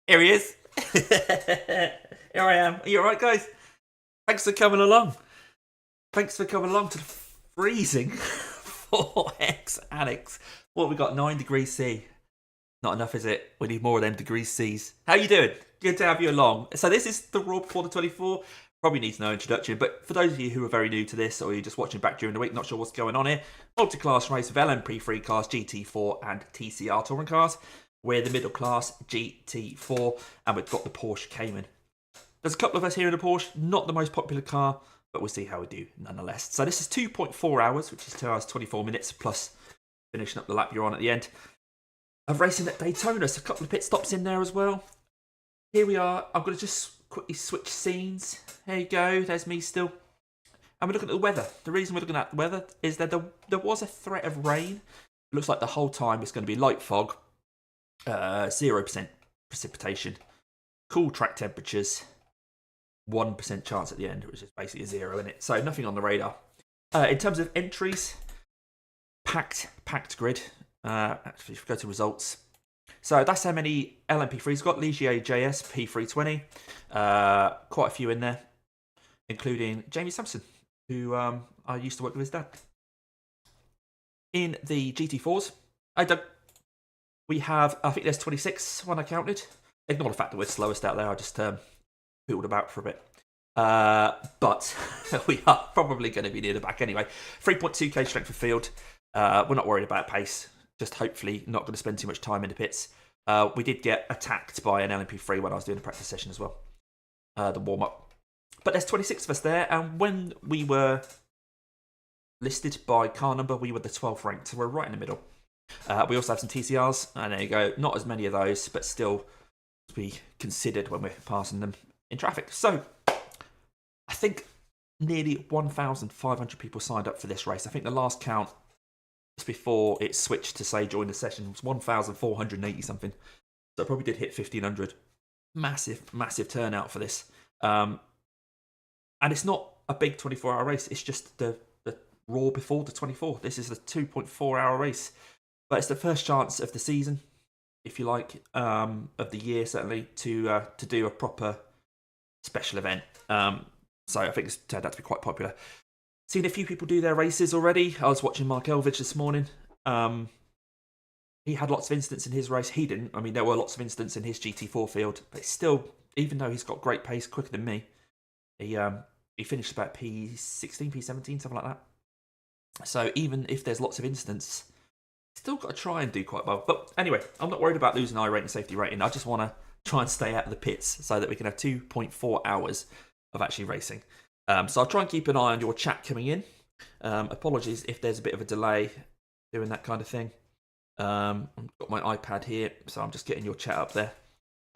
Here he is. Here I am. Are you alright, guys? Thanks for coming along. Thanks for coming along to the freezing 4X Annex. What we got? 9 degrees C. Not enough, is it? We need more of them degrees C's. How you doing? Good to have you along. So this is the Raw Quarter 24. Probably needs no introduction, but for those of you who are very new to this, or you're just watching back during the week, not sure what's going on here, multi-class race with LMP3 cars, GT4 and TCR touring cars. We're the middle class GT4, and we've got the Porsche Cayman. There's a couple of us here in the Porsche, not the most popular car, but we'll see how we do nonetheless. So this is 2.4 hours, which is 2 hours 24 minutes, plus finishing up the lap you're on at the end. Of racing at Daytona, so a couple of pit stops in there as well. Here we are. I'm going to just quickly switch scenes. There you go. There's me still. And we're looking at the weather. The reason we're looking at the weather is that there was a threat of rain. It looks like the whole time it's going to be light fog, 0% precipitation, cool track temperatures, 1% chance at the end, which is basically a 0 in it. So nothing on the radar. In terms of entries, packed grid. Actually, if we go to results. So that's how many LMP3's got. Ligier JS P320. Quite a few in there, including Jamie Sampson, who I used to work with his dad. In the GT4s, we have, I think there's 26 when I counted. Ignore the fact that we're slowest out there. I just poodled about for a bit. But we are probably going to be near the back anyway. 3.2k strength of field. We're not worried about pace. Just hopefully not going to spend too much time in the pits. We did get attacked by an LMP3 when I was doing a practice session as well. The warm-up. But there's 26 of us there, and when we were listed by car number, we were the 12th ranked, so we're right in the middle. We also have some TCRs, and there you go. Not as many of those, but still to be considered when we're passing them in traffic. So, I think nearly 1,500 people signed up for this race. I think the last count, just before it switched to say join the session, was 1,480 something. So it probably did hit 1,500. Massive turnout for this. And it's not a big 24-hour race. It's just the Raw before the 24. This is the 2.4-hour race. But it's the first chance of the season, if you like, of the year certainly, to do a proper special event. So I think it's turned out to be quite popular. Seen a few people do their races already. I was watching Mark Elvidge this morning. He had lots of incidents in his race. He didn't. I mean, there were lots of incidents in his GT4 field. But still, even though he's got great pace, quicker than me, he finished about P16, P17, something like that. So even if there's lots of incidents, still got to try and do quite well. But anyway, I'm not worried about losing iRating safety rating. I just want to try and stay out of the pits so that we can have 2.4 hours of actually racing. So I'll try and keep an eye on your chat coming in. Apologies if there's a bit of a delay doing that kind of thing. I've got my iPad here, so I'm just getting your chat up there.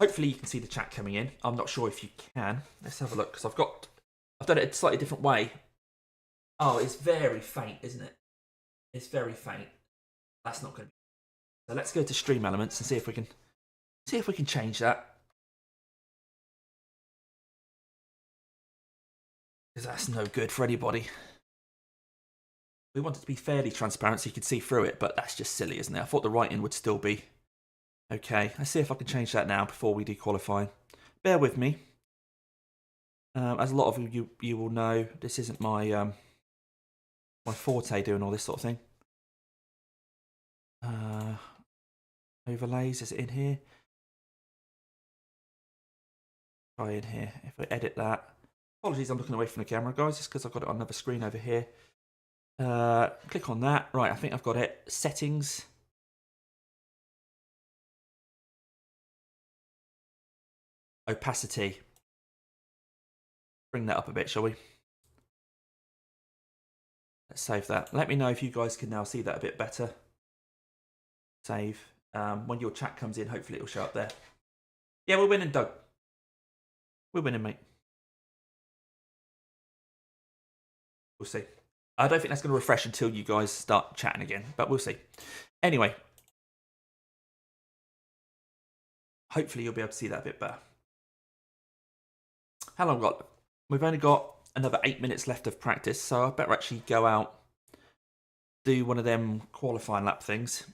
Hopefully you can see the chat coming in. I'm not sure if you can. Let's have a look, because I've done it a slightly different way. Oh, it's very faint, isn't it? It's very faint. That's not going to be. So let's go to Stream Elements and see if we can change that. Because that's no good for anybody. We want it to be fairly transparent so you can see through it, but that's just silly, isn't it? I thought the writing would still be okay. Let's see if I can change that now before we do qualifying. Bear with me. As a lot of you will know, this isn't my my forte doing all this sort of thing. Overlays, is it in here? Try in here. If I edit that. Apologies, I'm looking away from the camera, guys, just because I've got it on another screen over here. Click on that. Right, I think I've got it. Settings. Opacity. Bring that up a bit, shall we? Let's save that. Let me know if you guys can now see that a bit better. Save. When your chat comes in, hopefully it'll show up there. Yeah, we're winning, Doug. We're winning, mate. We'll see. I don't think that's going to refresh until you guys start chatting again, but we'll see. Anyway. Hopefully you'll be able to see that a bit better. How long have we got? We've only got another 8 minutes left of practice, so I better actually go out, do one of them qualifying lap things.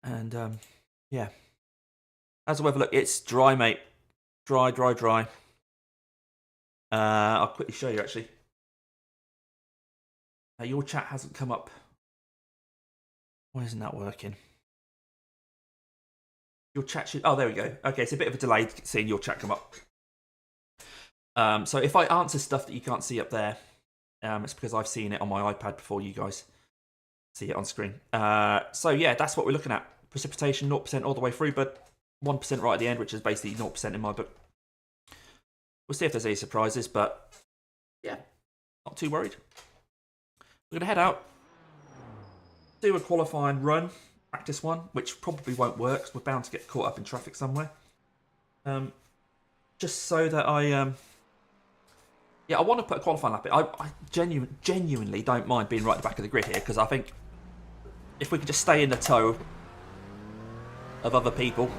And, yeah. How's the weather look? It's dry, mate. Dry, dry, dry. I'll quickly show you, actually. Your chat hasn't come up. Why isn't that working? Your chat should... Oh, there we go. Okay, it's a bit of a delay seeing your chat come up. So if I answer stuff that you can't see up there, it's because I've seen it on my iPad before you guys see it on screen. So yeah, that's what we're looking at. Precipitation 0% all the way through, but 1% right at the end, which is basically 0% in my book. We'll see if there's any surprises, but yeah, not too worried. We're going to head out, do a qualifying run, practice one, which probably won't work because we're bound to get caught up in traffic somewhere. Just so that I want to put a qualifying lap in. I genuinely don't mind being right at the back of the grid here, because I think if we could just stay in the tow of other people,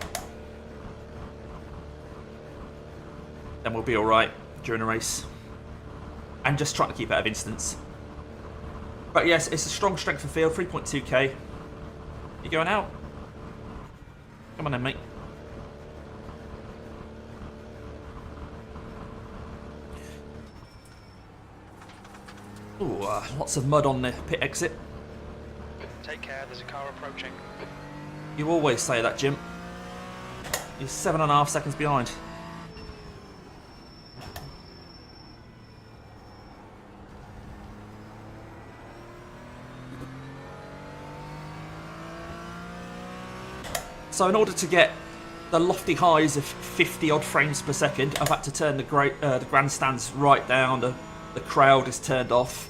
then we'll be alright during a race. And just trying to keep out of incidents. But yes, it's a strong strength of field, 3.2k. You going out? Come on then, mate. Ooh, lots of mud on the pit exit. Take care, there's a car approaching. You always say that, Jim. You're 7.5 seconds behind. So in order to get the lofty highs of 50 odd frames per second, I've had to turn the grandstands right down. The crowd is turned off.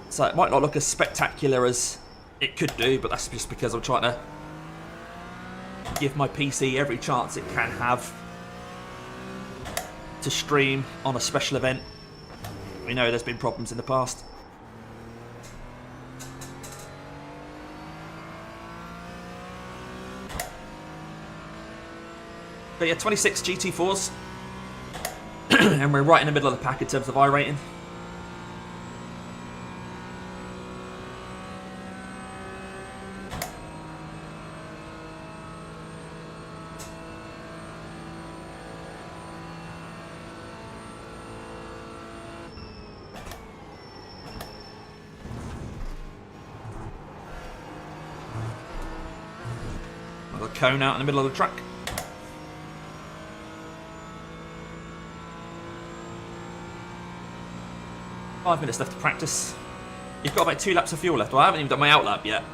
So it might not look as spectacular as it could do, but that's just because I'm trying to give my PC every chance it can have to stream on a special event. We know there's been problems in the past. But yeah, 26 GT4s. And we're right in the middle of the pack in terms of iRating. Another cone out in the middle of the track. Five minutes left to practice. You've got about 2 laps of fuel left. Well, I haven't even done my out lap yet.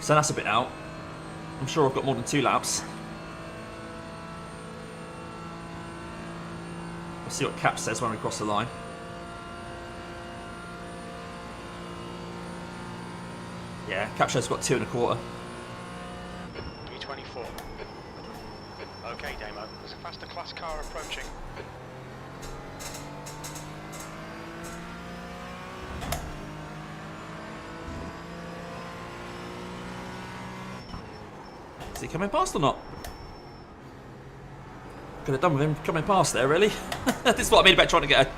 So that's a bit out. I'm sure I've got more than 2 laps. We'll see what Cap says when we cross the line. Yeah, Cap says got 2.25. 324. Okay, Damo. There's a faster class car approaching. Is he coming past or not? Could have done with him coming past there, really. This is what I mean about trying to get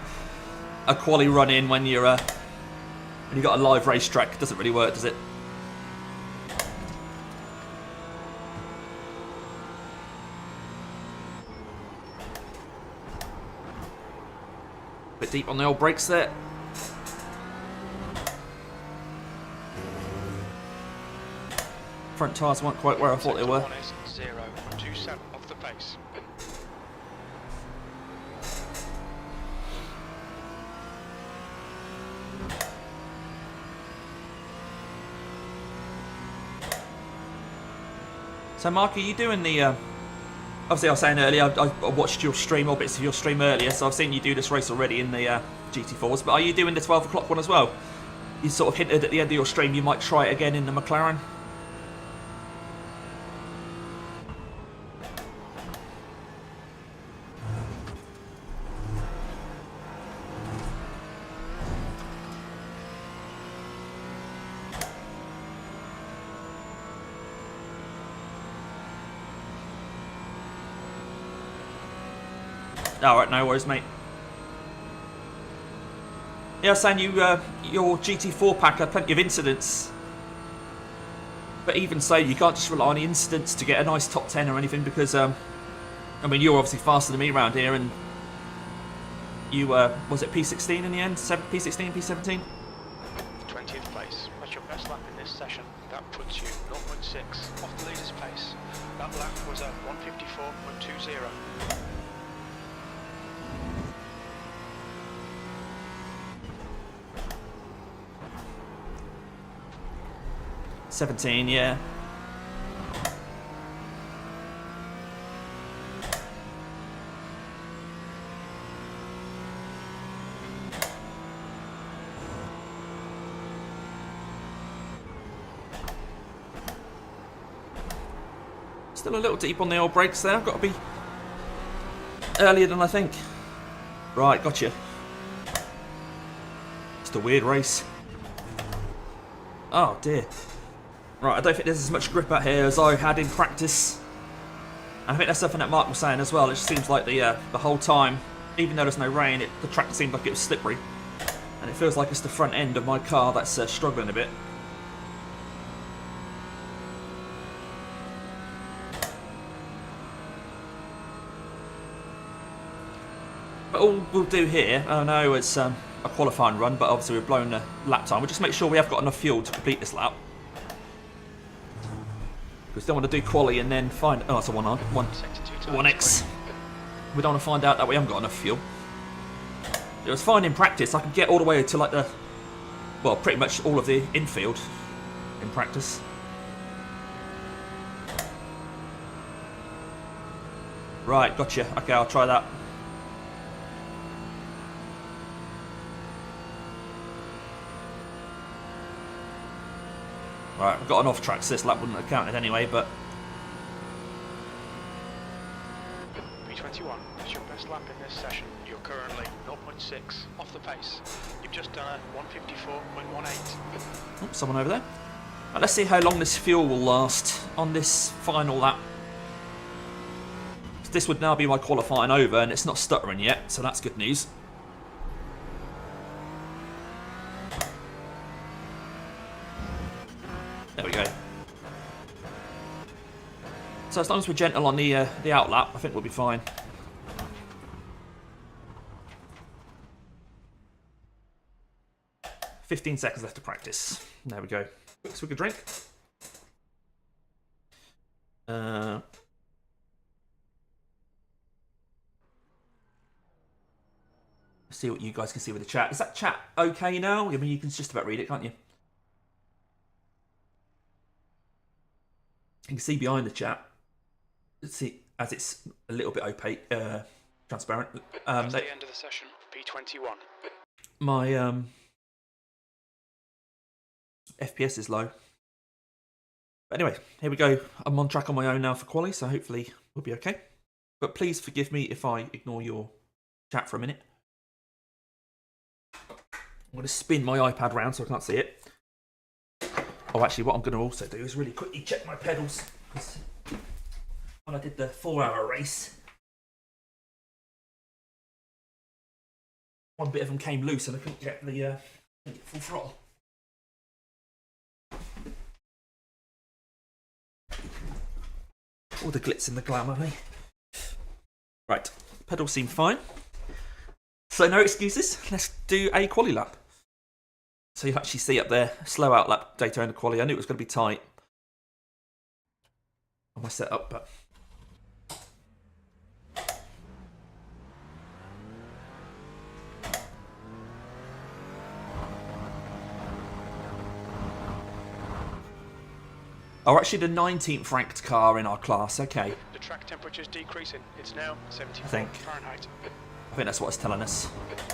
a quali run in when you've got a live racetrack. It doesn't really work, does it? Bit deep on the old brakes there. Front tyres weren't quite where I thought they were. 0.27 off the pace. So Mark, are you doing the... obviously I was saying earlier, I watched your stream, or bits of your stream earlier, so I've seen you do this race already in the GT4s, but are you doing the 12 o'clock one as well? You sort of hinted at the end of your stream you might try it again in the McLaren. Alright, no worries, mate. Yeah, I was saying your GT4 pack had plenty of incidents But even so, you can't just rely on the incidents to get a nice top 10 or anything because, I mean, you're obviously faster than me around here and you, was it P16 in the end? P16, P17? 20th place. That's your best lap in this session. That puts you 0.6 off the leader's pace. That lap was at 154.20. 17, yeah. Still a little deep on the old brakes there. I've got to be earlier than I think. Right, gotcha. Just a weird race. Oh dear. Right, I don't think there's as much grip out here as I had in practice. And I think that's something that Mark was saying as well. It just seems like the whole time, even though there's no rain, the track seemed like it was slippery. And it feels like it's the front end of my car that's struggling a bit. But all we'll do here, I know it's a qualifying run, but obviously we've blown the lap time. We'll just make sure we have got enough fuel to complete this lap. Because we don't want to do quali and then find... Oh, it's a 1X. We don't want to find out that we haven't got enough fuel. It was fine in practice. I could get all the way to like the... Well, pretty much all of the infield in practice. Right, gotcha. Okay, I'll try that. Right, I've got an off track, so this lap wouldn't have counted anyway, but... P21, that's your best lap in this session. You're currently 0.6 off the pace. You've just done a 154.18. Oh, someone over there. Right, let's see how long this fuel will last on this final lap. This would now be my qualifying over, and it's not stuttering yet, so that's good news. There we go. So as long as we're gentle on the outlap, I think we'll be fine. "15 seconds left to practice." There we go. Quick swig of drink. See what you guys can see with the chat. Is that chat okay now? I mean, you can just about read it, can't you? You can see behind the chat. Let's see, as it's a little bit opaque, transparent. That's the end of the session. P21. My FPS is low. But anyway, here we go. I'm on track on my own now for quali, so hopefully we'll be okay. But please forgive me if I ignore your chat for a minute. I'm going to spin my iPad round so I can't see it. Oh, actually, what I'm going to also do is really quickly check my pedals. When I did the 4-hour race, one bit of them came loose and I couldn't get the full throttle. All the glitz and the glamour, eh? Right, pedals seem fine. So no excuses, let's do a quali lap. So you actually see up there, slow out lap Daytona quali. I knew it was going to be tight on my setup, but... Oh, actually the 19th ranked car in our class, okay. The track temperature's decreasing. It's now 74 I think. Fahrenheit. I think that's what it's telling us.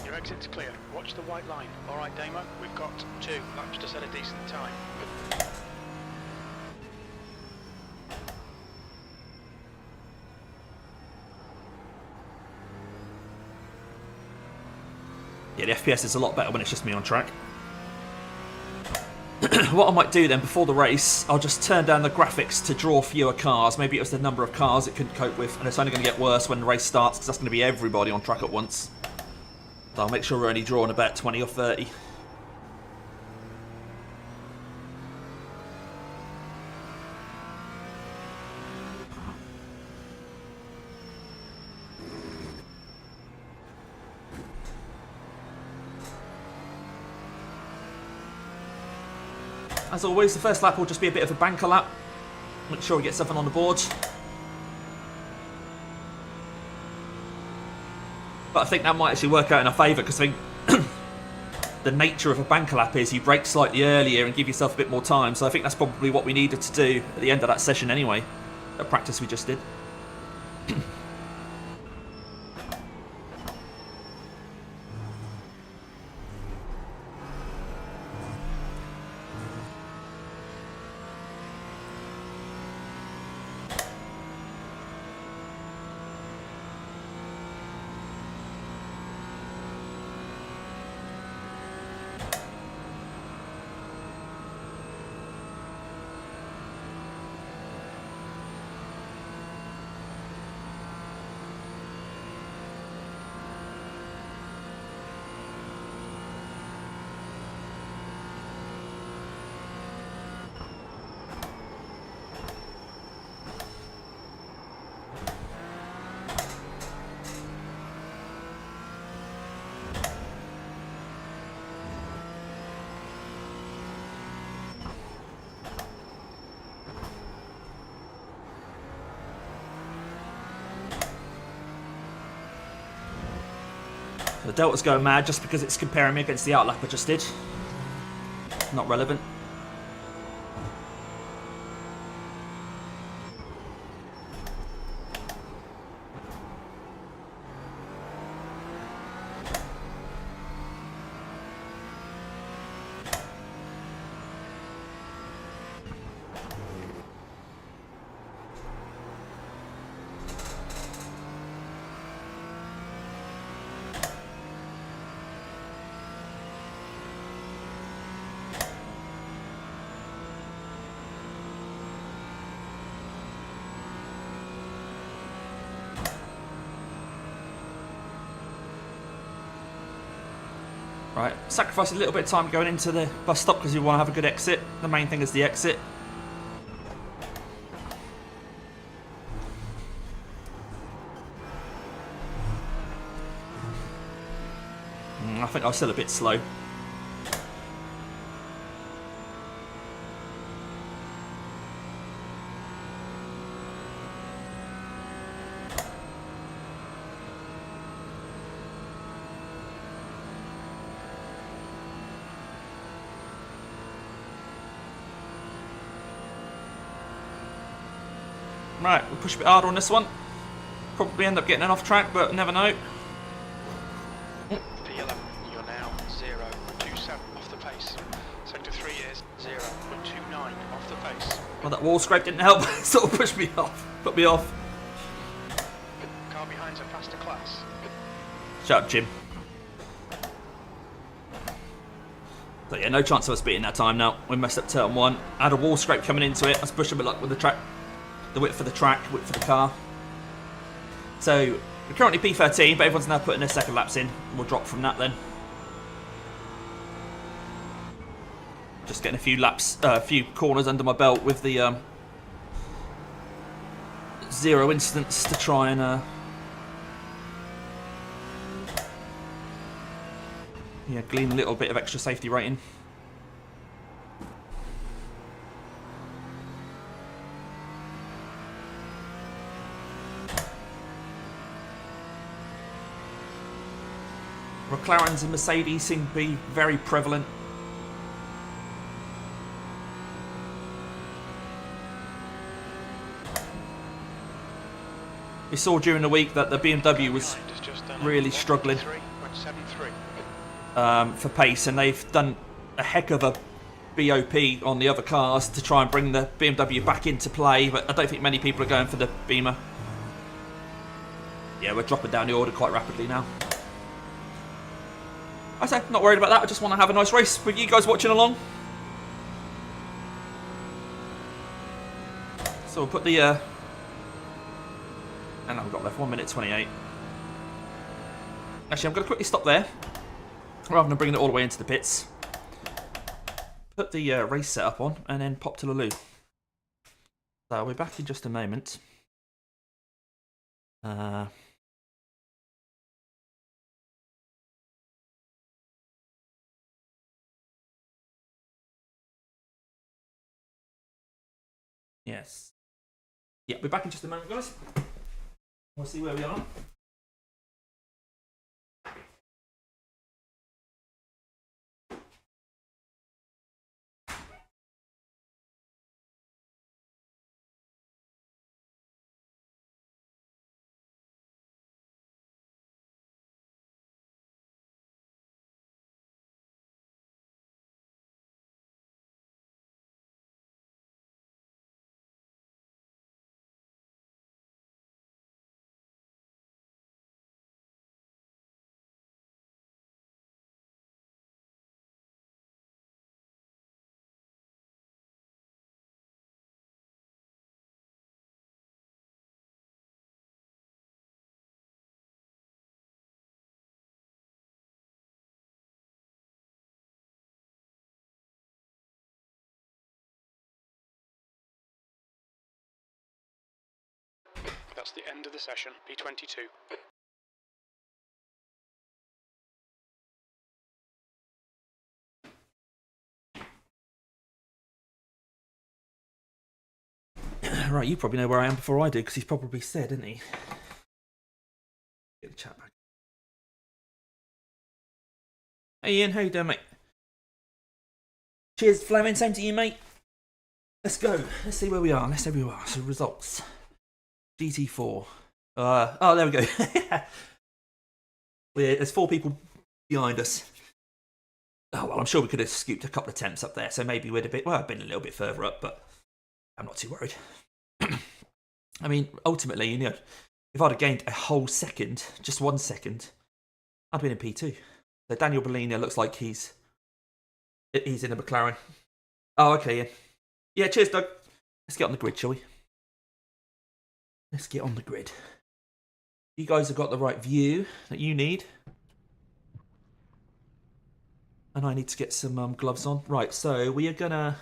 Your exit's clear. Watch the white line. Alright, Damo, we've got 2 laps to set a decent time. Yeah, the FPS is a lot better when it's just me on track. What I might do then, before the race, I'll just turn down the graphics to draw fewer cars. Maybe it was the number of cars it couldn't cope with, and it's only going to get worse when the race starts, because that's going to be everybody on track at once. So I'll make sure we're only drawing about 20 or 30. as always, the first lap will just be a bit of a banker lap. Make sure we get something on the board. But I think that might actually work out in our favour, because I think the nature of a banker lap is you brake slightly earlier and give yourself a bit more time. So I think that's probably what we needed to do at the end of that session anyway, that practice we just did. The Delta's going mad just because it's comparing me against the outlap I just did. Not relevant. Right, sacrifice a little bit of time going into the bus stop because you want to have a good exit. The main thing is the exit. I think I was still a bit slow. Right, we'll push a bit harder on this one. Probably end up getting an off track, but never know. P11, you're now 0.27 off the pace. Sector 3 is 0.29 off the pace. Well, that wall scrape didn't help. It sort of pushed me off. Put me off. Car behind's a faster class. Shut up, Jim. So yeah, no chance of us beating that time now. We messed up turn 1. I had a wall scrape coming into it. I was pushing a bit luck with the track. The width for the track, width for the car. So we're currently P13, but everyone's now putting their second laps in. We'll drop from that then. Just getting a few laps, a few corners under my belt with the 0 incidents to try and yeah, glean a little bit of extra safety rating. McLarens and Mercedes seem to be very prevalent. We saw during the week that the BMW was really struggling for pace, and they've done a heck of a BOP on the other cars to try and bring the BMW back into play, but I don't think many people are going for the Beamer. Yeah, we're dropping down the order quite rapidly now. I say, not worried about that. I just want to have a nice race with you guys watching along. So we'll put the and we've got left 1 minute 28. Actually, I'm going to quickly stop there rather than bringing it all the way into the pits. Put the race setup on and then pop to the loo. So we're back in just a moment. Yes. Yeah, we're back in just a moment, guys. We'll see where we are. That's the end of the session, P22. Right, you probably know where I am before I do, because he's probably said, didn't he? Get the chat back. Hey Ian, how you doing, mate? Cheers, Fleming. Same to you, mate. Let's go. Let's see where we are. Let's see where we are. So results. GT4. Oh, there we go. There's 4 people behind us. Oh well, I'm sure we could have scooped a couple of temps up there, so maybe we'd have been, well, I've been a little bit further up, but I'm not too worried. I mean, ultimately, you know, if I'd have gained a whole second, just 1 second, I'd been in P2. So Daniel Bellini looks like he's in a McLaren. Oh, okay, yeah. Yeah, cheers, Doug. Let's get on the grid, shall we? Let's get on the grid. You guys have got the right view that you need. And I need to get some gloves on. Right, so we are going to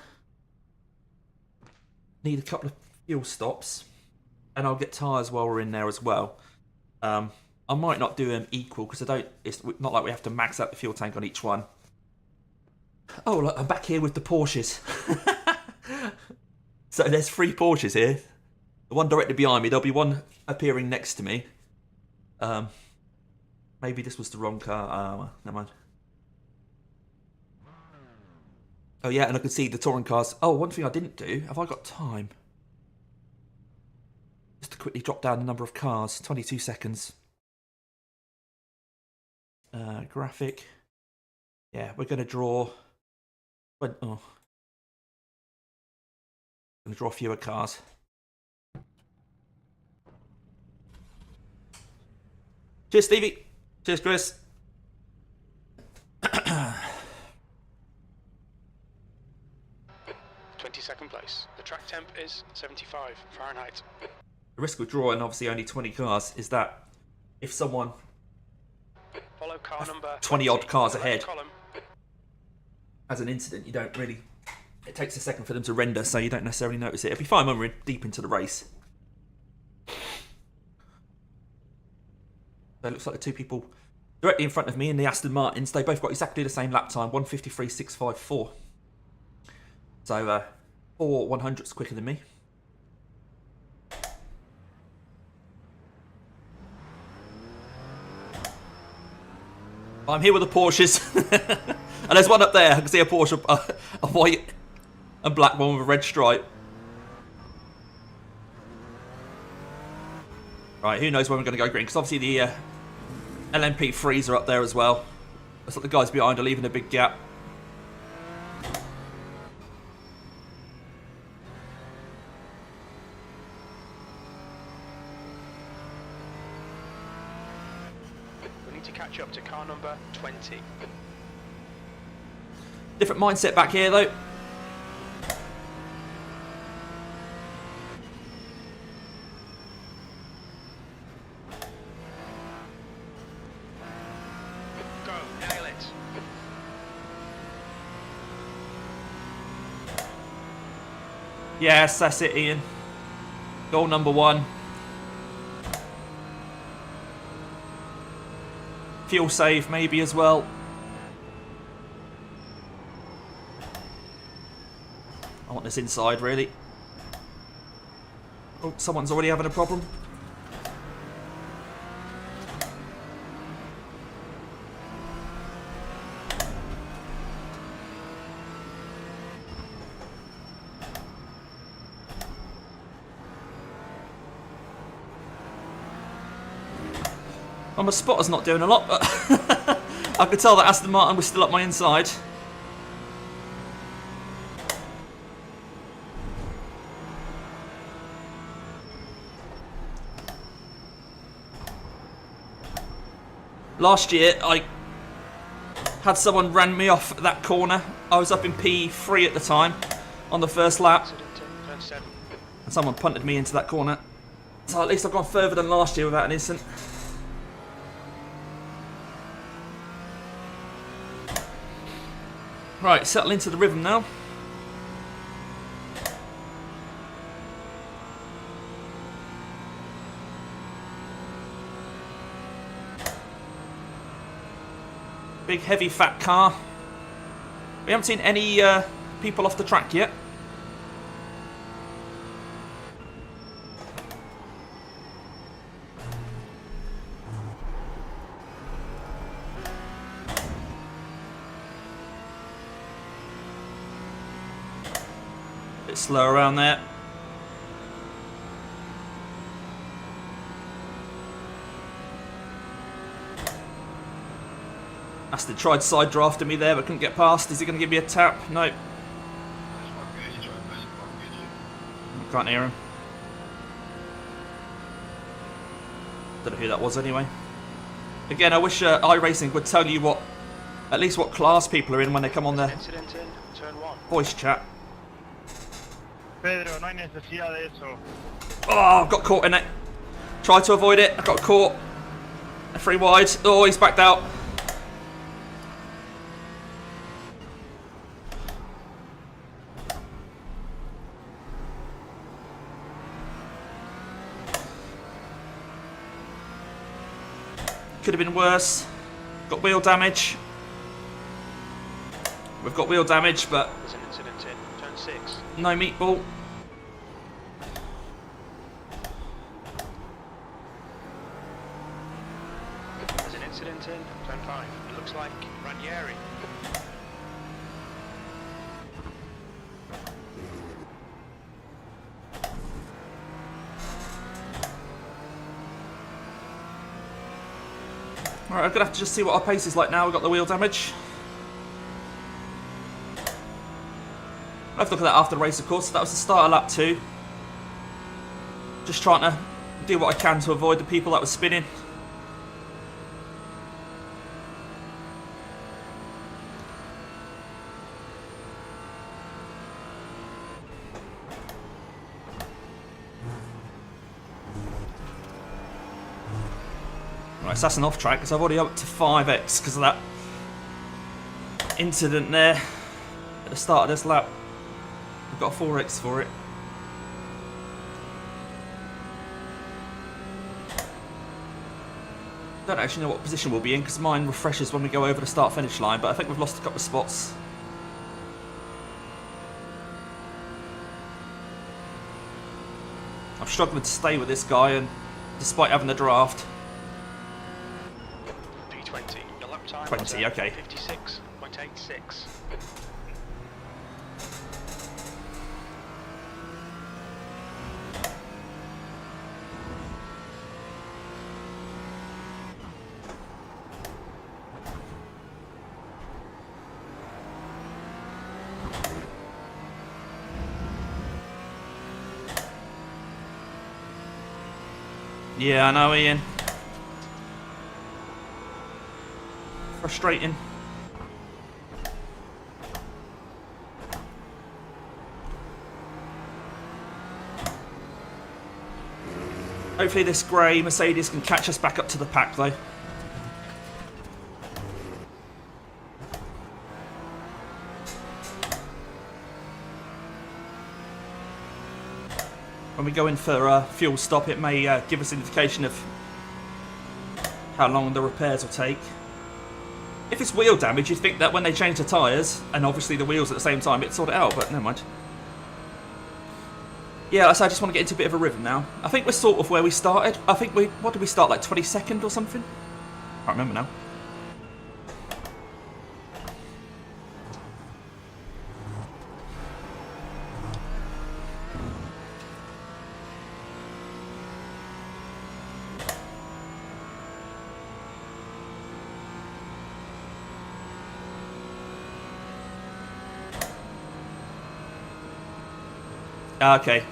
need a couple of fuel stops. And I'll get tyres while we're in there as well. I might not do them equal because it's not like we have to max out the fuel tank on each one. Oh, look, I'm back here with the Porsches. So there's 3 Porsches here. The one directly behind me. There'll be one appearing next to me. Maybe this was the wrong car. Never mind. Oh yeah, and I can see the touring cars. Oh, one thing I didn't do. Have I got time? Just to quickly drop down the number of cars. 22 seconds. Graphic. Yeah, we're going to draw... Oh. Going to draw fewer cars. Cheers, Stevie. Cheers, Chris. 22nd place. The track temp is 75 Fahrenheit. The risk of drawing obviously only 20 cars is that if someone Follow car number 20 odd cars ahead column. has an incident, you don't really... It takes a second for them to render, so you don't necessarily notice it. It'll be fine when we're deep into the race. So it looks like the 2 people directly in front of me in the Aston Martins, they both got exactly the same lap time, 1:53.654. So 4 100ths quicker than me. I'm here with the Porsches. And there's one up there. I can see a Porsche, a white and black one with a red stripe. Right, who knows when we're going to go green? Because obviously the LMP3s are up there as well. Looks like the guys behind are leaving a big gap. We need to catch up to car number 20. Different mindset back here though. Go, nail it. Yes, that's it, Ian. Goal number 1. Fuel save maybe as well. I want this inside really. Oh, someone's already having a problem. Well, my spotter's not doing a lot, but I could tell that Aston Martin was still up my inside. Last year, I had someone ran me off at that corner. I was up in P3 at the time on the first lap. And someone punted me into that corner. So at least I've gone further than last year without an incident. Right, settle into the rhythm now. Big, heavy, fat car. We haven't seen any people off the track yet. Bit slow around there. Aston tried side drafting me there but couldn't get past. Is he going to give me a tap? No. Can't hear him. Don't know who that was anyway. Again, I wish iRacing would tell you what, at least what class people are in when they come on their voice chat. Pedro, no hay necesidad de eso. Oh, got caught in it. Tried to avoid it. I got caught. 3 wide. Oh, he's backed out. Could have been worse. Got wheel damage. We've got wheel damage, but There's an incident in turn 6. no meatball. There's an incident in turn 5. It looks like Ranieri. Alright, I'm going to have to just see what our pace is like now. We've got the wheel damage. I'll have to look at that after the race, of course. That was the start of lap 2. Just trying to do what I can to avoid the people that were spinning. Right, so that's an off track because I've already up to 5x because of that incident there at the start of this lap. I've got a 4x for it. Don't actually know what position we'll be in because mine refreshes when we go over the start finish line, but I think we've lost a couple of spots. I'm struggling to stay with this guy, and despite having the draft. P20. Your lap time 20, okay. 56.86. Yeah, I know, Ian. Frustrating. Hopefully this grey Mercedes can catch us back up to the pack though. When we go in for a fuel stop, it may give us an indication of how long the repairs will take. If it's wheel damage, you'd think that when they change the tyres, and obviously the wheels at the same time, it'd sort it out, but never mind. Yeah, so I just want to get into a bit of a rhythm now. I think we're sort of where we started. I think what did we start, like 22nd or something? I can't remember now. Okay.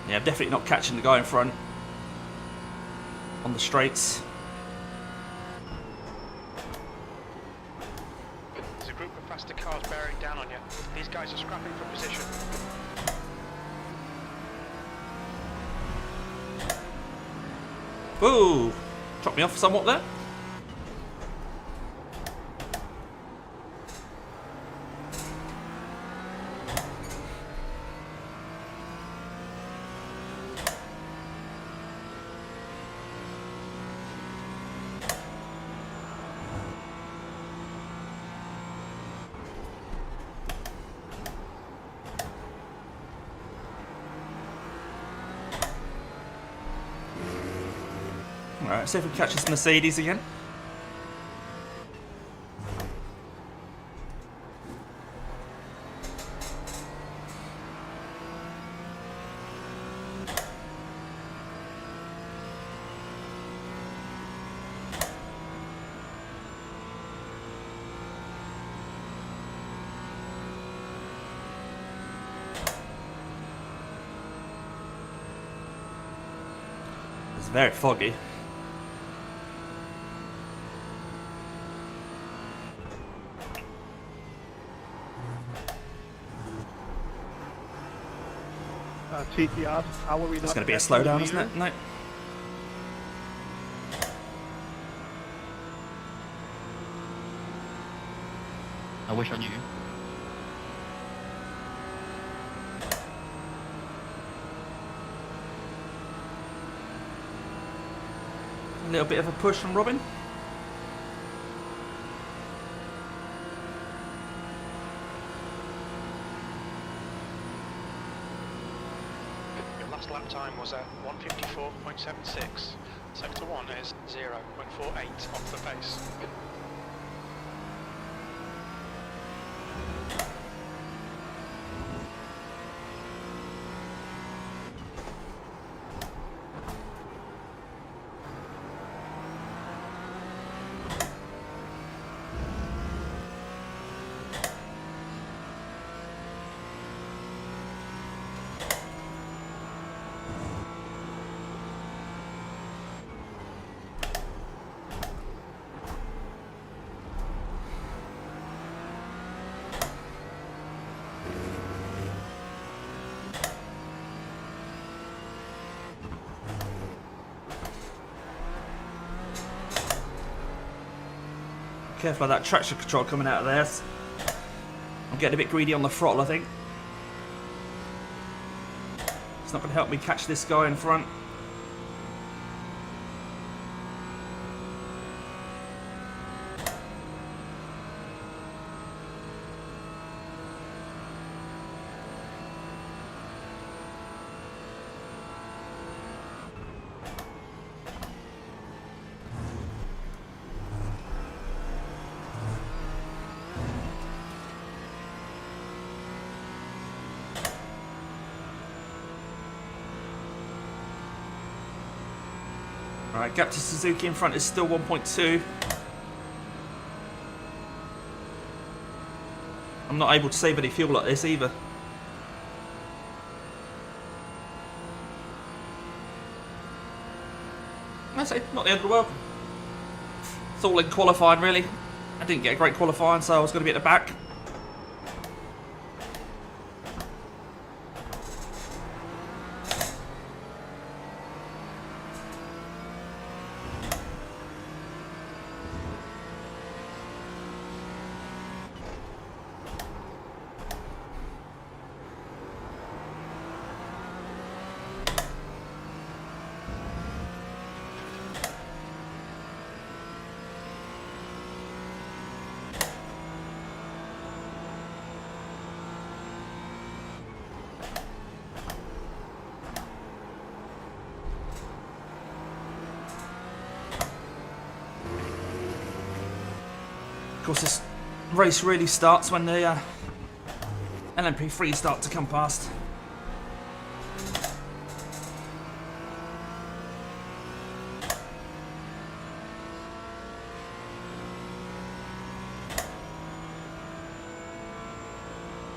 Yeah, I'm definitely not catching the guy in front on the straights. There's a group of faster cars bearing down on you. These guys are scrapping for position. Ooh, dropped me off somewhat there. Alright, see if we can catch this Mercedes again. It's very foggy. TTR, how are we not? It's going to be a slowdown, isn't it? No. I wish I knew. A little bit of a push from Robin. Your last lap time was at 154.76. Sector 1 is 0.48 off the pace. Careful of that traction control coming out of there. I'm getting a bit greedy on the throttle, I think. It's not going to help me catch this guy in front. Alright, gap to Suzuki in front is still 1.2. I'm not able to save any fuel like this either. I say, not the end of the world. It's all in qualifying really. I didn't get a great qualifying, so I was going to be at the back. course, this race really starts when the LMP3 start to come past.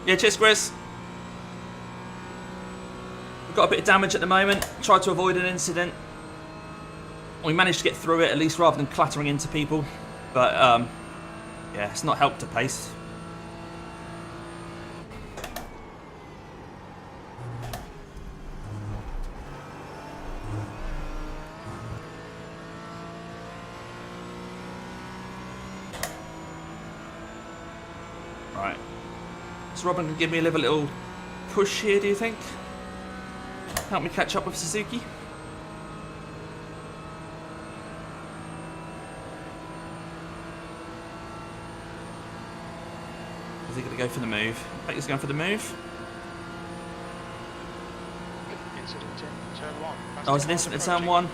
Yeah, cheers, Chris. We've got a bit of damage at the moment. Tried to avoid an incident. We managed to get through it, at least rather than clattering into people. But, yeah, it's not helped the pace. Right. Is Robin going to give me a little push here, do you think? Help me catch up with Suzuki? Is he going to go for the move? I think he's going for the move. Incident in turn 1. Oh, it's an incident in turn 1.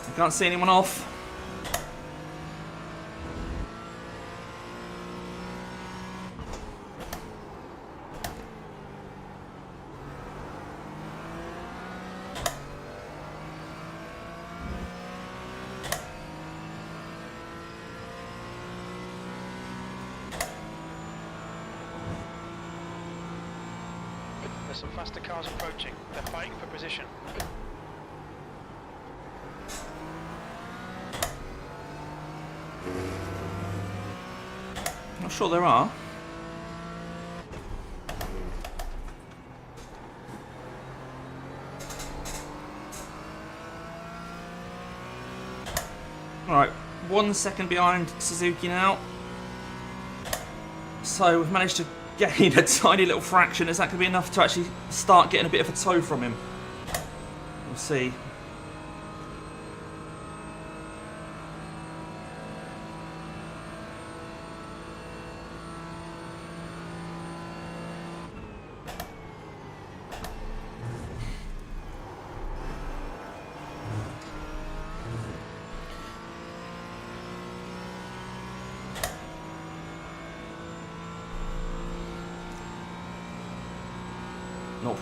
I can't see anyone off. There's some faster cars approaching. They're fighting for position. Not sure there are. Alright, 1 second behind Suzuki now. So we've managed to gain a tiny little fraction. Is that going to be enough to actually start getting a bit of a tow from him? We'll see.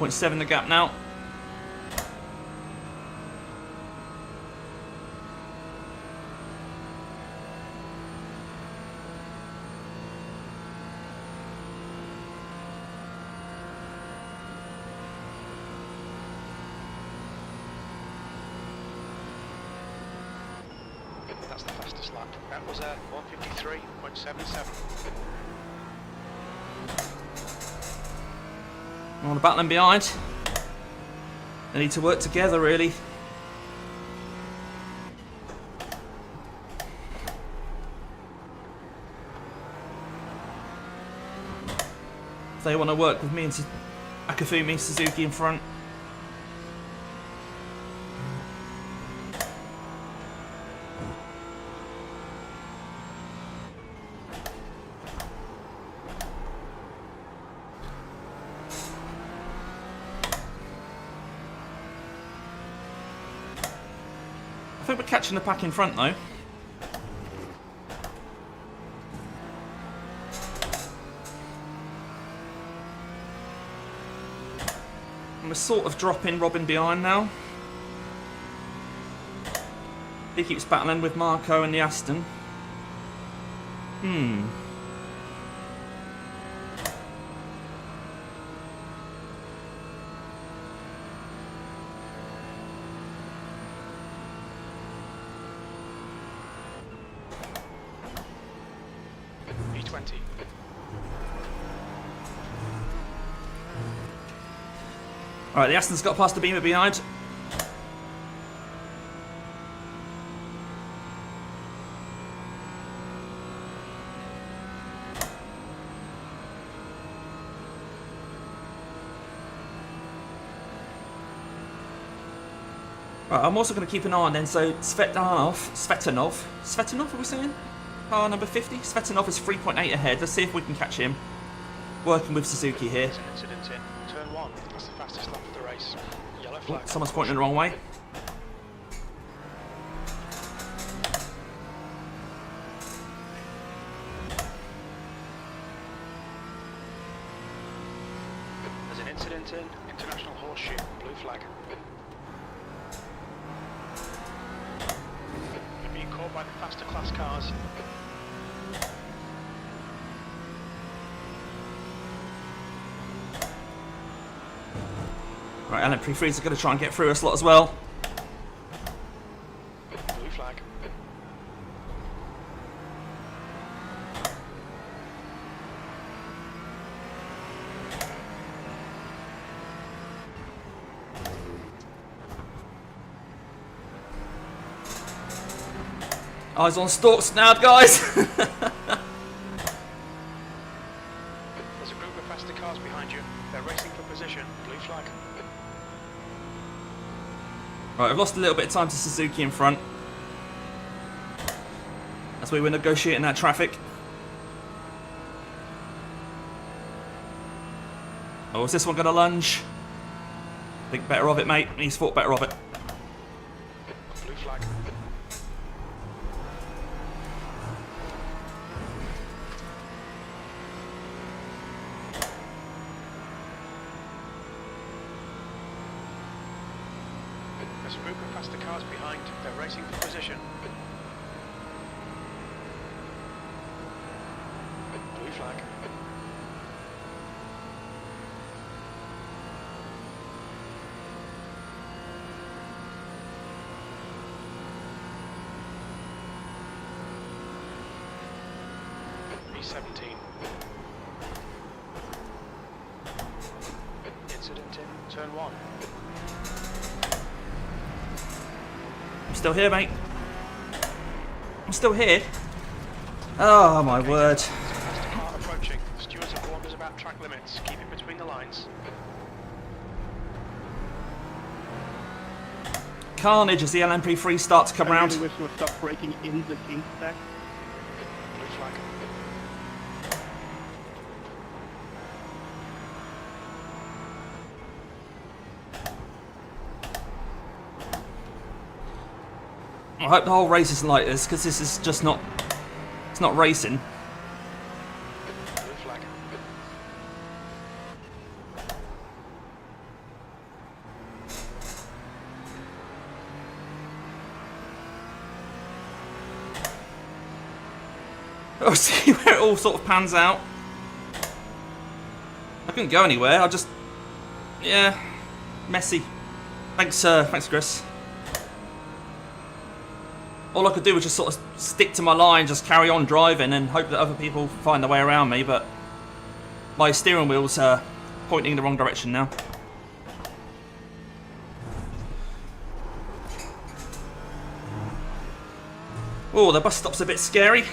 .7 the gap now. That's the fastest lap. That was a 153.77. I want to battle them behind. They need to work together, really. If they want to work with me and Akafumi Suzuki in front. I think we're catching the pack in front though. And we're sort of dropping Robin behind now. He keeps battling with Marco and the Aston. E20. Alright, the Aston's got past the Beamer behind. Right, I'm also going to keep an eye on then, so Svetanov, are we saying? Car number 50? Svetanov is 3.8 ahead, let's see if we can catch him. working with Suzuki here. There's an incident in turn 1. That's the fastest lap of the race. Yellow Oh, flag. someone's pointing the wrong way. There's an incident in International Horseshoe. Blue flag. You're being caught by the faster class cars. Right, LMP3s are going to try and get through us a lot as well. Blue flag. Eyes on stalks now, guys. There's a group of faster cars behind you. They're racing for position. Blue flag. Right, I've lost a little bit of time to Suzuki in front as we were negotiating that traffic. Oh, is this one going to lunge? Think better of it, mate. He's thought better of it. Blue flag. There's a group of faster cars behind. They're racing for position. Blue flag. B17. Incident in turn 1. I'm still here, mate. I'm still here. Oh, my word. Faster car approaching. Stewards have warned us about track limits. Keep it between the lines. Carnage as the LMP3 start to come I round. really wish you would stop breaking in the king stack. Blue flag. I hope the whole race isn't like this, because this is just not... It's not racing. Blue flag. Oh, see where it all sort of pans out. I couldn't go anywhere, I just... Yeah, messy. Thanks, Chris. All I could do was just sort of stick to my line, just carry on driving and hope that other people find their way around me, but my steering wheel's pointing in the wrong direction now. Oh, the bus stop's a bit scary.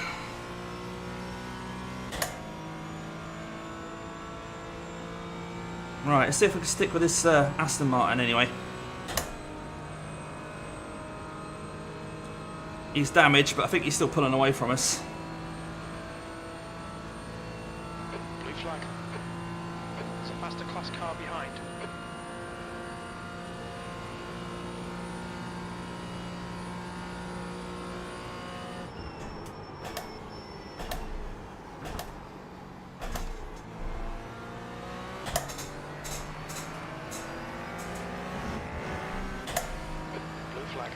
Right, let's see if I can stick with this Aston Martin anyway. He's damaged, but I think he's still pulling away from us. Blue flag. There's a faster class car behind. Blue flag.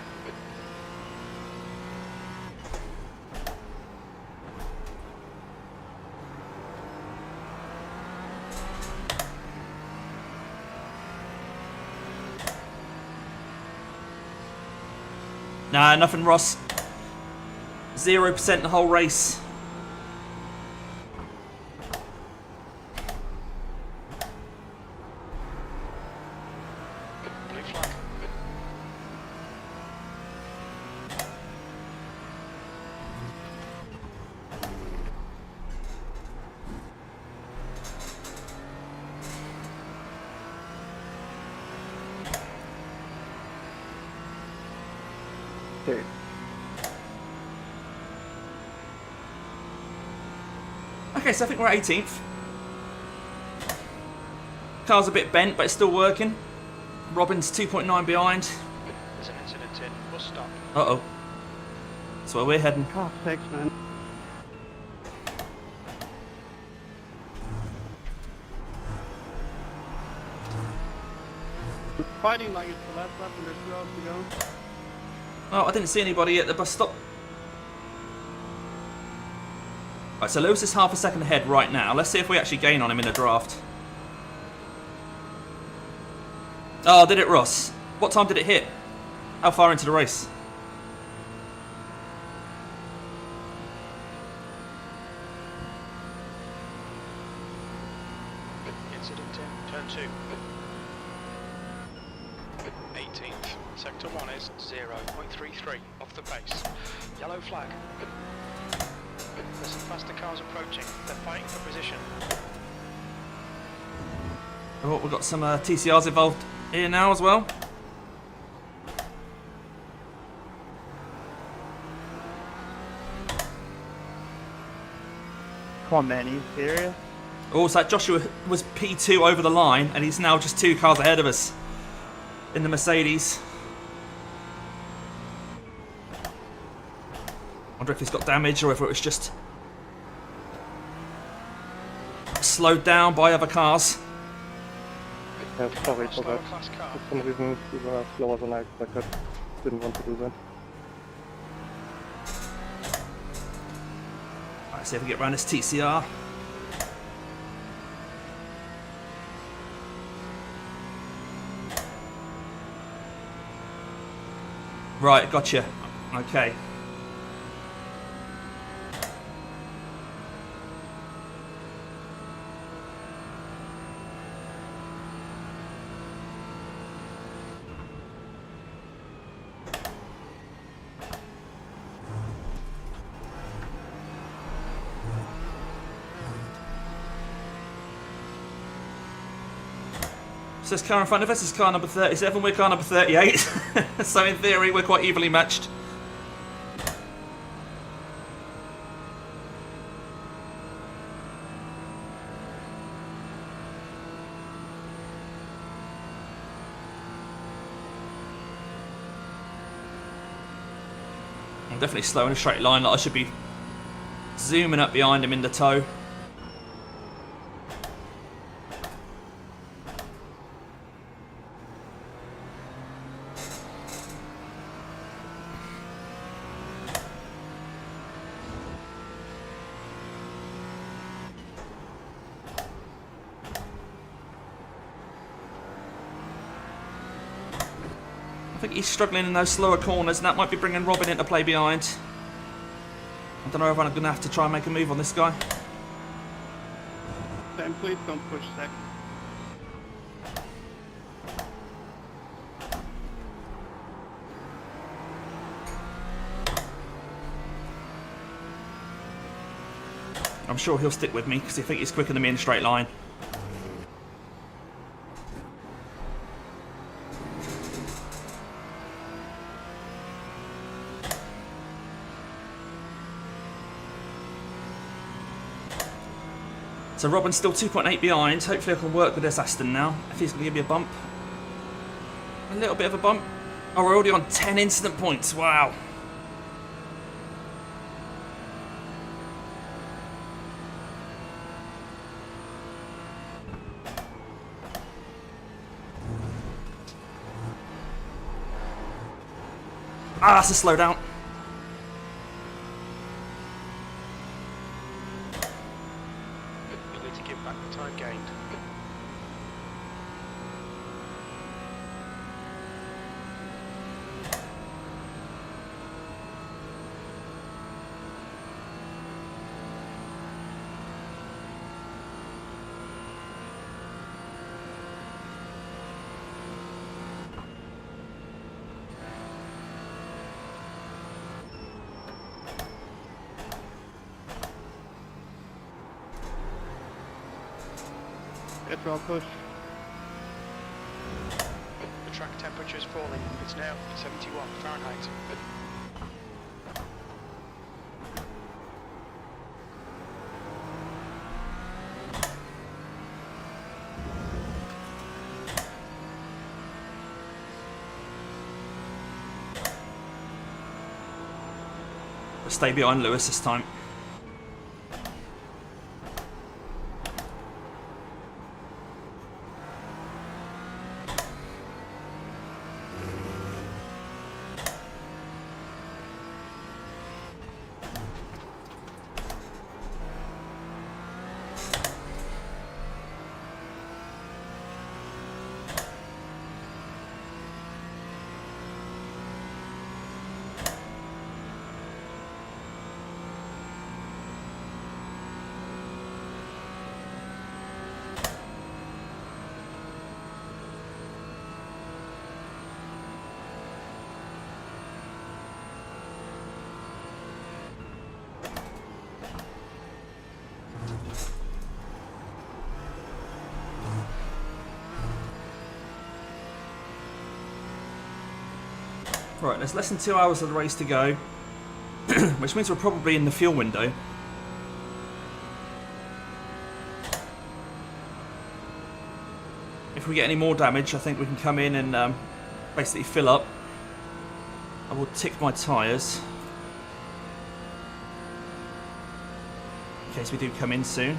Nah, nothing, Ross. 0% the whole race. Blue flag. Okay. Okay, so I think we're 18th. Car's a bit bent, but it's still working. Robin's 2.9 behind. There's an incident in bus stop. Uh-oh. That's where we're heading. Oh, thanks, man. We're fighting like it's the last lap and there's 2 hours to go. Oh, I didn't see anybody at the bus stop. Right, so Lewis is half a second ahead right now. Let's see if we actually gain on him in the draft. Oh, did it, Ross? What time did it hit? How far into the race? Incident in turn 2. 18th. Sector 1 is 0.33 off the pace. Yellow flag. There's some faster cars approaching. They're fighting for position. Oh, we've got some TCRs involved here now as well. Come on, man, are you serious? Oh, so that Joshua was P2 over the line, and he's now just 2 cars ahead of us in the Mercedes. I wonder if he's got damage or if it was just slowed down by other cars. Yeah, sorry for Slower that. class car. For some reason, we were slower than I expected. Didn't want to do that. Alright, see if we get around this TCR. Right, gotcha. Okay. So this car in front of us is car number 37, we're car number 38. So in theory, we're quite evenly matched. I'm definitely slow in a straight line, like I should be zooming up behind him in the tow. I think he's struggling in those slower corners, and that might be bringing Robin into play behind. I don't know if I'm going to have to try and make a move on this guy. Sam, please don't push second. I'm sure he'll stick with me because I think he's quicker than me in a straight line. So Robin's still 2.8 behind. Hopefully I can work with this Aston now. If he's going to give me a bump. A little bit of a bump. Oh, we're already on 10 incident points. Wow. Ah, that's a slow down. You need to give back the time gained. Get draw push. The track temperature is falling. It's now 71 Fahrenheit. to stay behind Lewis this time. Right, there's less than 2 hours of the race to go, which means we're probably in the fuel window. If we get any more damage, I think we can come in and basically fill up. I will tick my tyres in case we do come in soon.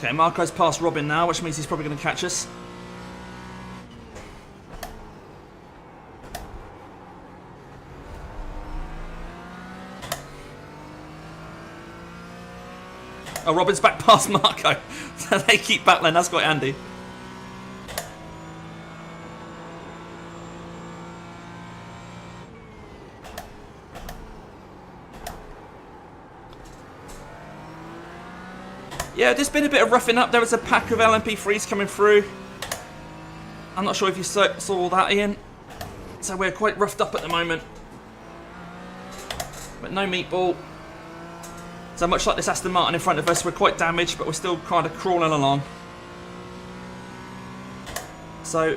Okay, Marco's past Robin now, which means he's probably going to catch us. Oh, Robin's back past Marco. So they keep battling, that's quite handy. Yeah, there's been a bit of roughing up. There was a pack of LMP3s coming through. I'm not sure if you saw that, Ian. So we're quite roughed up at the moment. But no meatball. So much like this Aston Martin in front of us, we're quite damaged, but we're still kind of crawling along. So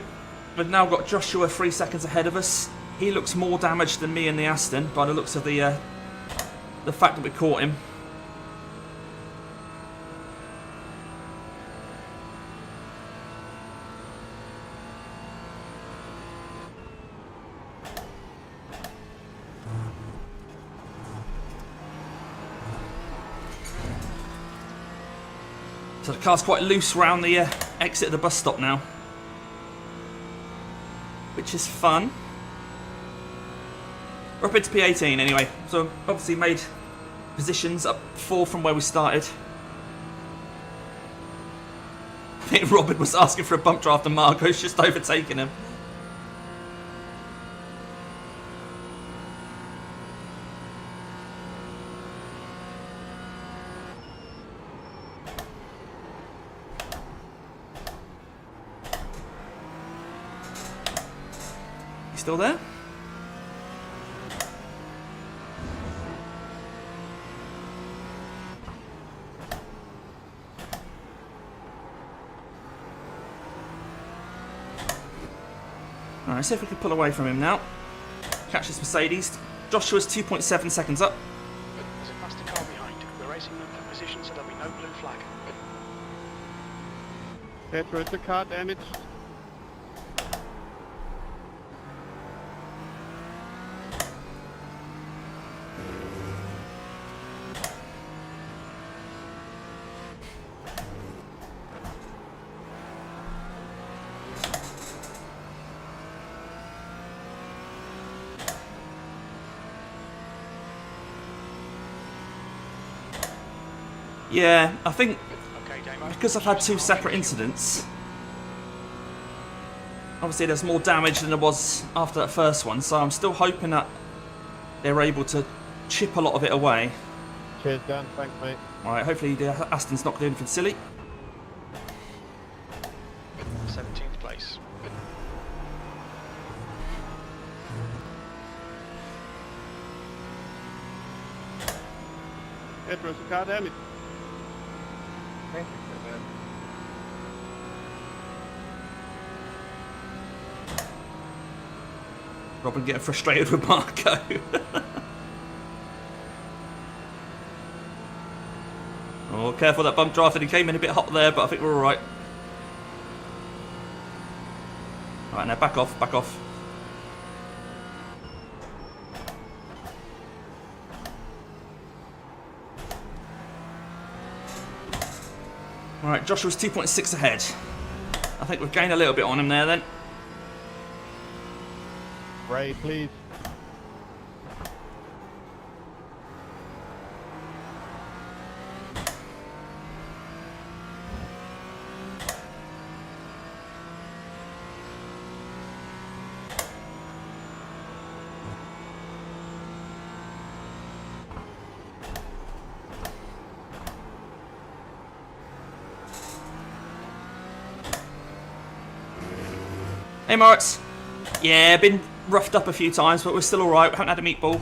we've now got Joshua 3 seconds ahead of us. He looks more damaged than me in the Aston by the looks of the fact that we caught him. So the car's quite loose around the exit of the bus stop now, which is fun. We're up into P18 anyway, so obviously made positions up 4 from where we started. I think Robin was asking for a bump draft and Marco's just overtaken him. Still there? Alright, see if we can pull away from him now. Catch this Mercedes. Joshua's 2.7 seconds up. There's a faster car behind. We're racing them for position so there'll be no blue flag. Pedro, is the car damaged? Yeah, I think Okay, Damo. because I've had 2 separate incidents, obviously there's more damage than there was after that first one, so I'm still hoping that they're able to chip a lot of it away. Cheers, Dan. Thanks, mate. Alright, hopefully the Aston's not doing anything silly. 17th place. Pedro, is the car damaged? Thank you for that. Robin getting frustrated with Marco. Oh, careful that bump draft, and he came in a bit hot there, but I think we're alright. Alright, now back off, back off. Alright, Joshua's 2.6 ahead. I think we've gained a little bit on him there then. Ray, please. Hey Moritz. Yeah, been roughed up a few times, but we're still alright. We haven't had a meatball.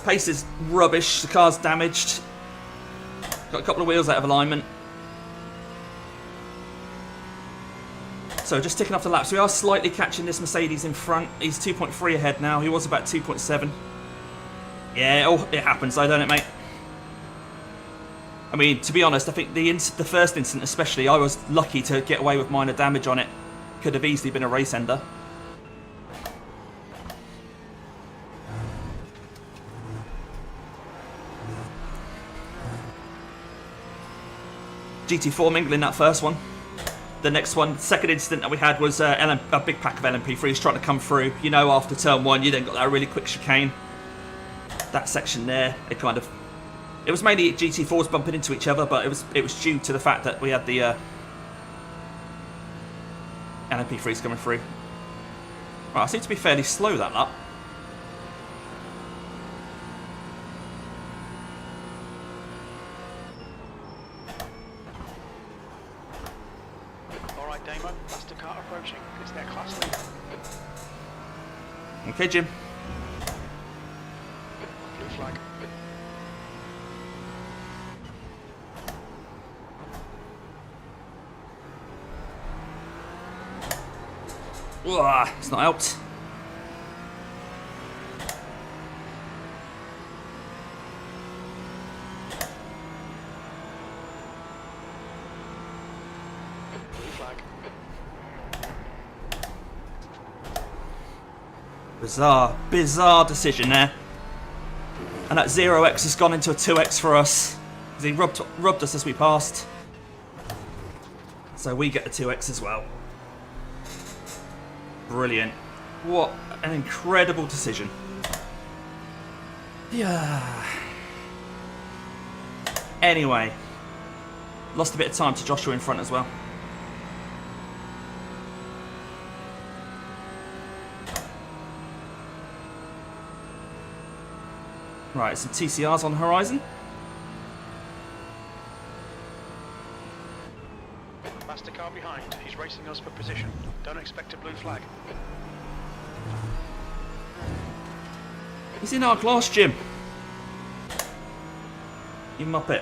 Pace is rubbish. The car's damaged. Got a couple of wheels out of alignment. So just ticking off the laps. We are slightly catching this Mercedes in front. He's 2.3 ahead now. He was about 2.7. Yeah, oh, it happens though, don't it, mate? I mean, to be honest, I think the first incident especially, I was lucky to get away with minor damage on it. Could have easily been a race ender. GT4 mingling that first one. The next one, second incident that we had was a big pack of LMP3s trying to come through. You know, after turn 1, you then got that really quick chicane. That section there, it was mainly GT4s bumping into each other, but it was due to the fact that we had the LMP3s coming through. Right, I seem to be fairly slow that lap. All right, Damo, faster car approaching. It's their class leader. Okay, Jim. Blue flag. Ugh, it's not helped. Blue flag. Bizarre decision there. And that 0x has gone into a 2x for us. Because he rubbed us as we passed. So we get the 2x as well. Brilliant. What an incredible decision. Yeah. Anyway. Lost a bit of time to Joshua in front as well. Right, some TCRs on the horizon. Faster car behind. He's racing us for position. Don't expect a blue flag. He's in our class, Jim. You muppet.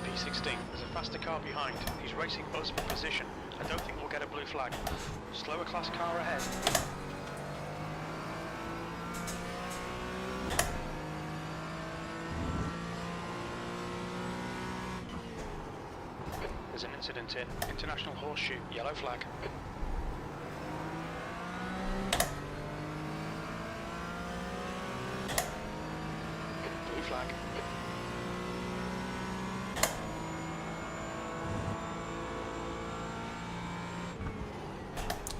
P16. There's a faster car behind. He's racing us for position. I don't think we'll get a blue flag. Slower class car ahead. There's an incident in International Horseshoe. Yellow flag. Blue flag.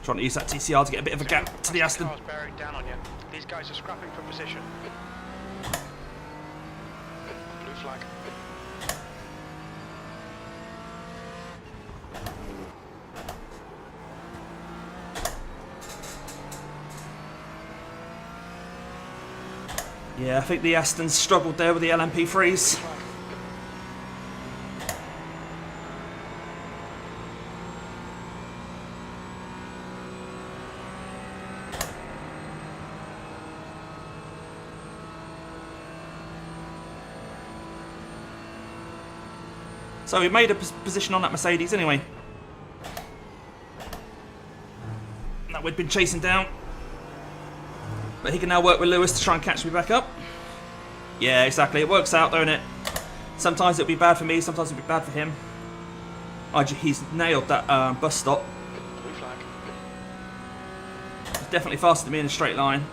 Trying to use that TCR to get a bit of a gap to the Aston. Car's bearing down on you. These guys are scrapping for position. Blue flag. Yeah, I think the Aston struggled there with the LMP3s. So we made a position on that Mercedes anyway. That we'd been chasing down. But he can now work with Lewis to try and catch me back up. Yeah, exactly. It works out, don't it? Sometimes it'll be bad for me, sometimes it'll be bad for him. He's nailed that bus stop. Blue flag. He's definitely faster than me in a straight line.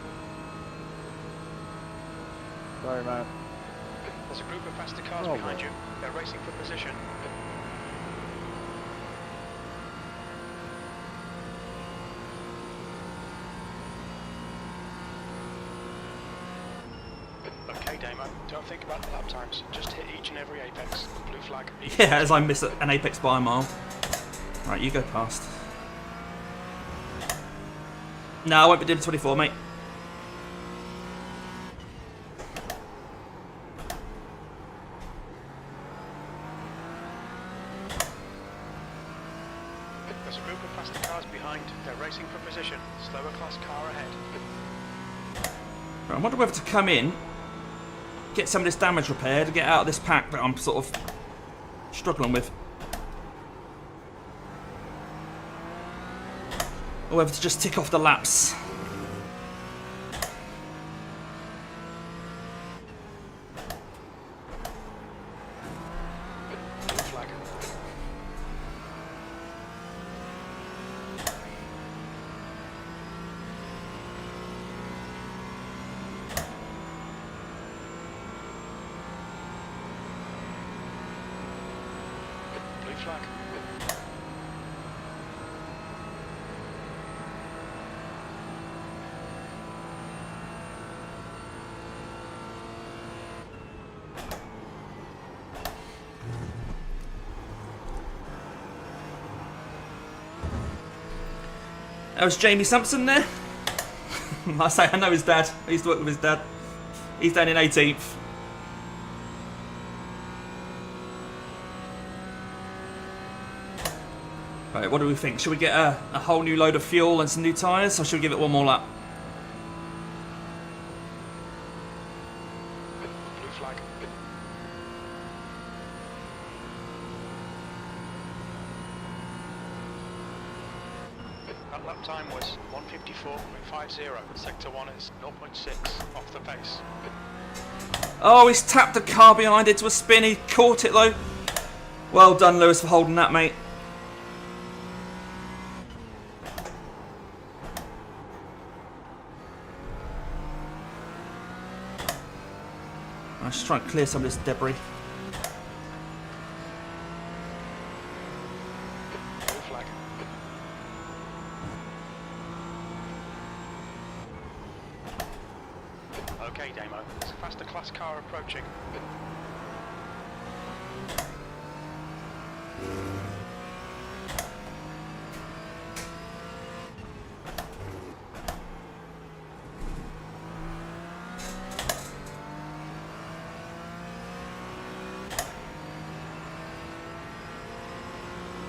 Sorry, man. There's a group of faster cars Oh, behind boy. you. They're racing for position. Okay, Damo, don't think about the lap times. Just hit each and every apex. Blue flag. Yeah, as I miss an apex by a mile. Right, you go past. No, I won't be doing 24, mate. There's a group of faster cars behind. They're racing for position. Slower class car ahead. Right, I wonder whether to come in, get some of this damage repaired, and get out of this pack that I'm sort of struggling with. Or whether to just tick off the laps. Blue flag. Blue flag. That was Jamie Sampson there. I know his dad. I used to work with his dad. He's down in 18th. Right, what do we think? Should we get a whole new load of fuel and some new tyres, or should we give it one more lap? Blue flag. That lap time was 1:54.50. Sector 1 is 0.6 off the pace. Oh, he's tapped the car behind into a spin. He caught it though. Well done, Lewis, for holding that, mate. Let's just try and clear some of this debris. Blue flag. Okay, Damo. There's a faster class car approaching.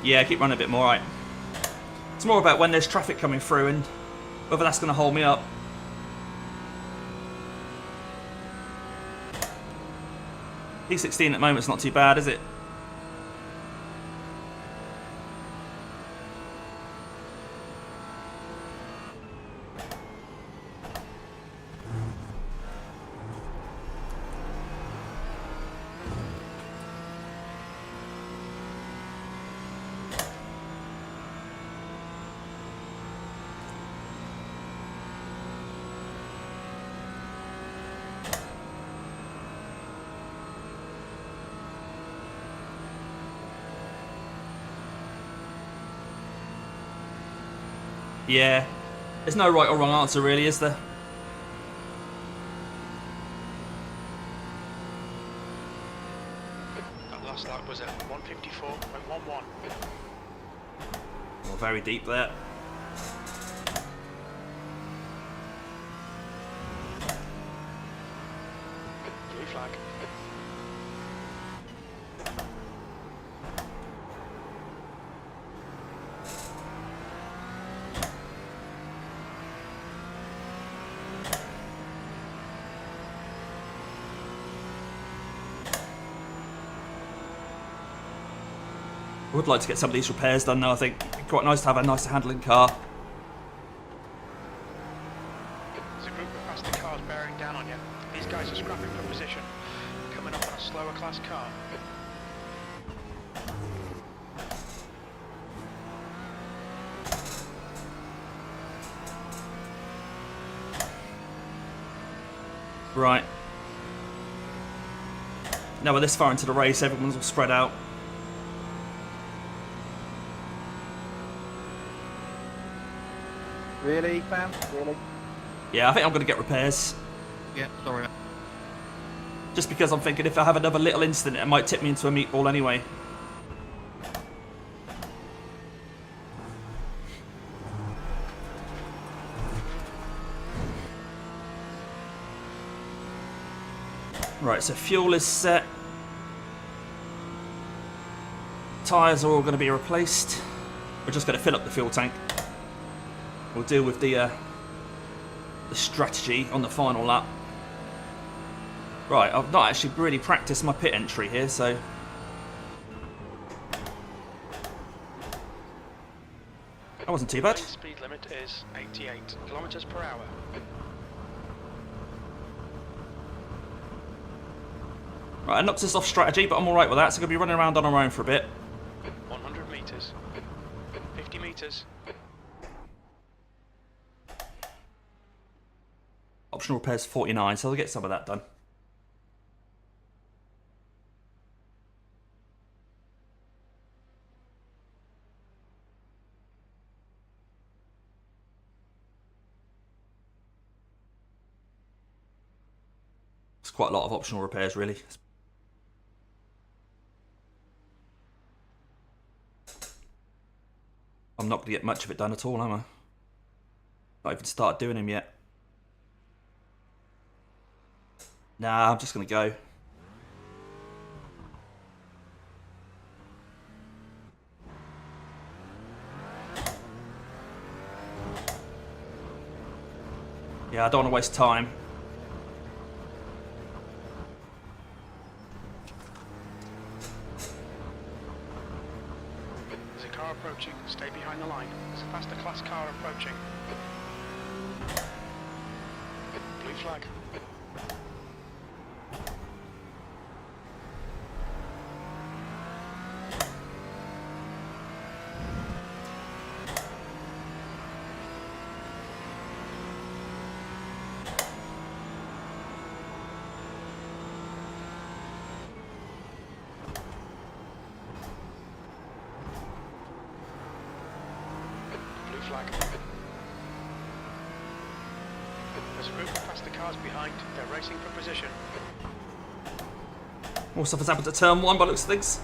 Yeah, keep running a bit more, right. It's more about when there's traffic coming through and whether that's going to hold me up. P16 at the moment's not too bad, is it? Yeah. There's no right or wrong answer really, is there? That last lap was at 1:54.11. Well, very deep there. Blue flag. I would like to get some of these repairs done now. I think it'd be quite nice to have a nicer handling car. There's a group of faster cars bearing down on you. These guys are scrapping for position. Coming up on a slower class car. Right. Now we're this far into the race, everyone's all spread out. Really, fam? Really? Yeah, I think I'm going to get repairs. Yeah, sorry. Just because I'm thinking if I have another little incident, it might tip me into a meatball anyway. Right, so fuel is set. Tyres are all going to be replaced. We're just going to fill up the fuel tank. We'll deal with the strategy on the final lap. Right, I've not actually really practiced my pit entry here, so... That wasn't too bad. The speed limit is 88 kilometers per hour. Right, it knocks us off strategy, but I'm alright with that, so I'm going to be running around on our own for a bit. 100 meters. 50 meters. Optional repairs 49, so I'll get some of that done. It's quite a lot of optional repairs, really. I'm not going to get much of it done at all, am I? Not even started doing them yet. Nah, I'm just going to go. Yeah, I don't want to waste time. There's a car approaching. Stay behind the line. There's a faster class car approaching. Blue flag. Flag. There's a group of faster cars behind. They're racing for position. More stuff has happened at turn 1 by the looks of things.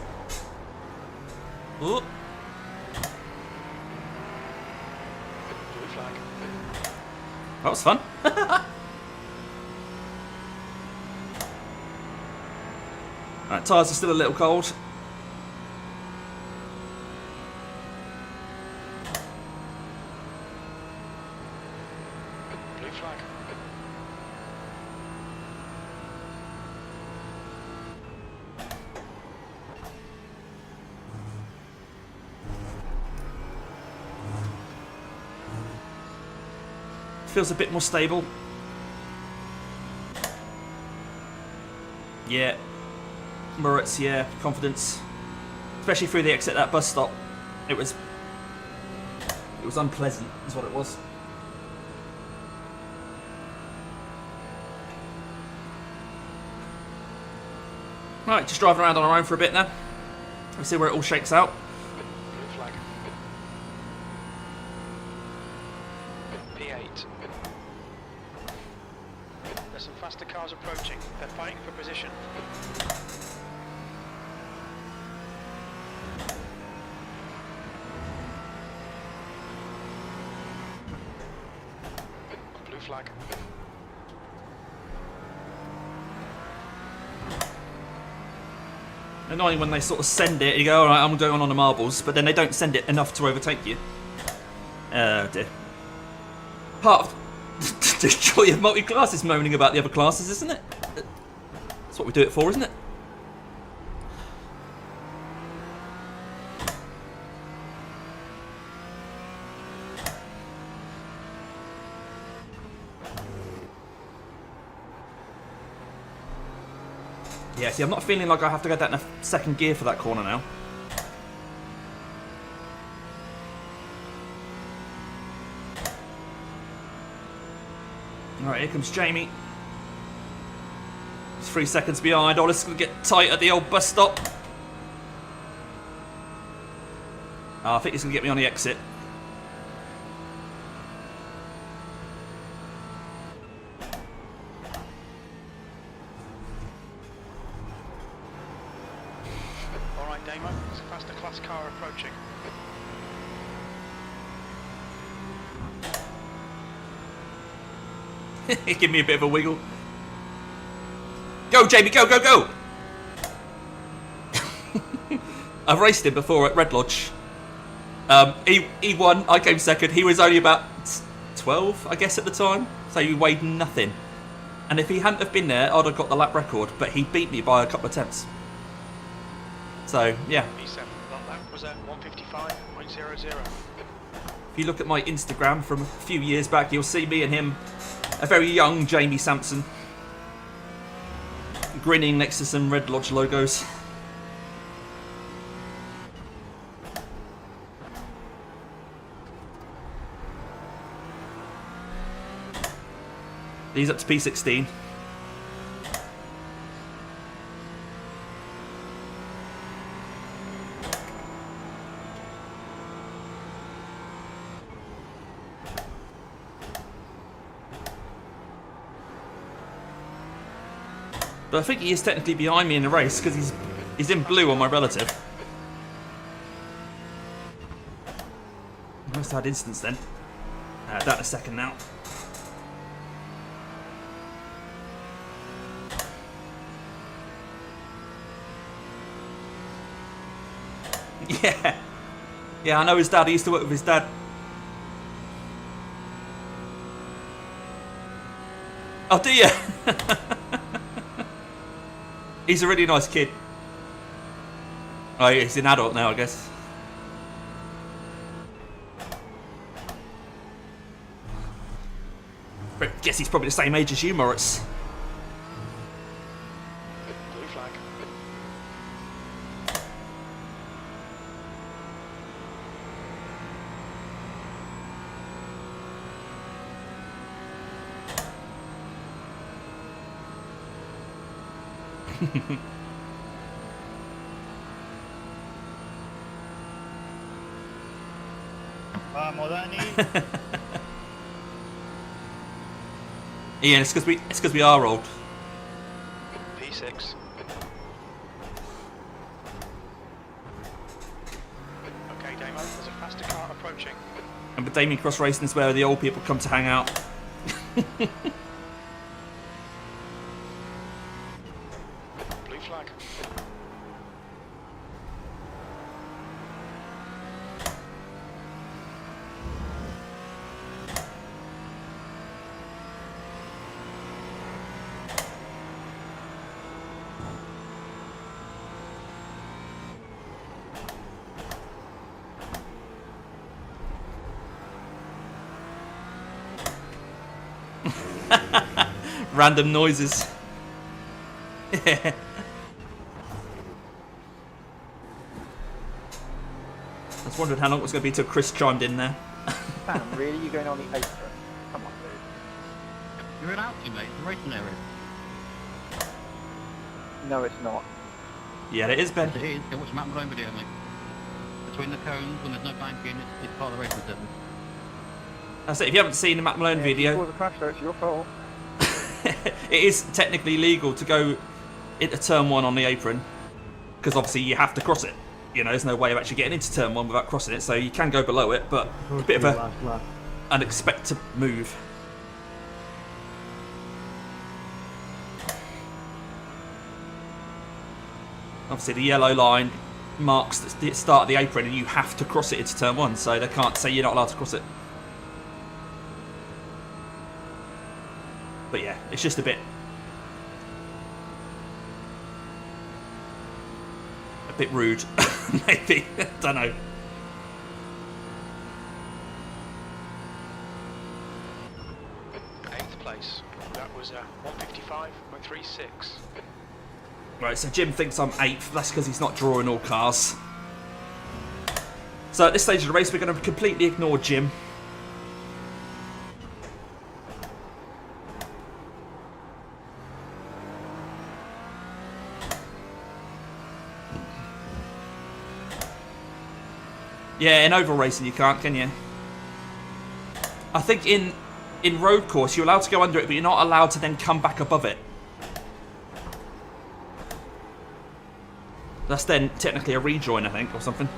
Ooh. Blue flag. That was fun. Right, tyres are still a little cold. Blue flag. Feels a bit more stable. Yeah. Moritz, yeah, confidence. Especially through the exit at that bus stop. It was unpleasant, is what it was. Right, just driving around on our own for a bit now. Let's see where it all shakes out. Blue flag. P8. There's some faster cars approaching. They're fighting for position. Blue flag. Annoying when they sort of send it, you go, alright, I'm going on the marbles, but then they don't send it enough to overtake you. Oh dear. Part of the joy of multi-class is moaning about the other classes, isn't it? That's what we do it for, isn't it? Yeah, see, I'm not feeling like I have to go down in a second gear for that corner now. Alright, here comes Jamie. He's 3 seconds behind. Oh, this is going to get tight at the old bus stop. Oh, I think he's going to get me on the exit. Alright, Damo, there's a faster class car approaching. Give me a bit of a wiggle. Go, Jamie, go, go, go! I've raced him before at Red Lodge. He won, I came second. He was only about 12, I guess, at the time. So he weighed nothing. And if he hadn't have been there, I'd have got the lap record. But he beat me by a couple of tenths. So, yeah. P7, that lap was at 155.00. If you look at my Instagram from a few years back, you'll see me and him, a very young Jamie Sampson, grinning next to some Red Lodge logos. He's up to P16. But I think he is technically behind me in the race because he's in blue on my relative. Must have had instance then. Down a second now. Yeah. Yeah, I know his dad. He used to work with his dad. Oh, do you? He's a really nice kid. Oh, he's an adult now, I guess. But I guess he's probably the same age as you, Moritz. Blue flag. Vamos, Danny. Ian, it's because we are old. P6. Okay, Damo, there's a faster car approaching. And with Damien Cross Racing is where the old people come to hang out. Blue flag. Random noises. Yeah. I was wondering how long it was going to be till Chris chimed in there. Sam, really? You're going on the apron? Come on, dude. You're an outie, mate. The racing area. No, it's not. Yeah, it is, Ben. Yes, it is. Go watch the Matt Malone video, mate. Between the cones, when there's no banking, it's part of the racing system. That's it. If you haven't seen the Matt Malone If video, you cause a crash, though, it's your fault. it is technically legal to go into turn 1 on the apron because obviously you have to cross it. You know, there's no way of actually getting into turn 1 without crossing it, so you can go below it, but a bit of a unexpected move. Obviously the yellow line marks the start of the apron and you have to cross it into turn 1, so they can't say you're not allowed to cross it. But yeah, it's just a bit rude, maybe. I don't know. Eighth place. That was 155.36. Right, so Jim thinks I'm 8th. That's because he's not drawing all cars. So at this stage of the race, we're going to completely ignore Jim. Yeah, in oval racing you can't, can you? I think in road course you're allowed to go under it, but you're not allowed to then come back above it. That's then technically a rejoin, I think, or something.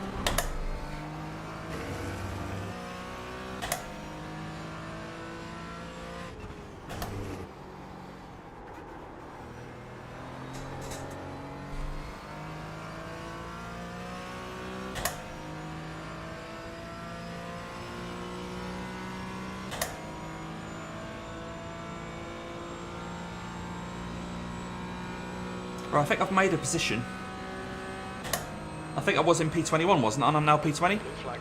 Right, I think I've made a position. I think I was in P21, wasn't I? And I'm now P20. Blue flag.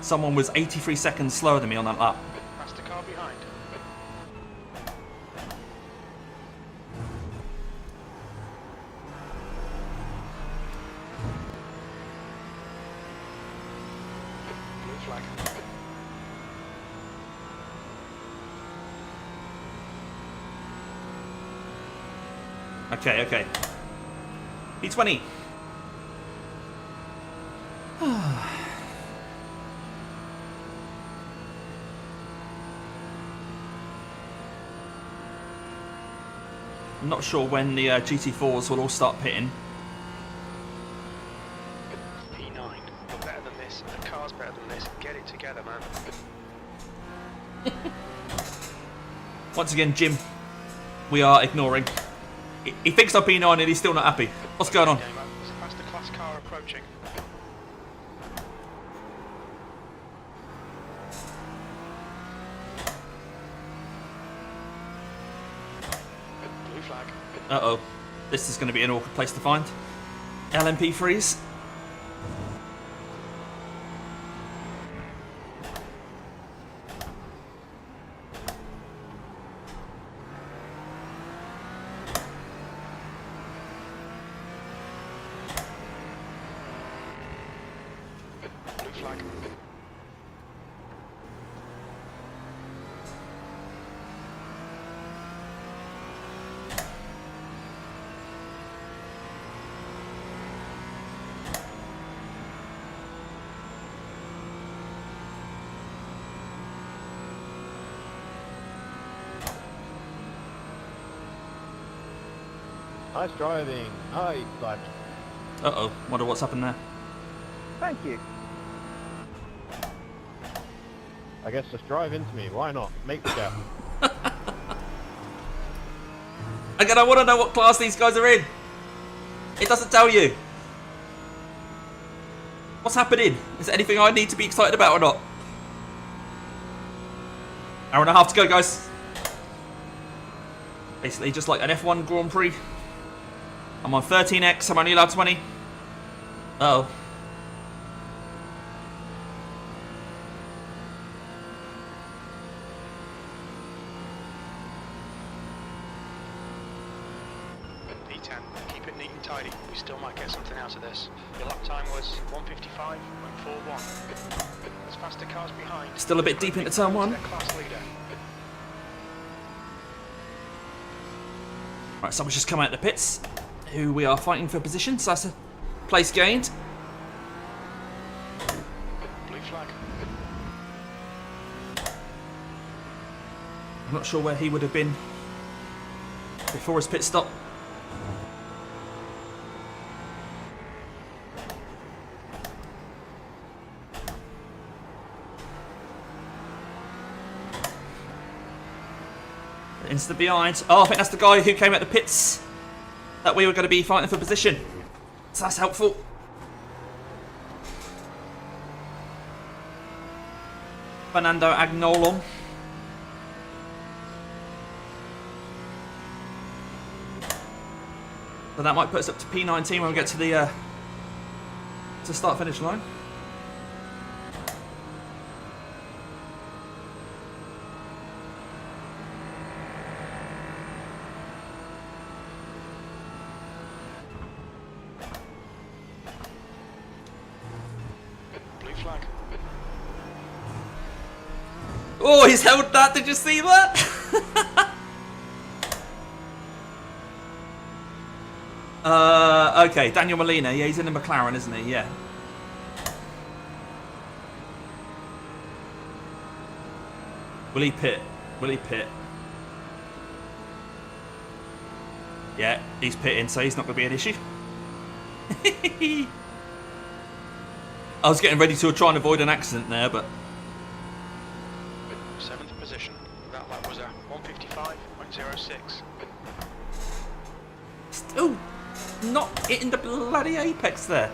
Someone was 83 seconds slower than me on that lap. Faster car behind. Blue flag. Okay, okay. P20. I'm not sure when the GT4s will all start pitting. P9. You're better than this. The car's better than this. Get it together, man. Once again, Jim, we are ignoring. He thinks I'm P9 and he's still not happy. What's going on? There's a faster class car approaching. Blue flag. Uh-oh. This is going to be an awkward place to find. LMP freeze. Blue flag. Nice driving. Hi, Flash. Uh-oh. Wonder what's happened there. Thank you. I guess just drive into me. Why not? Make the gap. Again, I want to know what class these guys are in. It doesn't tell you. What's happening? Is there anything I need to be excited about or not? Hour and a half to go, guys. Basically, just like an F1 Grand Prix. I'm on 13x. I'm only allowed 20. Uh-oh. P10. Keep it neat and tidy. We still might get something out of this. Your lap time was 1:55.41. There's faster cars behind. Still a bit deep into turn one. Their class leader. Right, someone's just come out of the pits, who we are fighting for position, so that's a place gained. Blue flag. I'm not sure where he would have been before his pit stop. Into the behind. Oh, I think that's the guy who came out the pits that we were going to be fighting for position. So that's helpful. Fernando Agnolo. So that might put us up to P19 when we get to the start-finish line. flag. Oh, he's held that. Did you see that? Okay, Daniel Molina. Yeah, he's in the McLaren, isn't he? Yeah. Will he pit? Will he pit? Yeah, he's pitting, so he's not going to be an issue. I was getting ready to try and avoid an accident there, but 7th position. That lap was a 155.06. still not hitting the bloody apex there.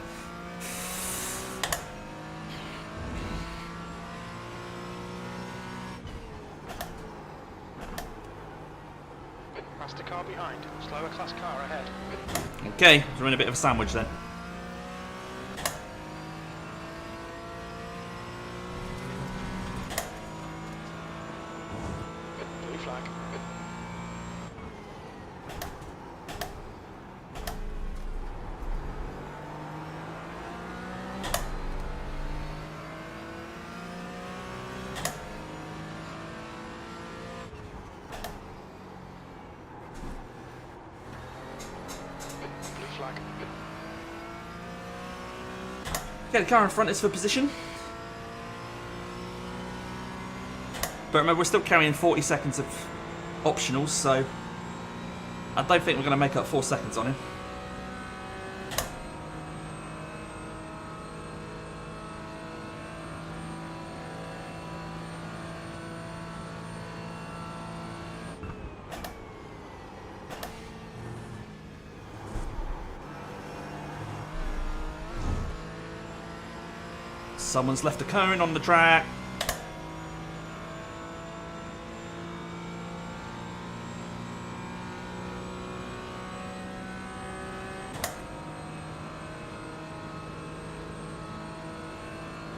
Faster car behind. Slower class car ahead. Okay, we're in a bit of a sandwich then. Blue flag. Blue flag. Okay, the car in front is for position. But remember, we're still carrying 40 seconds of optionals, so I don't think we're going to make up 4 seconds on him. Someone's left a cone on the track.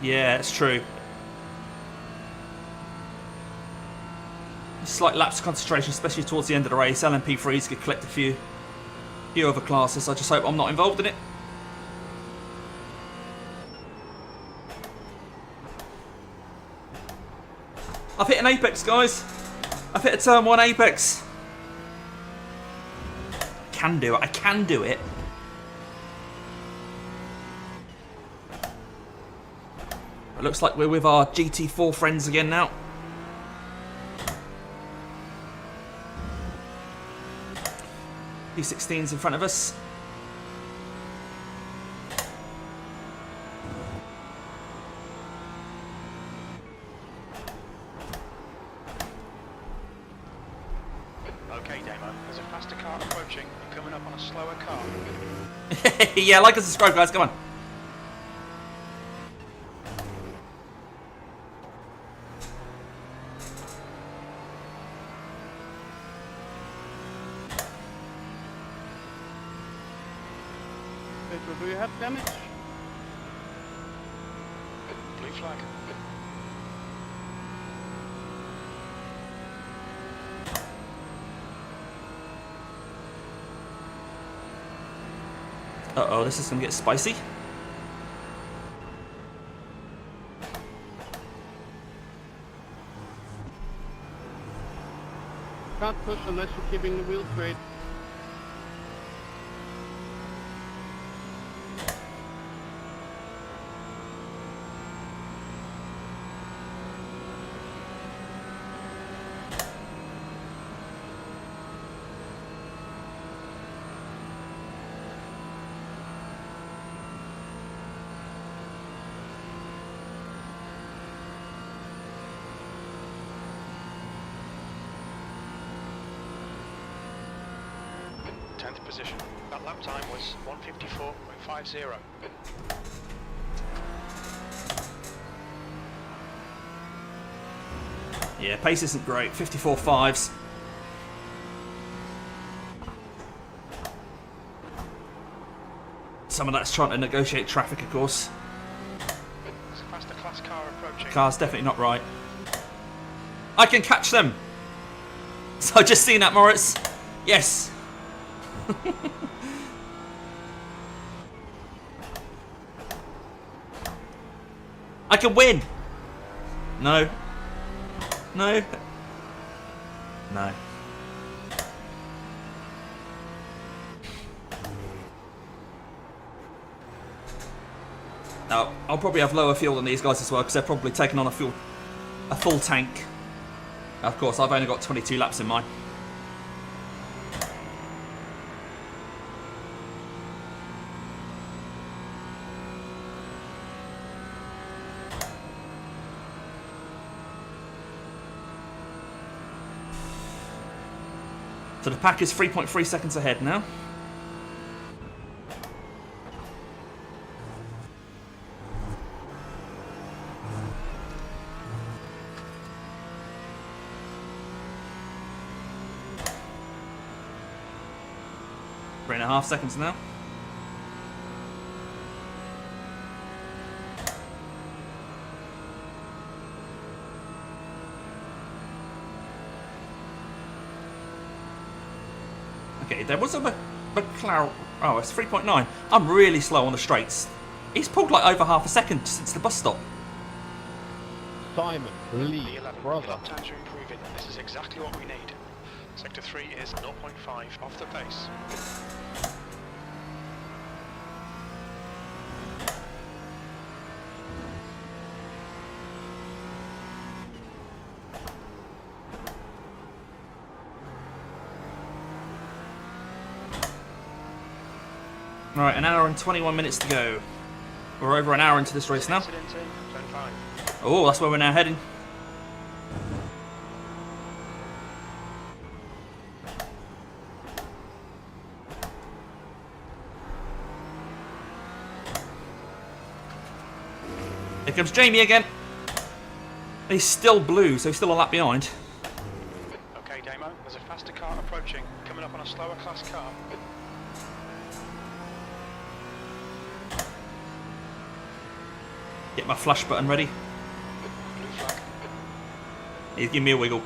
Yeah, it's true. Slight lapse of concentration, especially towards the end of the race. LMP3s could collect a few other classes. I just hope I'm not involved in it. I've hit an apex, guys. I've hit a turn 1 apex. Can do it. I can do it. It looks like we're with our GT4 friends again now. P16's in front of us. Okay, Damo. There's a faster car approaching and coming up on a slower car. Yeah, like and subscribe, guys. Come on. Pedro, do you have damage? Blue flag. Uh-oh, this is going to get spicy. Can't push unless you're keeping the wheel straight. Position. That lap time was 154.50. Yeah, pace isn't great. 54.5s. Some of that's trying to negotiate traffic, of course. There's a faster class car approaching. Car's definitely not right. I can catch them. So I just seen that, Moritz. Yes. I can win! No. No. No. Now, I'll probably have lower fuel than these guys as well, because they're probably taking on a full tank. Of course, I've only got 22 laps in mine. So the pack is 3.3 seconds ahead now. Three and a half seconds now. Okay, there was a McLaren. Oh, it's 3.9. I'm really slow on the straights. He's pulled like over half a second since the bus stop. Simon, The please, 11 brother. lap times are improving. This is exactly what we need. Sector 3 is 0.5 off the pace. Right, an hour and 21 minutes to go. We're over an hour into this race now. Incident in, turn 5. Oh, that's where we're now heading. Here comes Jamie again. He's still blue, so he's still a lap behind. Okay, Damo, there's a faster car approaching, coming up on a slower class car. Get my flash button ready. Blue flag. He's giving me a wiggle.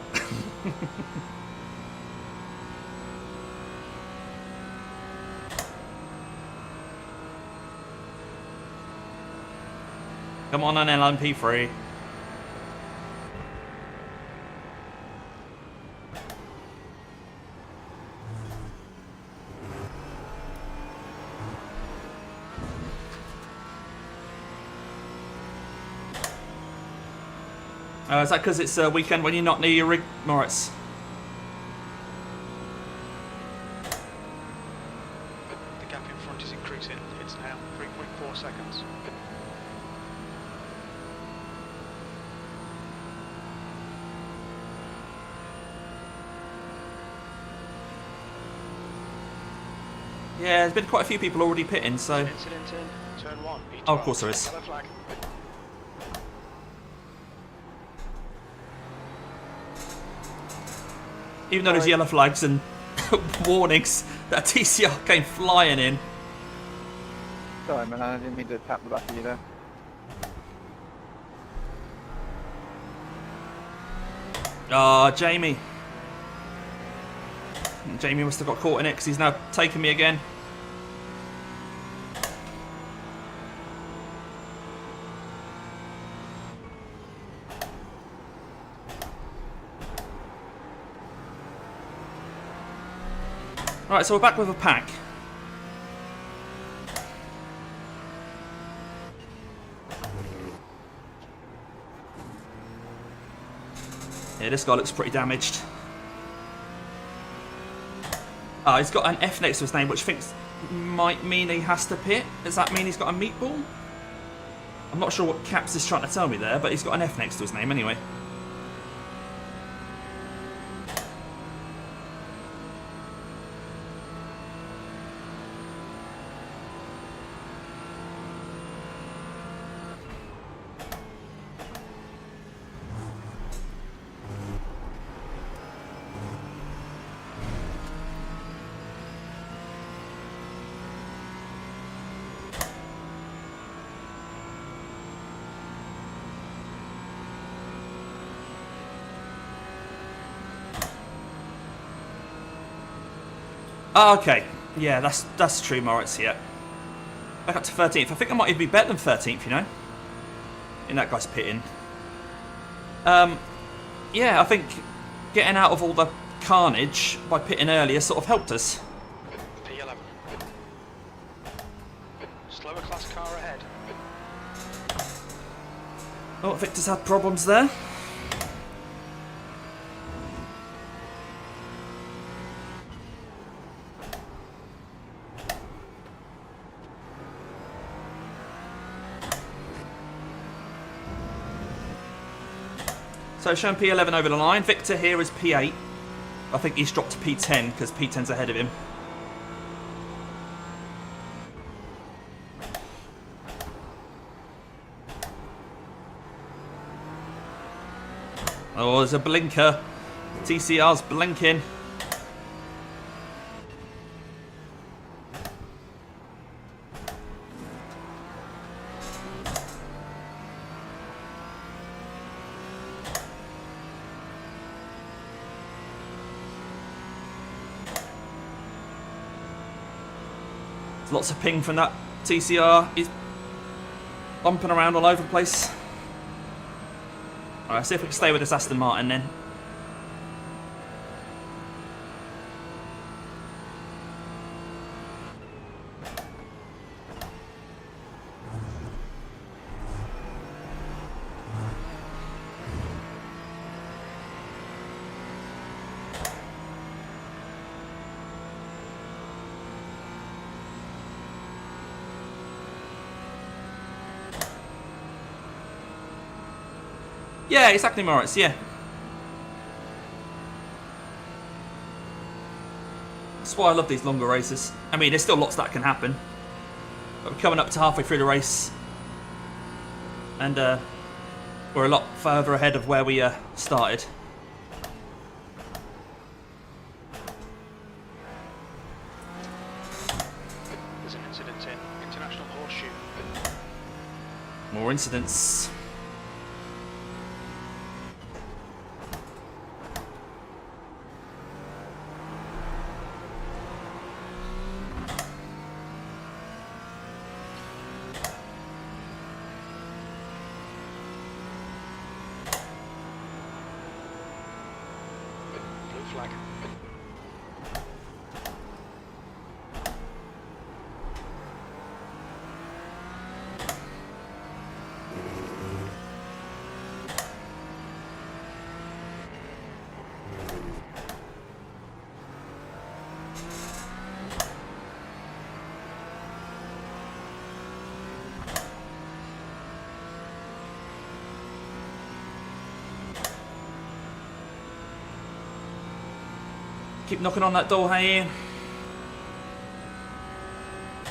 Come on, an LMP3. Is that because it's a weekend when you're not near your rig, Moritz? The gap in front is increasing. It's now 3.4 seconds. Yeah, there's been quite a few people already pitting, so... Incident in, turn 1. E12. Oh, of course there is. Yellow flag. Even though there's yellow flags and warnings, that TCR came flying in. Sorry, man, I didn't mean to tap the back of you there. Ah, Jamie. Jamie must have got caught in it because he's now taken me again. Right, so we're back with a pack. Yeah, this guy looks pretty damaged. Ah, he's got an F next to his name, which thinks might mean he has to pit. Does that mean he's got a meatball? I'm not sure what Caps is trying to tell me there, but he's got an F next to his name anyway. Oh, okay. Yeah, that's true, Moritz, yeah. Back up to 13th. I think I might even be better than 13th, you know? And that guy's pitting. Yeah, I think getting out of all the carnage by pitting earlier sort of helped us. P11. Slower class car ahead. Oh, Victor's had problems there. So showing P11 over the line. Victor here is P8. I think he's dropped to P10 because P10's ahead of him. Oh, there's a blinker. TCR's blinking. Lots of ping from that TCR. He's bumping around all over the place. Alright, see if we can stay with this Aston Martin then. Yeah, exactly, Moritz, yeah. That's why I love these longer races. I mean, there's still lots that can happen. But we're coming up to halfway through the race. And we're a lot further ahead of where we started. There's an incident in International Horseshoe. More incidents. Flag. Keep knocking on that door, hey Ian.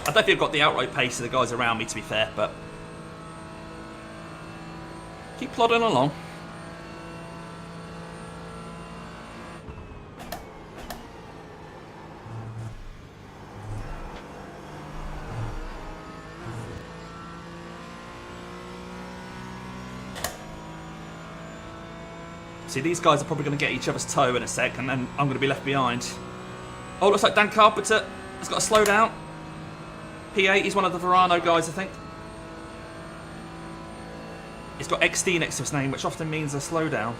I don't think I've got the outright pace of the guys around me, to be fair, but keep plodding along. See, these guys are probably going to get each other's toe in a sec, and then I'm going to be left behind. Oh, looks like Dan Carpenter has got to slow down. P8, he's one of the Verano guys, I think. He's got XD next to his name, which often means a slowdown.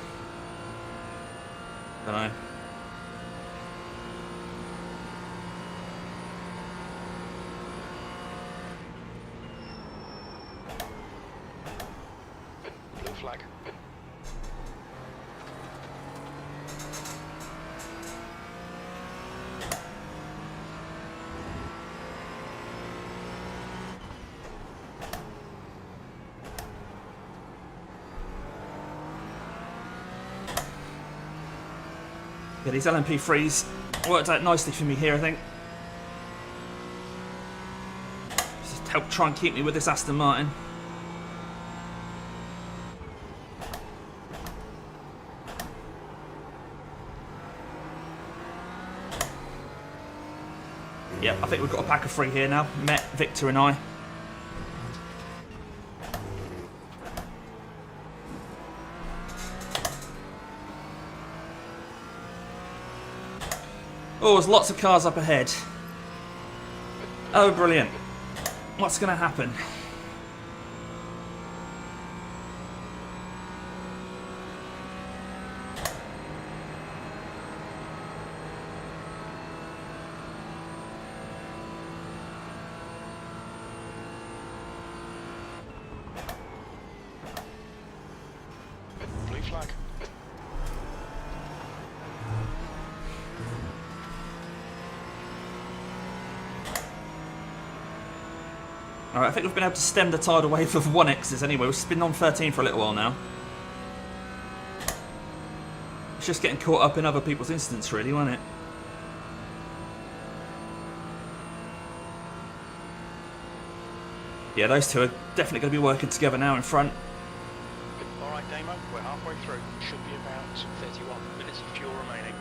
Don't know. Blue flag. Yeah, these LMP3s worked out nicely for me here, I think. Just help try and keep me with this Aston Martin. Yep, I think we've got a pack of 3 here now. Met, Victor and I. Oh, there's lots of cars up ahead. Oh, brilliant. What's going to happen? flag. Alright, I think we've been able to stem the tidal wave of 1Xs anyway. We've been on 13 for a little while now. It's just getting caught up in other people's incidents, really, wasn't it? Yeah, those two are definitely going to be working together now in front. Alright, Damo, we're halfway through. Should be about 31 minutes of fuel remaining.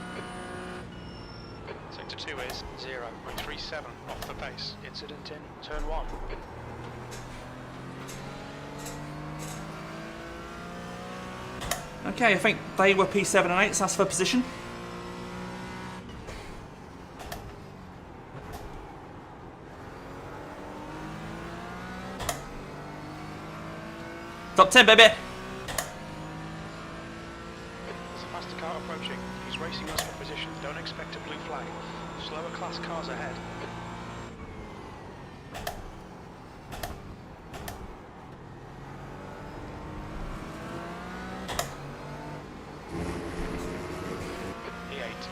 Sector 2 is 0.37 off the pace. Incident in turn 1. Okay, I think they were P7 and 8, so that's for position. Top 10, baby! There's a faster car approaching. He's racing us for position. Don't expect a blue flag. Slower class cars ahead. E8.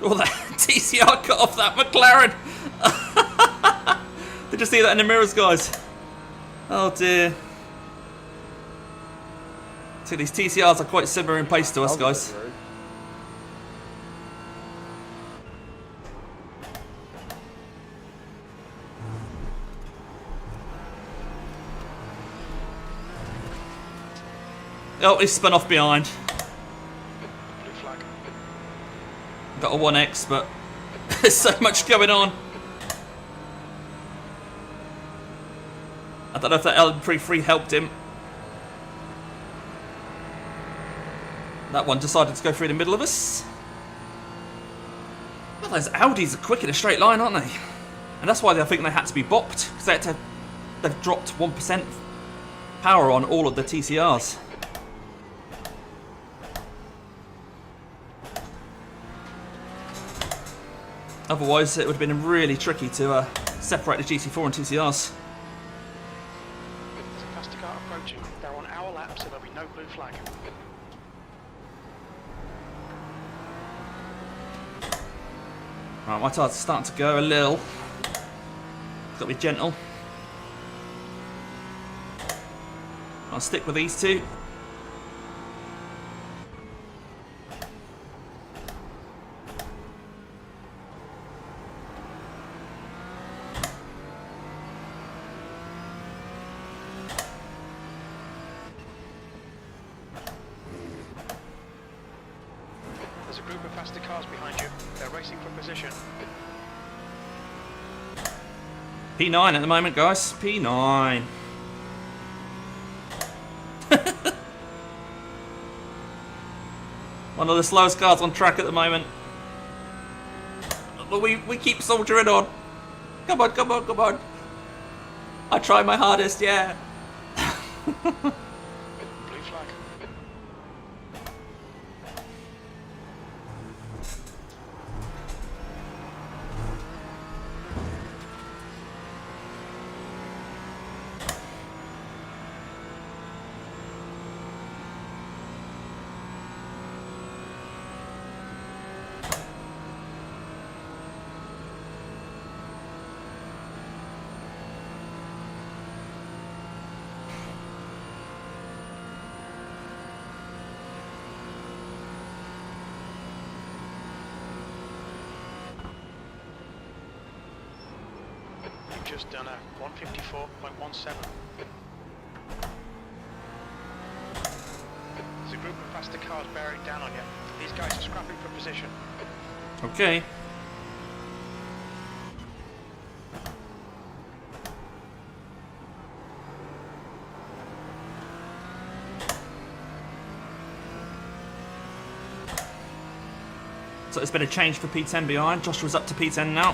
Oh, that TCR cut off that McLaren! Did you see that in the mirrors, guys? Oh dear. See, these TCRs are quite similar in pace to us, guys. Oh, he spun off behind. Blue flag. Got a 1X, but there's so much going on. I don't know if that LM33 helped him. That one decided to go through the middle of us. Well, those Audis are quick in a straight line, aren't they? And that's why I think they had to be bopped, because they've dropped 1% power on all of the TCRs. Otherwise, it would have been really tricky to separate the GT4 and TCRs. There's a faster car approaching. They're on our lap, so there'll be no blue flag. Right, my tyres are starting to go a little. Got to be gentle. I'll stick with these two. There's a group of faster cars behind you. They're racing for position. P9 at the moment, guys. P9. One of the slowest cars on track at the moment. But we keep soldiering on. Come on, come on, come on. I try my hardest, yeah. Blue flag. You've just done a 154.17. There's a group of faster cars bearing down on you. These guys are scrapping for position. Okay. So there's been a change for P10 behind. Joshua's up to P10 now.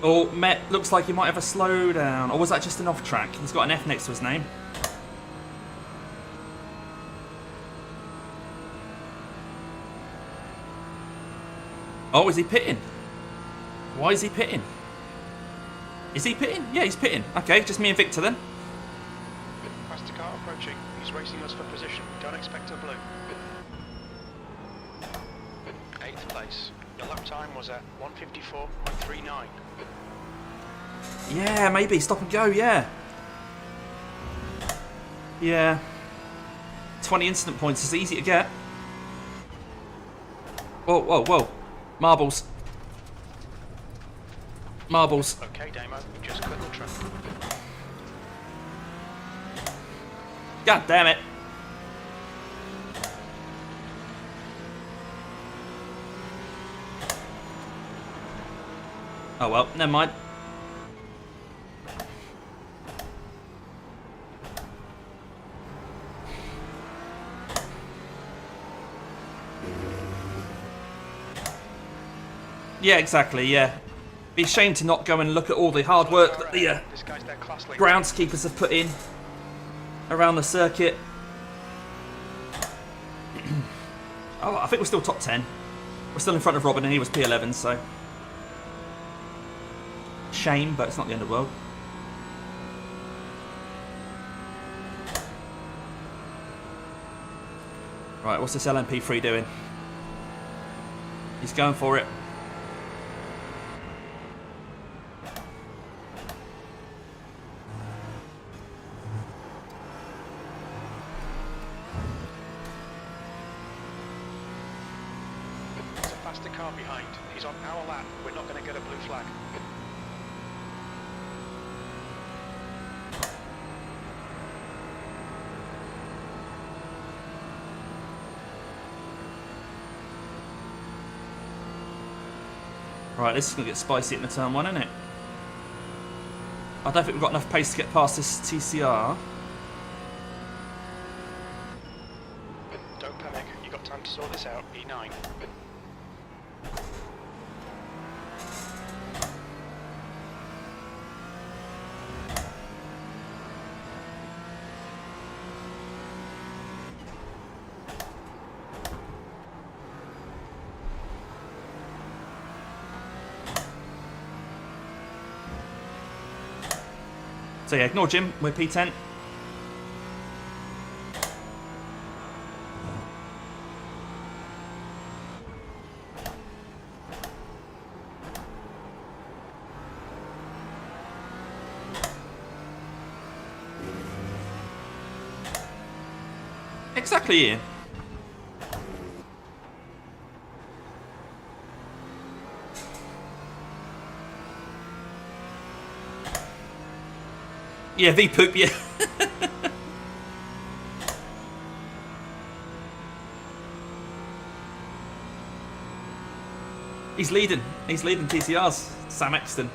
Oh, Met looks like he might have a slowdown. Or was that just an off track? He's got an F next to his name. Oh, is he pitting? Why is he pitting? Is he pitting? Yeah, he's pitting. Okay, just me and Victor then. Faster car approaching. He's racing us for position. Don't expect a blue. 8th place. Your lap time was at 1:54.39. Yeah, maybe. Stop and go, yeah. Yeah. 20 instant points is easy to get. Whoa, whoa, whoa. Marbles. Marbles. Okay, Damo, just quit the track. God damn it. Oh well, never mind. Yeah, exactly, yeah. Be a shame to not go and look at all the hard work that the This guy's their class leader. groundskeepers have put in around the circuit. Oh, I think we're still top 10. We're still in front of Robin and he was P11, so... Shame, but it's not the end of the world. Right, what's this LMP3 doing? He's going for it. There's a faster car behind. He's on our lap. We're not going to get a blue flag. Right, this is going to get spicy in the turn 1, isn't it? I don't think we've got enough pace to get past this TCR. Don't panic. You've got time to sort this out. E9. So yeah, ignore Jim, we're P10. Exactly, Ian. Yeah, V-poop, yeah. He's leading. He's leading TCRs. Sam Exton.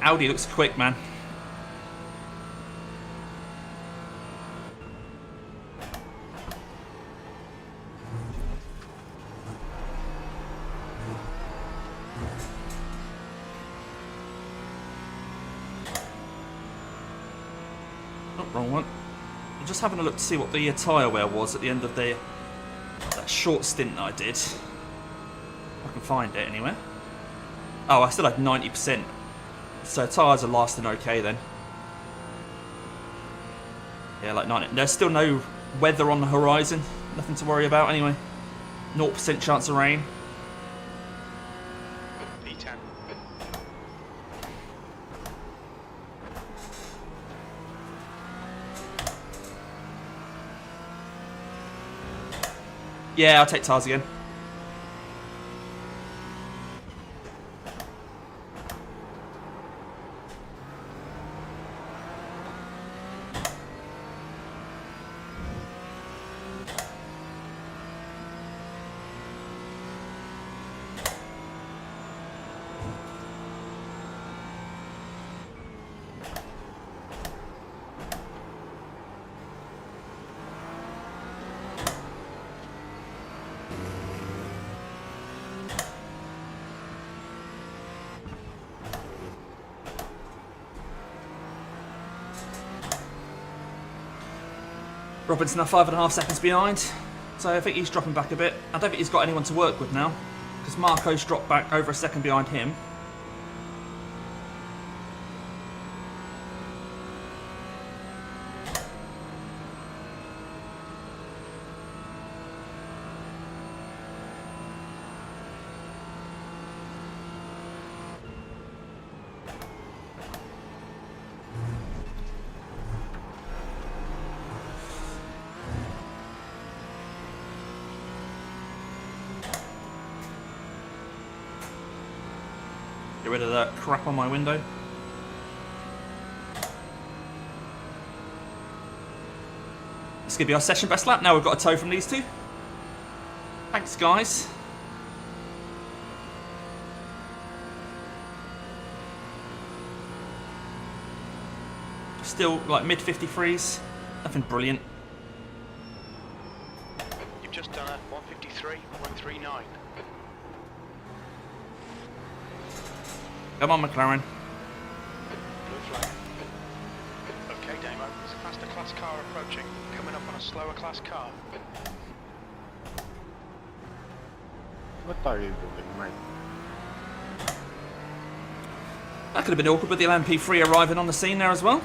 Audi looks quick, man. Wrong one. I'm just having a look to see what the tyre wear was at the end of that short stint that I did. If I can find it anywhere. Oh, I still had 90%. So tyres are lasting okay then. Yeah, like 90. There's still no weather on the horizon. Nothing to worry about anyway. 0% chance of rain. E10. Yeah, I'll take tyres again. Robin's now 5.5 seconds behind, so I think he's dropping back a bit. I don't think he's got anyone to work with now, because Marco's dropped back over a second behind him. Get rid of that crap on my window. This could be our session best lap. Now we've got a tow from these two. Thanks, guys. Still like mid 53s. Nothing brilliant. You've just done a 153.39. Come on, McLaren. Blue flag. Okay, Damo. There's a faster class car approaching. Coming up on a slower class car. What are you doing, mate? That could have been awkward with the LMP3 arriving on the scene there as well.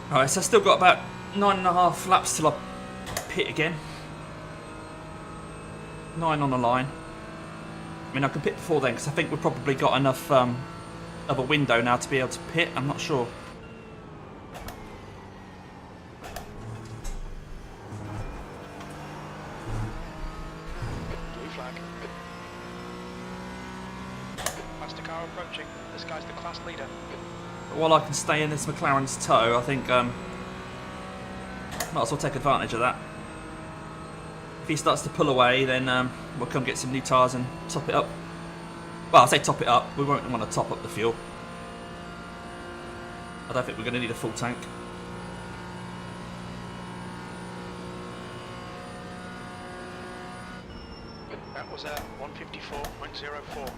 Alright, so I've still got about 9.5 laps till I pit again. 9 on the line. I mean, I can pit before then because I think we've probably got enough of a window now to be able to pit. I'm not sure. Blue flag. Faster car approaching. This guy's the class leader. But while I can stay in this McLaren's tow, I think might as well take advantage of that. If he starts to pull away, then we'll come get some new tyres and top it up. Well, I say top it up. We won't want to top up the fuel. I don't think we're going to need a full tank. That was a 154.04.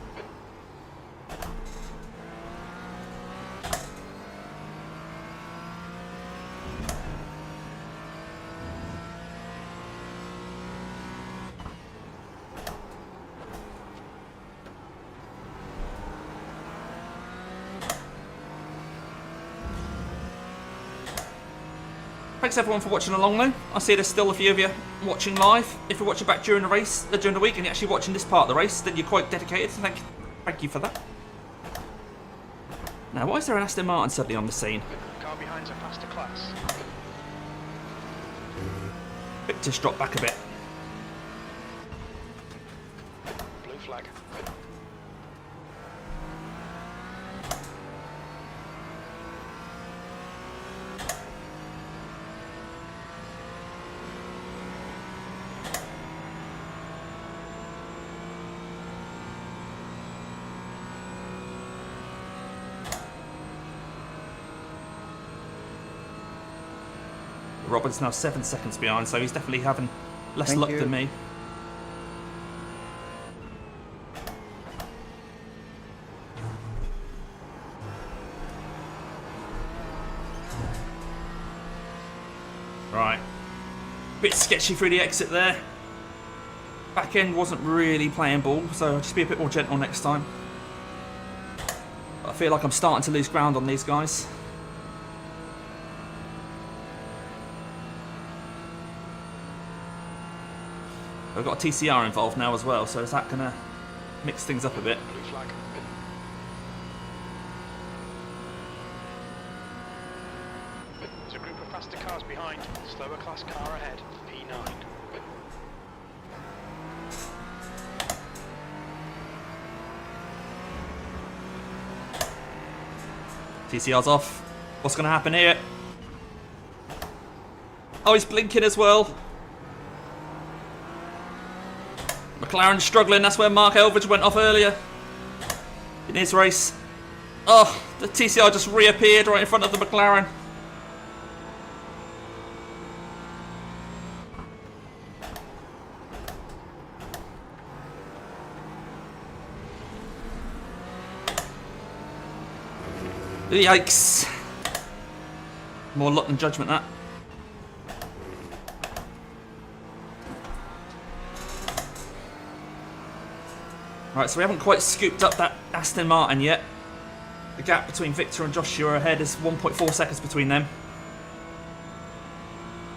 Thanks everyone for watching along though. I see there's still a few of you watching live. If you're watching back during the race, during the week, and you're actually watching this part of the race, then you're quite dedicated. So thank you for that. Now, why is there an Aston Martin suddenly on the scene? Car behind's a faster class. Victor's dropped back a bit. Blue flag. Robin's now 7 seconds behind, so he's definitely having less luck than me. Right. Bit sketchy through the exit there. Back end wasn't really playing ball, so I'll just be a bit more gentle next time. I feel like I'm starting to lose ground on these guys. We've got a TCR involved now as well, so is that going to mix things up a bit? Blue flag. There's a group of faster cars behind. Slower class car ahead. P9. TCR's off. What's going to happen here? Oh, he's blinking as well. McLaren's struggling. That's where Mark Elvidge went off earlier in his race. Oh, the TCR just reappeared right in front of the McLaren. Yikes. More luck than judgment, that. Right, so we haven't quite scooped up that Aston Martin yet. The gap between Victor and Joshua ahead is 1.4 seconds between them.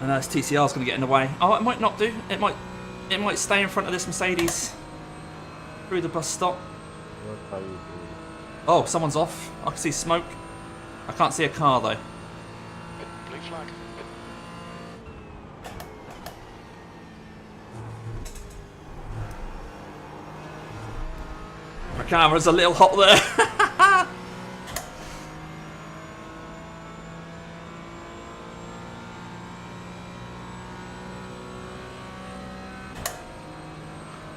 And this TCR's going to get in the way. Oh, it might not do. It might stay in front of this Mercedes through the bus stop. Oh, someone's off. I can see smoke. I can't see a car though. Blue flag. My camera's a little hot there.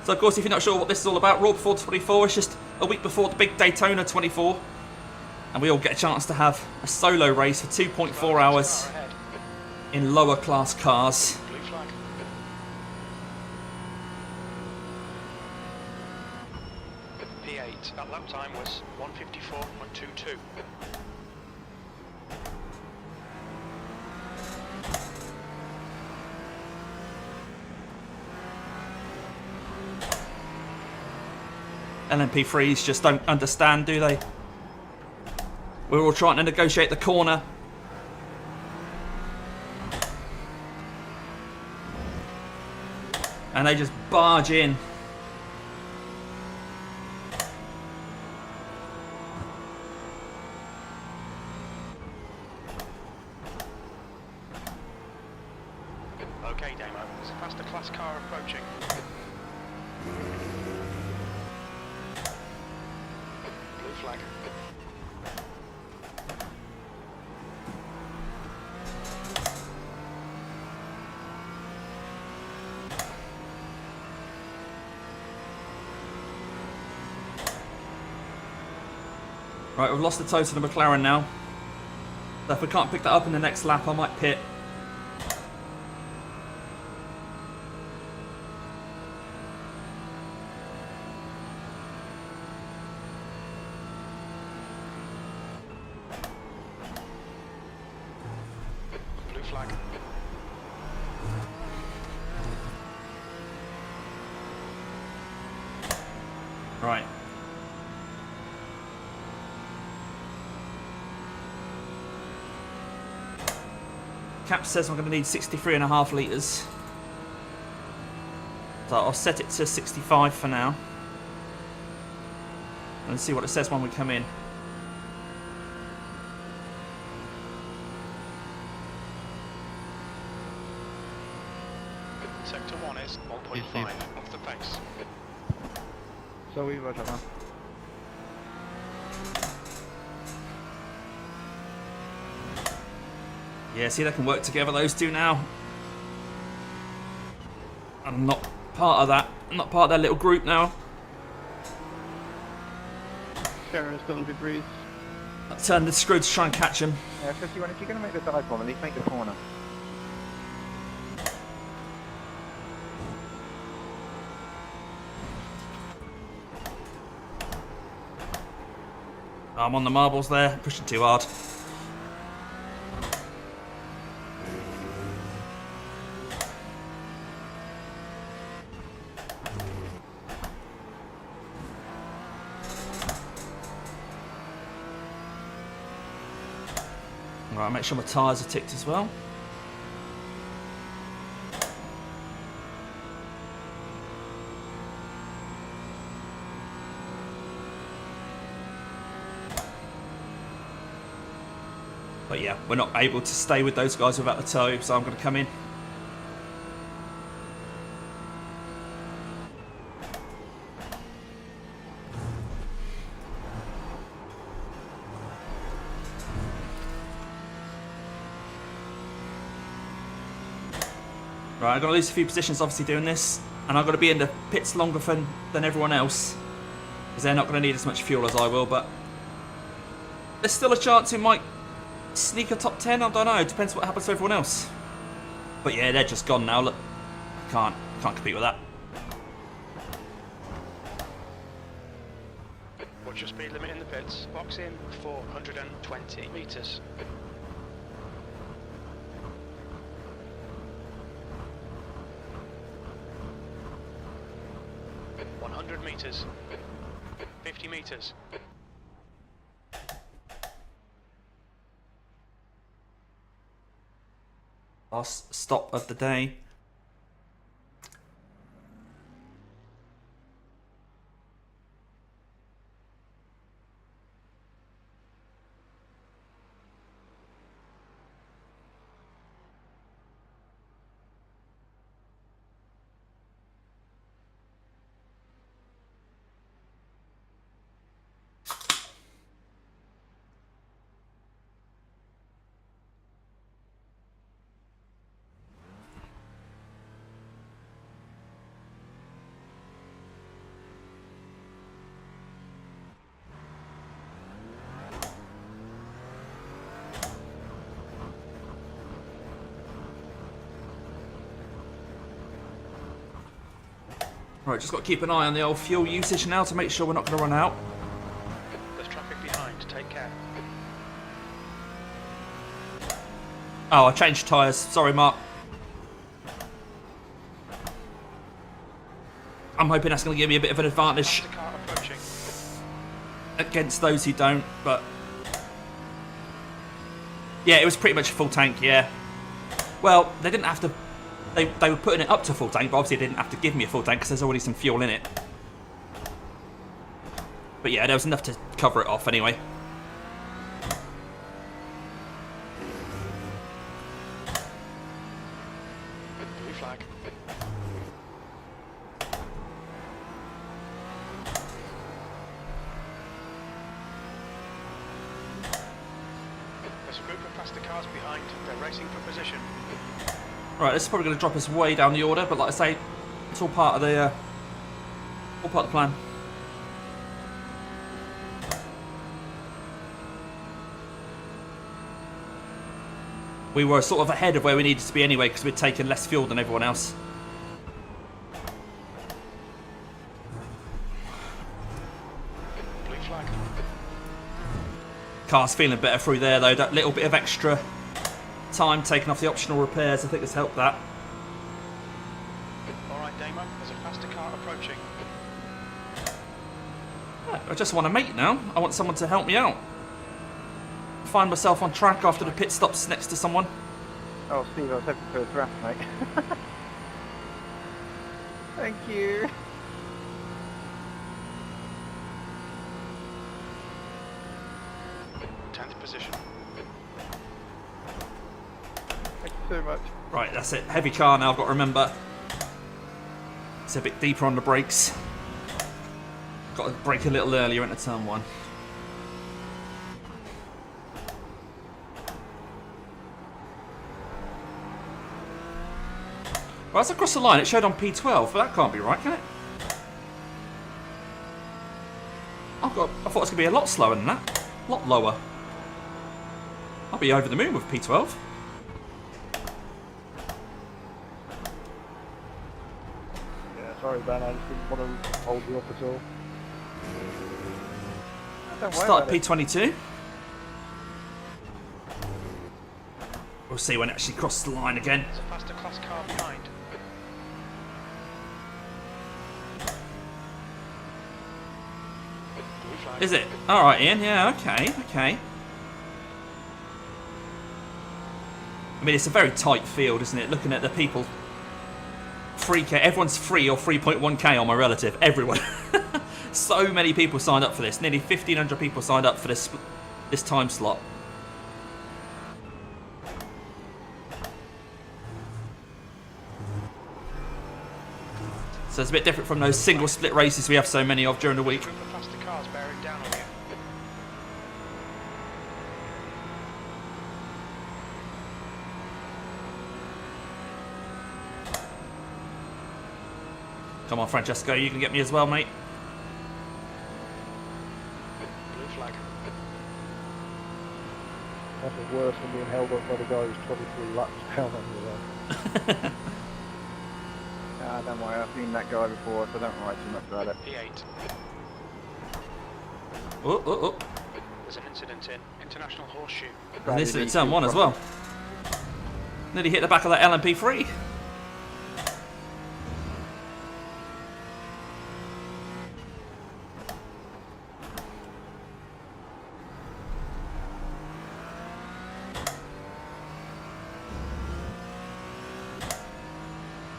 So of course, if you're not sure what this is all about, Raw Before 24 is just a week before the big Daytona 24. And we all get a chance to have a solo race for 2.4 hours in lower class cars. Blue flag. P8. That lap time was 1:54.22. LMP3s just don't understand, do they? We're all trying to negotiate the corner. And they just barge in. Okay, Damo. There's a faster class car approaching. Blue flag. Right, we've lost the toe to the McLaren now. So if we can't pick that up in the next lap, I might pit. Blue flag. Right. Cap says I'm going to need 63.5 litres. So I'll set it to 65 for now. And see what it says when we come in. Sector 1 is 1.5 off the pace. So we watch out. Yeah, see, they can work together, those two now. I'm not part of that. I'm not part of that little group now. Sharon's still in debris. I turned the screw to try and catch him. Yeah, 51, if you're going to make the dive bomb, at least make the corner. I'm on the marbles there, pushing too hard. Right, make sure my tyres are ticked as well. But yeah, we're not able to stay with those guys without the tow, so I'm going to come in. Right, I'm going to lose a few positions obviously doing this, and I've got to be in the pits longer than everyone else, because they're not going to need as much fuel as I will, but there's still a chance we might sneak a top 10, I don't know, it depends what happens to everyone else. But yeah, they're just gone now, look. Can't compete with that. What's your speed limit in the pits? Box in 420 metres. 100 metres. 50 metres. Last stop of the day. Right, just got to keep an eye on the old fuel usage now to make sure we're not going to run out. There's traffic behind, take care. Oh, I changed tyres. Sorry, Mark. I'm hoping that's going to give me a bit of an advantage Faster car approaching. against those who don't, but... Yeah, it was pretty much a full tank, yeah. Well, they didn't have to... They were putting it up to full tank, but obviously they didn't have to give me a full tank because there's already some fuel in it. But yeah, there was enough to cover it off anyway. Blue flag. There's a group of faster cars behind. They're racing for position. Right, this is probably going to drop us way down the order, but like I say, it's all part of the plan. We were sort of ahead of where we needed to be anyway, because we'd taken less fuel than everyone else. Blue flag. Car's feeling better through there though. That little bit of extra time taken off the optional repairs, I think has helped that. Alright, Damo, there's a faster car approaching. I just want a mate now. I want someone to help me out. Find myself on track after the pit stops next to someone. Oh, Steve, I was hoping for a draft, mate. Thank you. Tenth position. Thank you so much. Right, that's it. Heavy car now, I've got to remember. It's a bit deeper on the brakes. Got to brake a little earlier into turn one. Well, that's across the line. It showed on P12, but that can't be right, can it? I thought it was going to be a lot slower than that. A lot lower. I'll be over the moon with P12. Yeah, sorry, Ben, I just didn't want to hold you up at all. Don't worry Start about at it. P22. We'll see when it actually crosses the line again. There's a faster class car behind. Blue flag. Is it? Alright, Ian. Yeah, okay, okay. I mean, it's a very tight field, isn't it? Looking at the people. 3K. Everyone's 3 or 3.1K on my relative. Everyone. So many people signed up for this. Nearly 1,500 people signed up for this time slot. So it's a bit different from those single split races we have so many of during the week. Group of faster cars bearing down on you. Come on, Francesco, you can get me as well, mate. Blue flag. Nothing worse than being held up by the guy who's 23 laps down on you there. Ah, don't worry, I've seen that guy before, so don't worry too much about it. P8. Oh, oh, oh. There's an incident in International Horseshoe. And this is turn 1 as well. Nearly hit the back of that LMP3.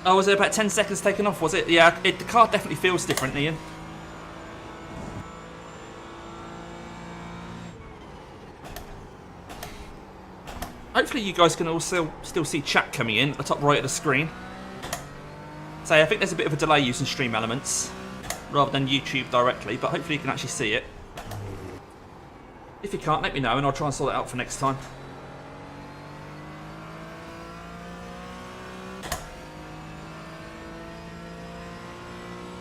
Oh, was it about 10 seconds taken off, was it? Yeah, the car definitely feels different, Ian. Hopefully you guys can also still see chat coming in at the top right of the screen. So I think there's a bit of a delay using Stream Elements rather than YouTube directly, but hopefully you can actually see it. If you can't, let me know and I'll try and sort it out for next time.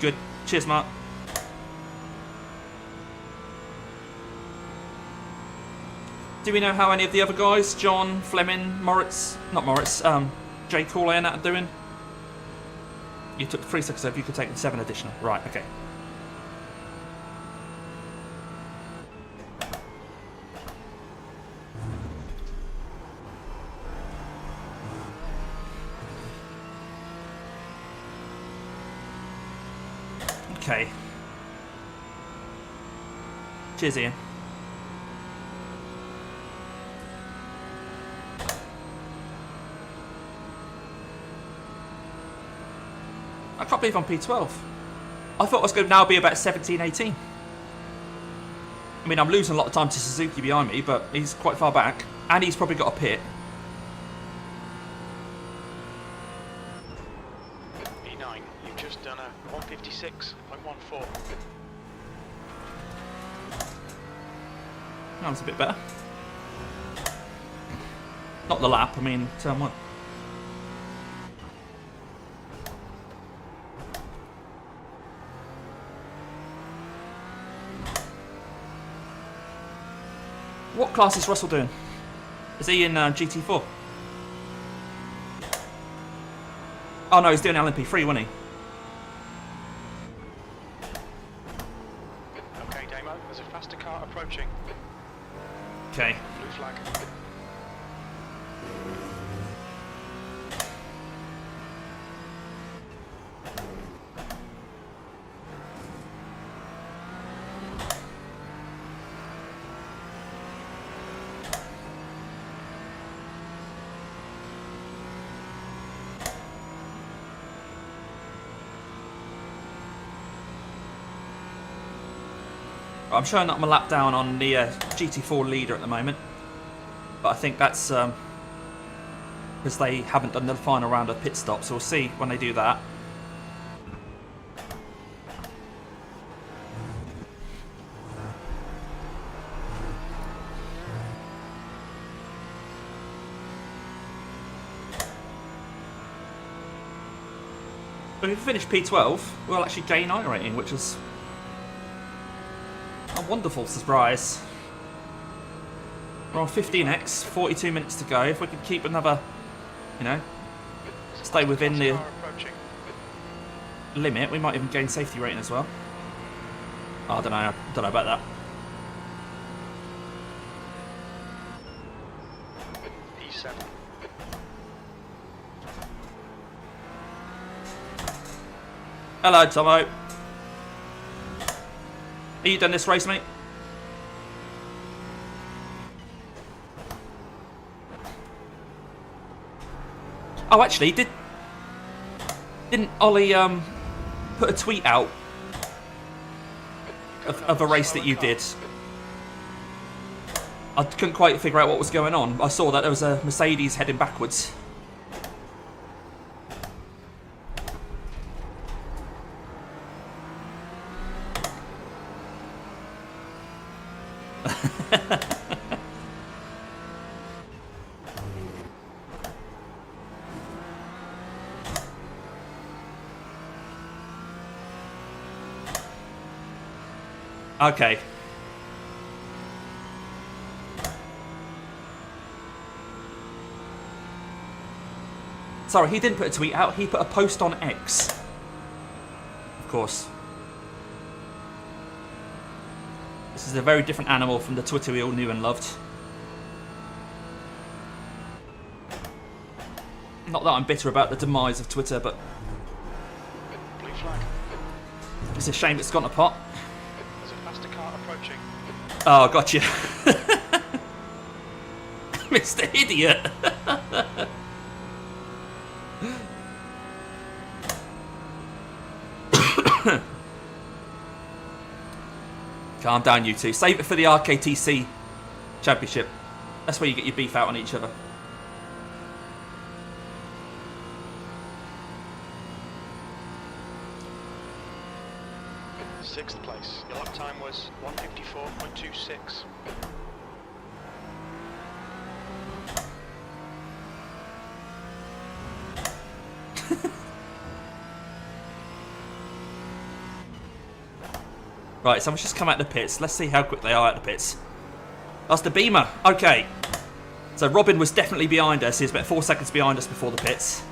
Good. Cheers, Mark. Do we know how any of the other guys, John, Fleming, Moritz, not Moritz, Jay Cooley and that are doing? You took 3 seconds off, you could take 7 additional. Right, okay. Okay. Cheers, Ian. I can't believe I'm P12. I thought I was going to now be about 17, 18. I mean, I'm losing a lot of time to Suzuki behind me, but he's quite far back. And he's probably got a pit. E9, you've just done a 156.14. That's a bit better. Not the lap, I mean, turn 1. What class is Russell doing? Is he in GT4? Oh no, he's doing LMP3, wasn't he? Okay, Damo, there's a faster car approaching. Okay. Blue flag. I'm showing that I'm a lap down on the GT4 leader at the moment, but I think that's because they haven't done the final round of pit stops, so we'll see when they do that. But if we finish P12, we'll actually gain iRating, which is a wonderful surprise. We're on 15x, 42 minutes to go. If we could keep another, you know, stay within the limit, we might even gain safety rating as well. Oh, I don't know about that. E7. Hello, Tomo. Are you done this race, mate? Oh, actually, didn't Ollie put a tweet out of a race that you did? I couldn't quite figure out what was going on. I saw that there was a Mercedes heading backwards. Okay. Sorry, he didn't put a tweet out, he put a post on X. Of course. This is a very different animal from the Twitter we all knew and loved. Not that I'm bitter about the demise of Twitter, but Blue flag. it's a shame it's gone to pot. There's a faster car approaching. Oh, gotcha. Mr. Idiot. Calm down, you two. Save it for the RKTC Championship. That's where you get your beef out on each other. Sixth place. Your lap time was 1:54.26. Right, someone's just come out the pits. Let's see how quick they are at the pits. That's the Beamer. Okay. So Robin was definitely behind us. He was about 4 seconds behind us before the pits.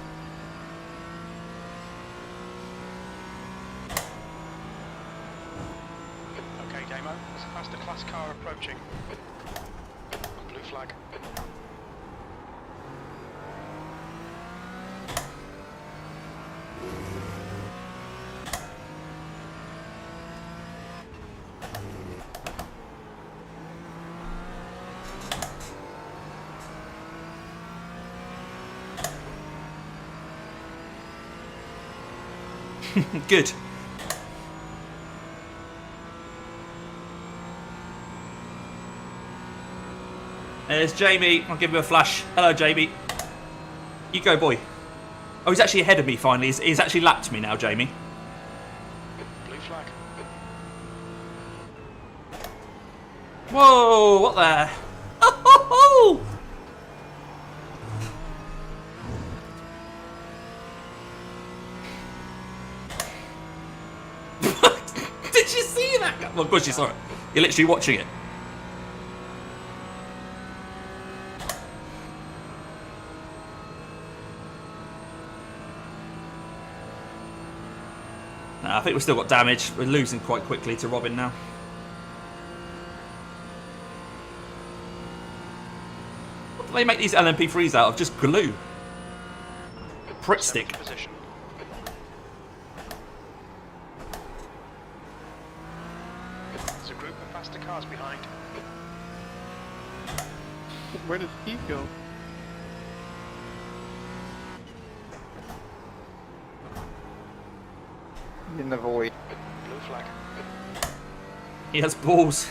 Okay, Damo. There's a faster class car approaching. Blue flag. Good. There's Jamie. I'll give him a flash. Hello, Jamie. You go, boy. Oh, he's actually ahead of me, finally. He's actually lapped me now, Jamie. Blue flag. Whoa, what the? Oh, Did you see that? Well, of course you saw it. You're literally watching it. Nah, I think we've still got damage. We're losing quite quickly to Robin now. What do they make these LMP3s out of? Just glue. Prick stick. Seventh position. There's a group of faster cars behind. Where does Steve go? In the void. Blue flag. He has balls.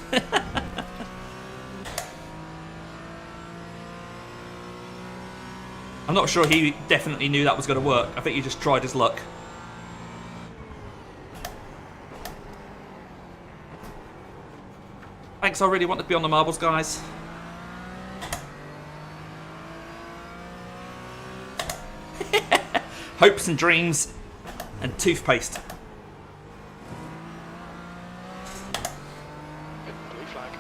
I'm not sure he definitely knew that was going to work. I think he just tried his luck. Thanks, I really wanted to be on the marbles, guys. Hopes and dreams and toothpaste. Blue flag.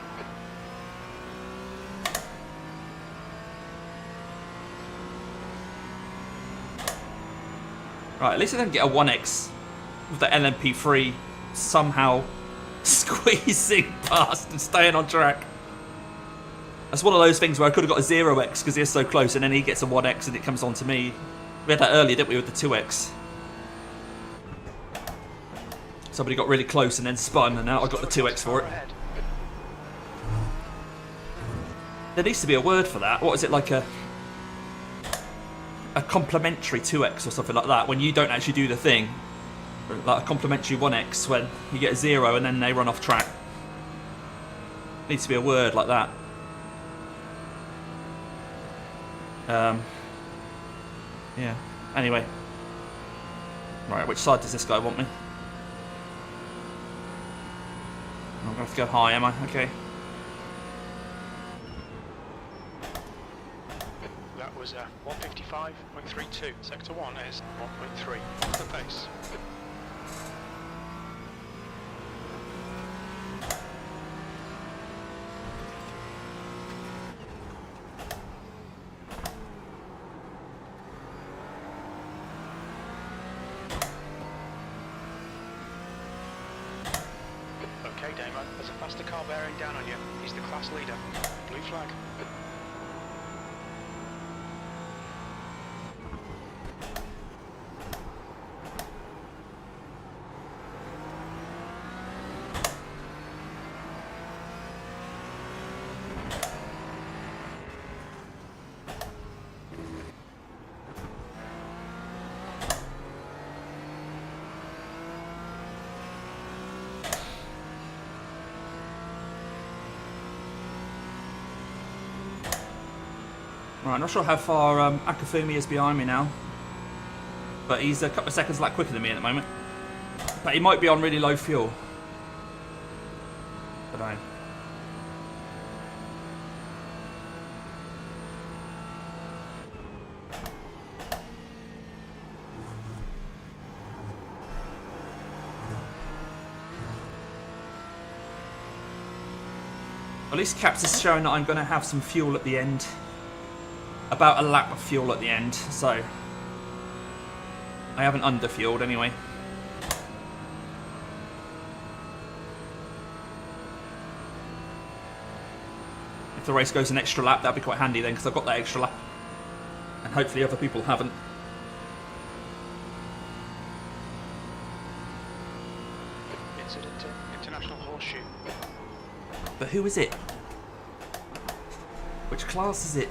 Right, at least I didn't get a 1x with the LMP3 somehow squeezing past and staying on track. That's one of those things where I could have got a 0x because he was so close, and then he gets a 1x and it comes on to me. We had that earlier, didn't we, with the 2x? Somebody got really close and then spun, and now I got the 2x for it. Ahead. There needs to be a word for that. What is it, like a complimentary 2x or something like that, when you don't actually do the thing? Like a complimentary 1x when you get a 0 and then they run off track. Needs to be a word like that. Yeah. Anyway. Right, which side does this guy want me? I'm going to have to go high, am I? Okay. That was 155.32. Sector 1 is 1.3 off the pace. Okay, Damo, there's a faster car bearing down on you. He's the class leader. Blue flag. Right, I'm not sure how far Akafumi is behind me now, but he's a couple of seconds lap quicker than me at the moment. But he might be on really low fuel. But I. At least Caps is showing that I'm going to have some fuel at the end. About a lap of fuel at the end, so I haven't underfueled anyway. If the race goes an extra lap, that'd be quite handy then, because I've got that extra lap. And hopefully other people haven't. Incident to International Horseshoe. But who is it? Which class is it?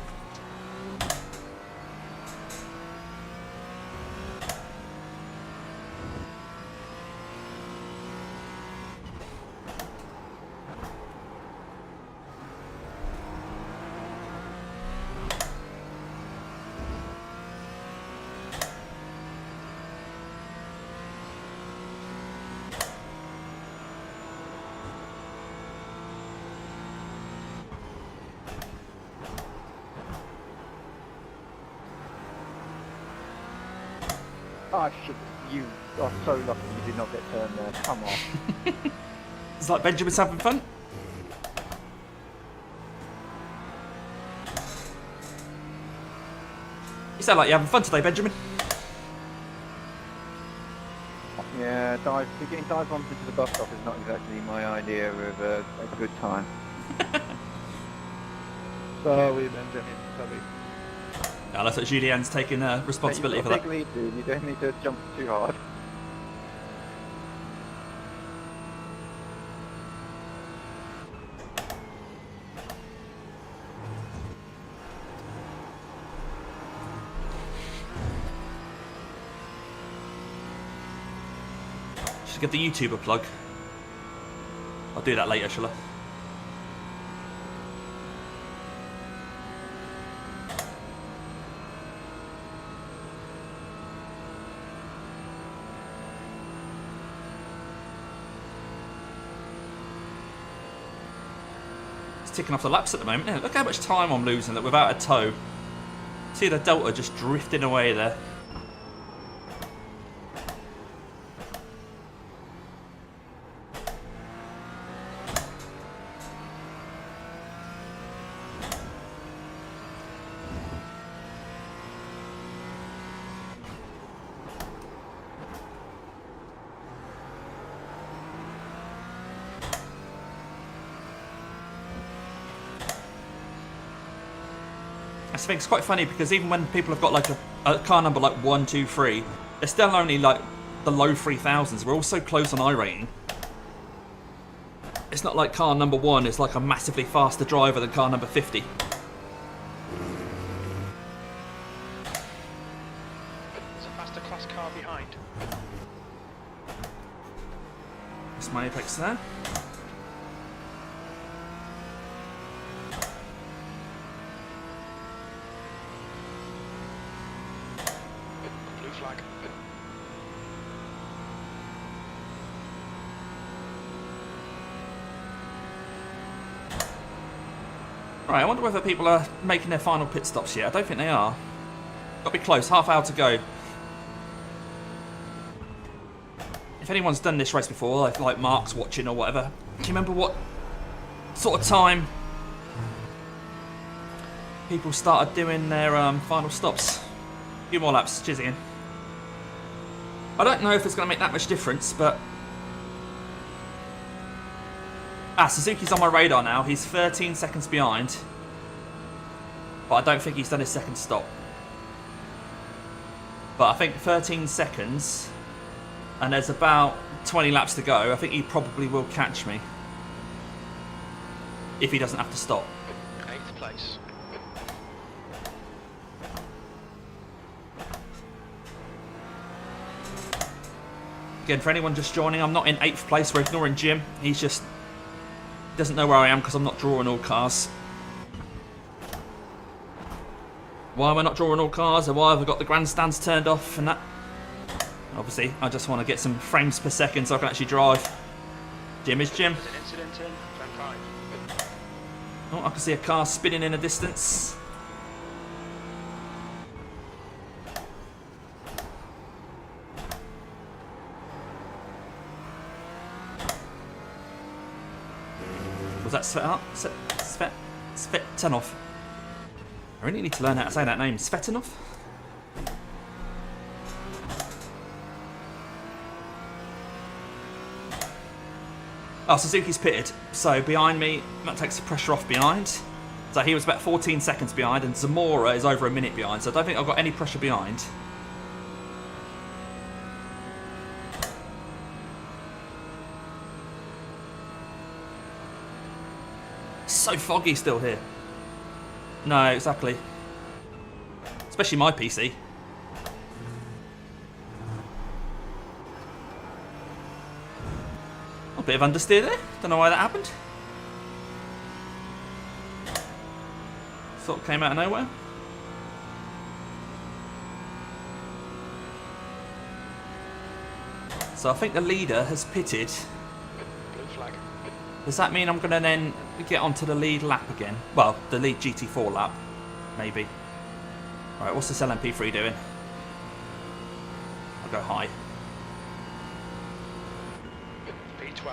Oh, shit. You are so lucky you did not get turned there. Come on. It's like Benjamin's having fun. You sound like you're having fun today, Benjamin. Yeah, getting dive bombs into the bus stop is not exactly my idea of a good time. Sorry, Benjamin. Sorry. No, that's what Julianne's taking responsibility for You've that. got a big lead, dude. You don't need to jump too hard. Should give the YouTuber plug. I'll do that later, shall I? Ticking off the laps at the moment. Yeah, look how much time I'm losing that without a tow. See the Delta just drifting away there. I think it's quite funny because even when people have got like a car number like 1, 2, 3, they're still only like the low 3000s. We're all so close on iRating. It's not like car number 1 is like a massively faster driver than car number 50. There's a faster class car behind. That's my apex there. Blue flag. Right, I wonder whether people are making their final pit stops yet. I don't think they are. Got to be close, half hour to go. If anyone's done this race before, like Mark's watching or whatever, do you remember what sort of time people started doing their final stops? A few more laps, cheers Ian. I don't know if it's going to make that much difference, but Suzuki's on my radar now. He's 13 seconds behind. But I don't think he's done his second stop. But I think 13 seconds, and there's about 20 laps to go. I think he probably will catch me. If he doesn't have to stop. 8th place. Again, for anyone just joining, I'm not in 8th place. We're ignoring Jim. He doesn't know where I am because I'm not drawing all cars. Why am I not drawing all cars, or why have I got the grandstands turned off and that? Obviously, I just want to get some frames per second so I can actually drive. Jim is Jim. There's an incident in turn 5. Oh, I can see a car spinning in the distance. Was that Svetanov? I really need to learn how to say that name. Svetanov? Oh, Suzuki's pitted. So behind me, that takes the pressure off behind. So he was about 14 seconds behind, and Zamora is over a minute behind. So I don't think I've got any pressure behind. It's so foggy still here. No, exactly. Especially my PC. A bit of understeer there. Don't know why that happened. Thought it came out of nowhere. So I think the leader has pitted. Blue flag. Does that mean I'm going to then get onto the lead lap again? Well, the lead GT4 lap, maybe. Alright, what's this LMP3 doing? I'll go high. P12.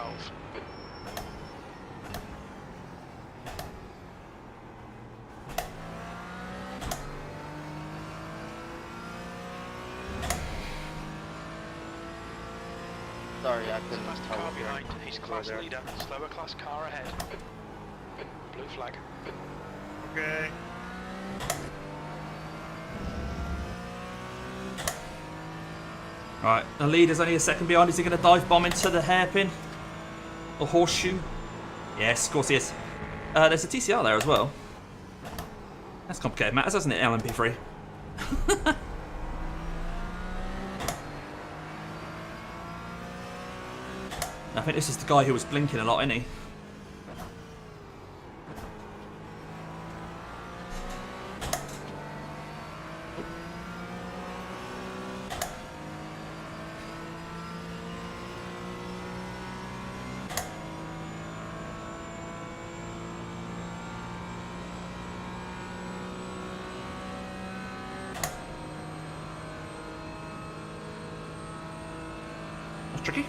Sorry, I couldn't Faster hold car you. behind. He's class leader. Slower class car ahead. Blue flag. Okay. Right, the leader's only a second behind. Is he going to dive bomb into the hairpin? Or horseshoe? Yes, of course he is. There's a TCR there as well. That's complicated matters, hasn't it, LMP3? I think this is the guy who was blinking a lot, isn't he? That's tricky.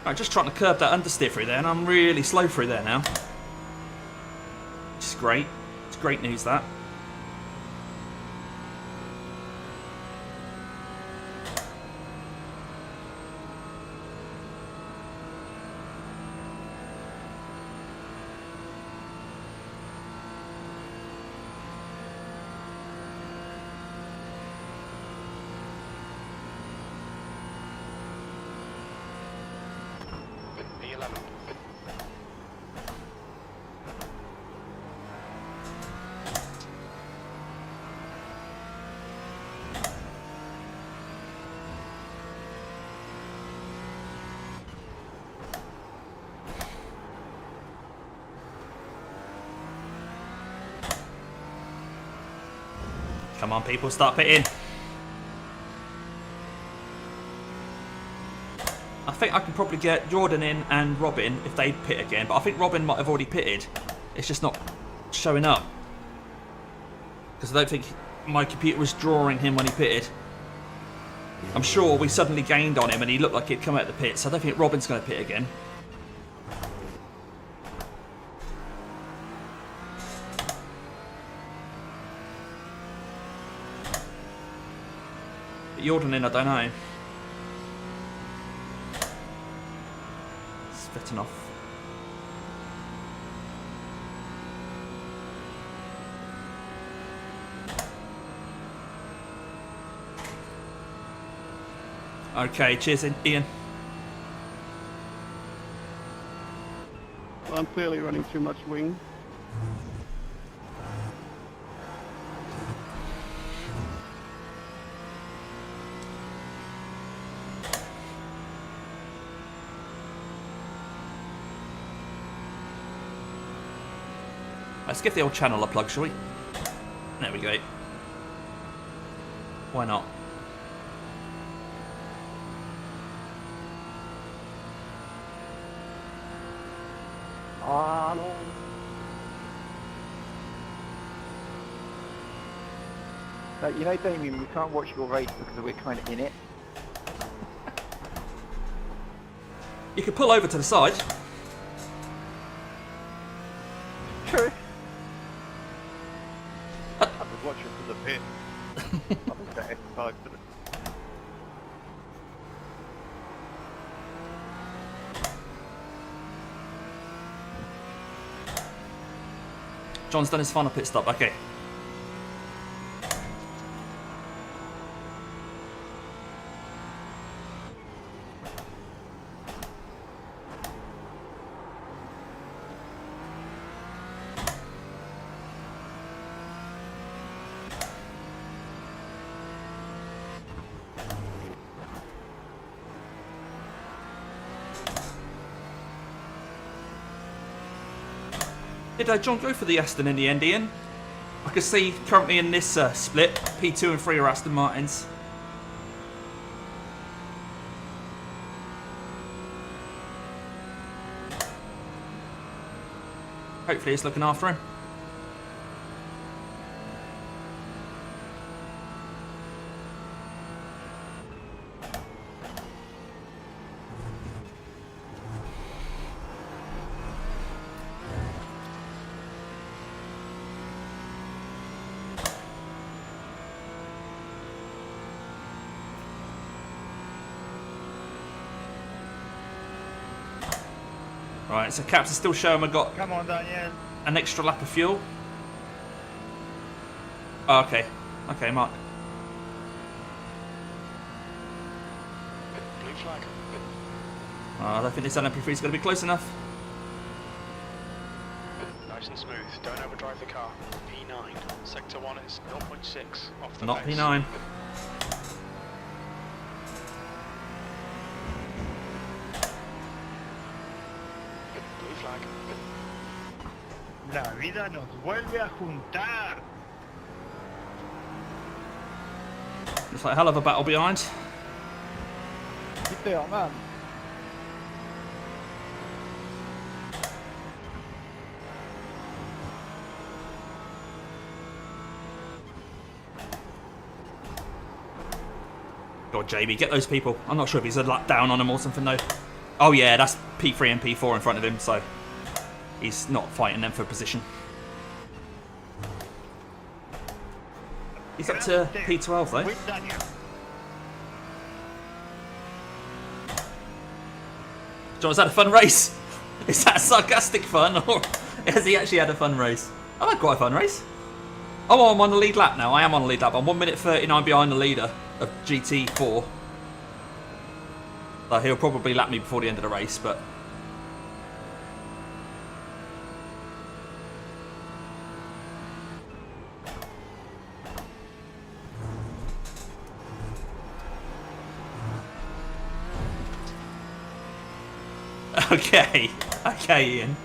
Right, just trying to curb that understeer through there, and I'm really slow through there now. Which is great. It's great news, that. P11. Come on, people, start pitting. I think I can probably get Jordan in and Robin if they pit again, but I think Robin might have already pitted. It's just not showing up. Because I don't think my computer was drawing him when he pitted. I'm sure we suddenly gained on him and he looked like he'd come out of the pit, so I don't think Robin's going to pit again. Jordan in, I don't know. Splitting off. Okay, cheers, Ian. Well, I'm clearly running too much wing. Let's give the old channel a plug, shall we? There we go. Why not? Hello. You know, Damien, we can't watch your race because we're kind of in it. You could pull over to the side. True. I was watching from the pit. I think that exercise for the... John's done his final pit stop. Okay. Did John go for the Aston in the end, Ian? I can see currently in this split, P2 and 3 are Aston Martins. Hopefully it's looking after him. Right, so Caps are still showing we've got Come on, Daniel. an extra lap of fuel. Oh, okay. Okay, Mark. Blue flag. Oh, I don't think this LMP3 is going to be close enough. Nice and smooth. Don't overdrive the car. P9. Sector 1 is 0.6 off the Not pace. P9. Blue flag. La vida nos vuelve a juntar. Looks like a hell of a battle behind. Keep there, man. God, JB, get those people. I'm not sure if he's a lap down on them or something though. Oh yeah, that's P3 and P4 in front of him, so he's not fighting them for position. He's up to P12 though. With Daniel. John, has that a fun race? Is that sarcastic fun, or has he actually had a fun race? I've had quite a fun race. Oh, I'm on the lead lap now. I am on the lead lap. I'm 1 minute 39 behind the leader of GT4. So he'll probably lap me before the end of the race, but... Okay. Okay, Ian.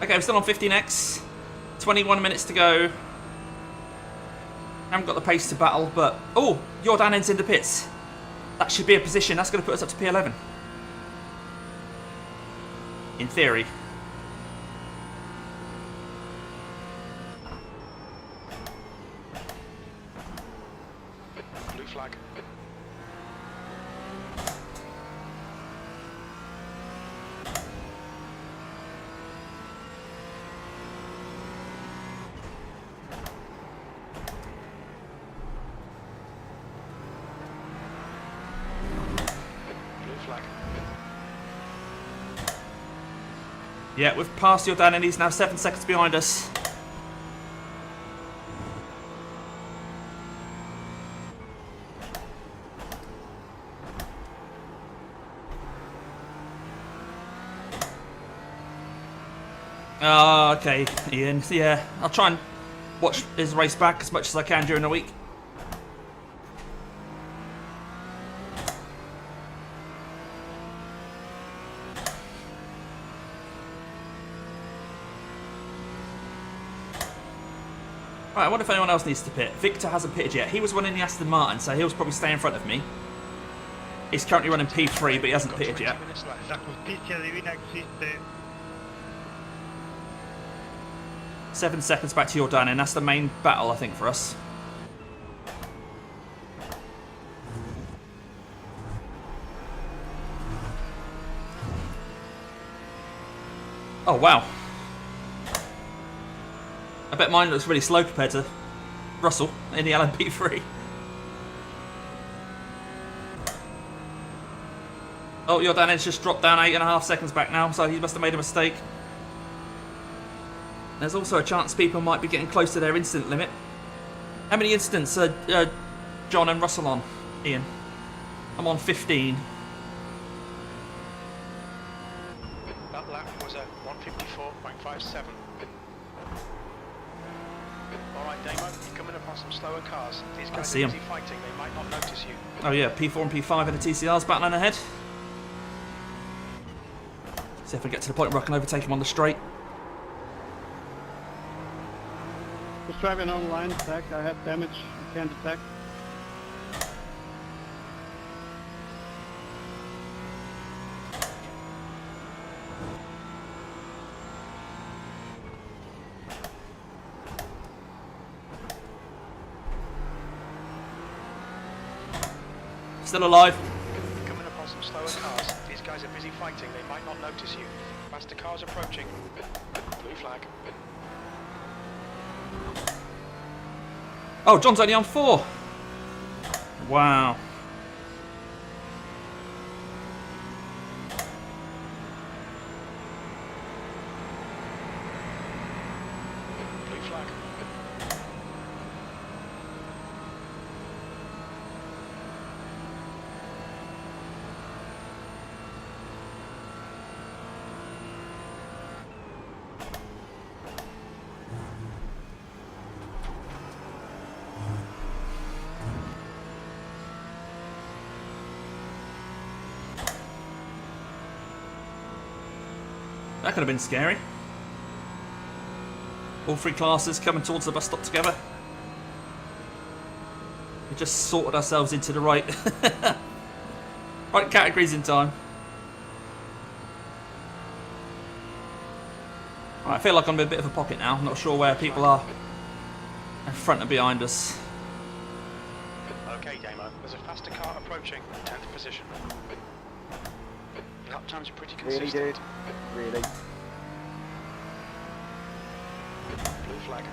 Okay, we're still on 15x. 21 minutes to go. Haven't got the pace to battle, but... Oh, Jordan ends in the pits. That should be a position. That's going to put us up to P11. In theory. Blue flag. flag. Yeah, we've passed Jordan and he's now 7 seconds behind us. Oh, okay, Ian. Yeah, I'll try and watch his race back as much as I can during the week. Right, I wonder if anyone else needs to pit. Victor hasn't pitted yet. He was running the Aston Martin, so he'll probably stay in front of me. He's currently running P3, but he hasn't pitted yet. La justicia divina existe. 7 seconds back to Jordan, and that's the main battle, I think, for us. Oh, wow. I bet mine looks really slow compared to Russell in the LMP3. Oh, Jordan has just dropped down 8.5 seconds back now, so he must have made a mistake. There's also a chance people might be getting close to their incident limit. How many incidents are John and Russell on, Ian? I'm on 15. That lap was a 154.57. Alright, Damo, you're coming upon some slower cars. These guys see are 'em. busy fighting, they might not notice you. Oh yeah, P4 and P5 in the TCRs battling ahead. See if I get to the point where I can overtake him on the straight. Just driving on line attack. I have damage. I can't attack. Still alive. Coming upon some slower cars. These guys are busy fighting, they might not notice you. Faster cars approaching. Blue flag. Oh, John's only on 4. Wow. Blue flag. That could have been scary. All 3 classes coming towards the bus stop together. We just sorted ourselves into the right right categories in time. Right, I feel like I'm in a bit of a pocket now. I'm not sure where people are in front and behind us. Okay, Damo, there's a faster car approaching, 10th position. Lap times are pretty Really, consistent. dude? Really? Blue flag.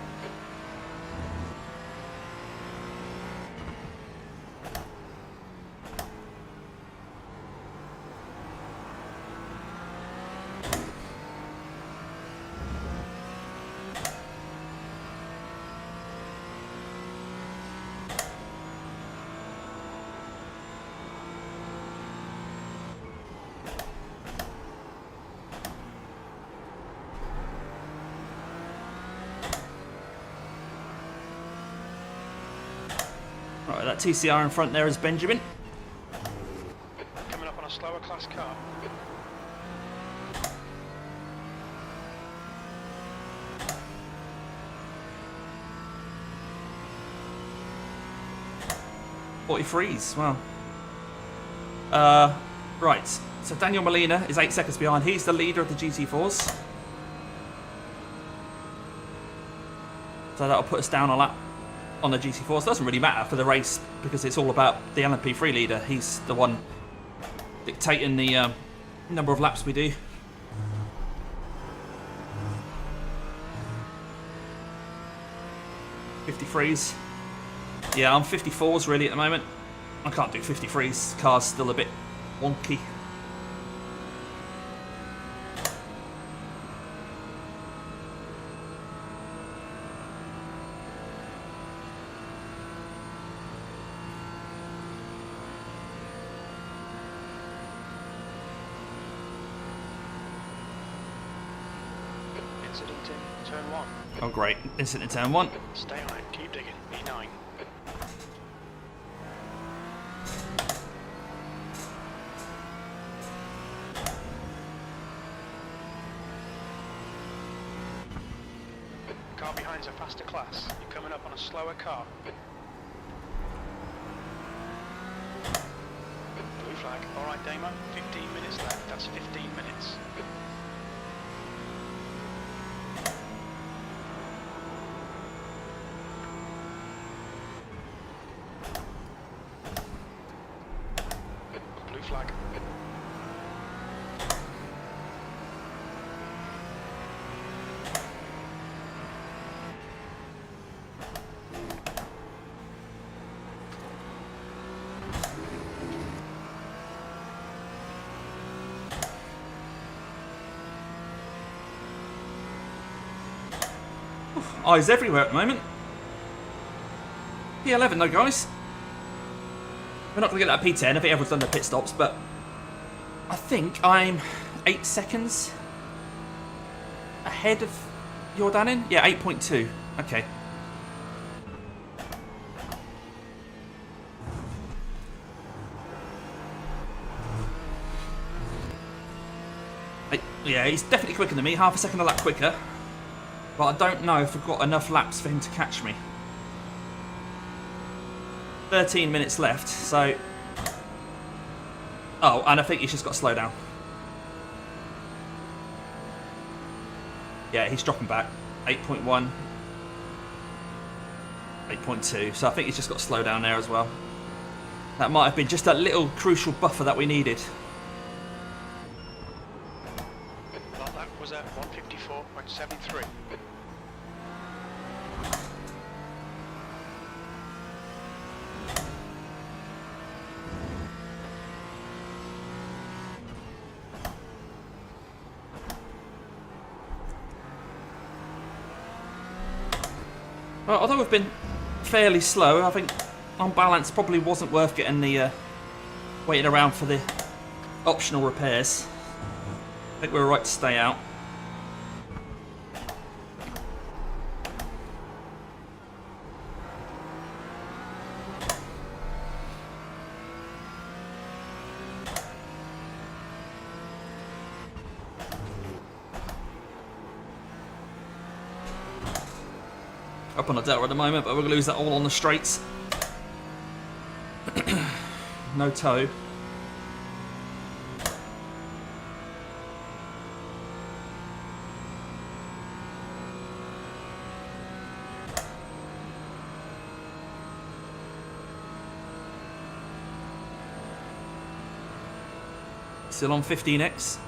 Right, that TCR in front there is Benjamin. Coming up on a slower class car. .43s, wow. Right, so Daniel Molina is 8 seconds behind. He's the leader of the GT4s. So that'll put us down a lap on the GT4s. Doesn't really matter for the race because it's all about the LMP3 leader. He's the one dictating the number of laps we do. .53s. Yeah, I'm 54s really at the moment. I can't do 53s. Car's still a bit wonky. Incident in turn 1. Oh great, incident in turn 1. Stay on it, keep digging. E9. Car behind's a faster class. You're coming up on a slower car. Blue flag. Alright, Damo. 15 minutes left. That's 15 minutes. Blue flag. Eyes everywhere at the moment. P11 though, guys. We're not going to get that P10. I think everyone's done their pit stops, but I think I'm 8 seconds ahead of Jordanin. Yeah, 8.2. Okay. Yeah, he's definitely quicker than me. Half a second a lap quicker. But I don't know if I've got enough laps for him to catch me. 13 minutes left, so... Oh, and I think he's just got to slow down. Yeah, he's dropping back. 8.1. 8.2. So I think he's just got to slow down there as well. That might have been just that little crucial buffer that we needed. That was at 154.73. Well, although we've been fairly slow, I think on balance probably wasn't worth getting the waiting around for the optional repairs. I think we were right to stay out. Up on the delta at the moment, but we're going to lose that all on the straights. No toe. Still on 15x.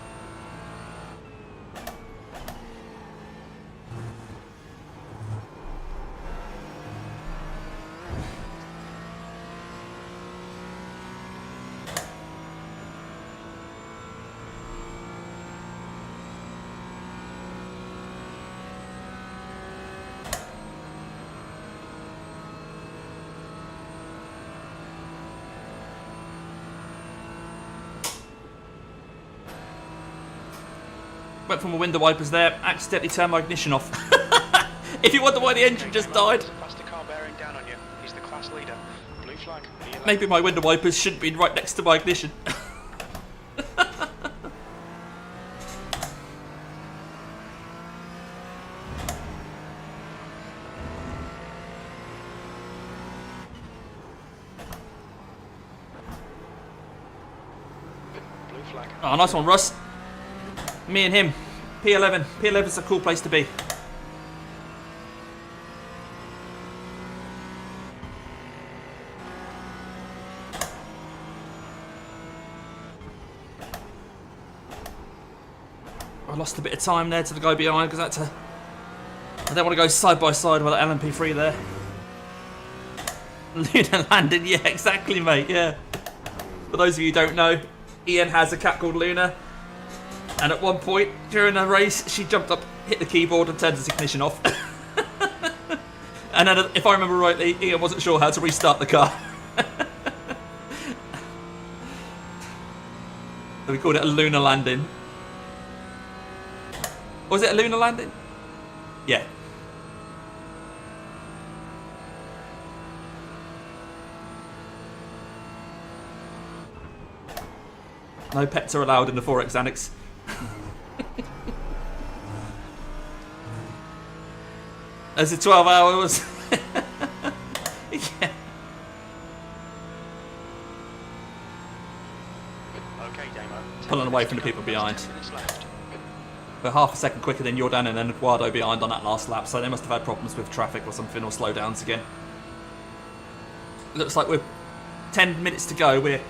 Went for my window wipers there, accidentally turned my ignition off. If you wonder why the engine just died. Faster car bearing down on you. He's the class leader. Blue flag. Maybe my window wipers shouldn't be right next to my ignition. Blue flag. Oh, nice one, Russ. Me and him. P11. P11's a cool place to be. I lost a bit of time there to the guy behind because I don't want to go side by side with that LMP3 there. Luna landing, yeah, exactly, mate, yeah. For those of you who don't know, Ian has a cat called Luna. And at one point during a race, she jumped up, hit the keyboard and turned his ignition off. And then, if I remember rightly, Ian wasn't sure how to restart the car. So we called it a lunar landing. Was it a lunar landing? Yeah. No pets are allowed in the 4X Annex. As it 12 hours. Yeah. Okay, Damo. Pulling away from the people behind. 10 minutes left. We're half a second quicker than Jordan and then Eduardo behind on that last lap, so they must have had problems with traffic or something, or slowdowns again. Looks like we're 10 minutes to go. We're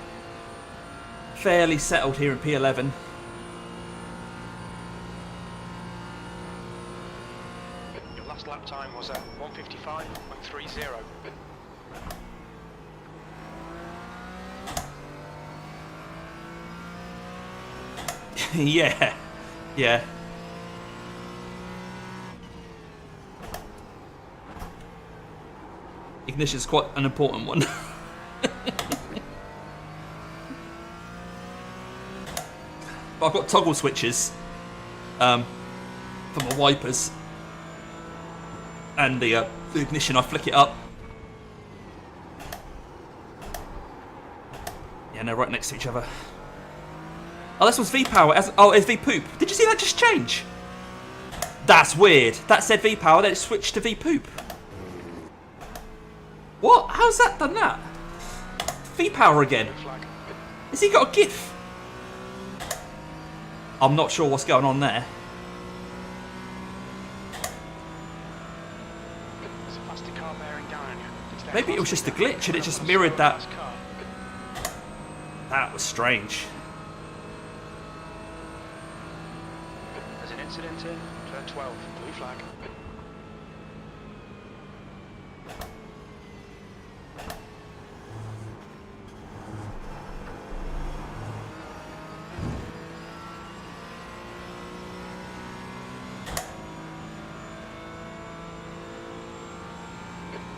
fairly settled here in P11. Your last lap time was at 1:55.30. Yeah. Yeah. Ignition's quite an important one. But I've got toggle switches for my wipers. And the ignition, I flick it up. Yeah, no, right next to each other. Oh, this was V-Power. Oh, it's V-Poop. Did you see that just change? That's weird. That said V-Power, then it switched to V-Poop. What? How's that done that? V-Power again. Has he got a GIF? I'm not sure what's going on there. There's a plastic car bearing down. Maybe it was just a glitch and it just mirrored that. That was strange. There's an incident in turn 12, blue flag.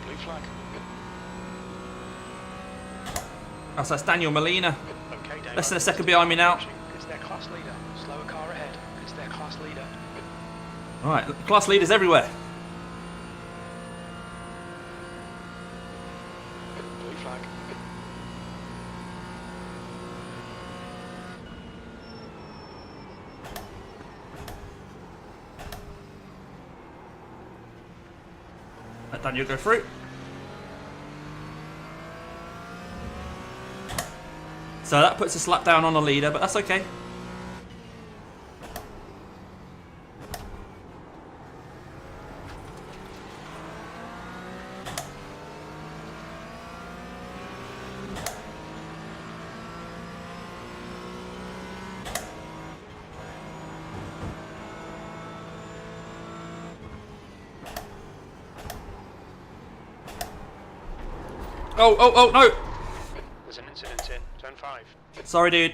Blue flag. Oh, so that's Daniel Molina. Okay, Damo. Less than a second behind me now. It's their class leader. Slower car ahead. It's their class leader. Alright, class leaders everywhere. Blue flag. Let Daniel go through. So that puts a slap down on the leader, but that's okay. Oh, no! There's an incident in turn 5. Sorry, dude.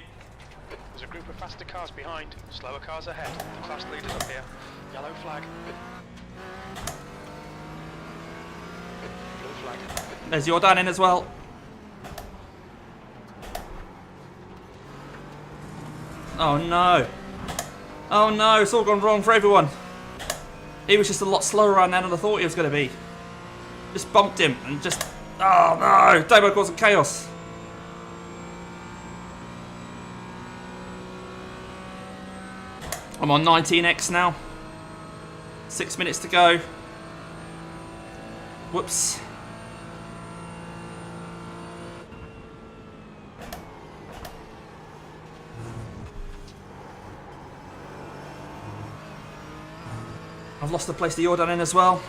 There's a group of faster cars behind. Slower cars ahead. The class leader's up here. Yellow flag. Blue flag. There's Jordan in as well. Oh no. Oh no, it's all gone wrong for everyone. He was just a lot slower around there than I thought he was going to be. Just bumped him and just... Oh no! Damo causing chaos. I'm on 19x now. 6 minutes to go. Whoops. I've lost the place to Jordan in as well.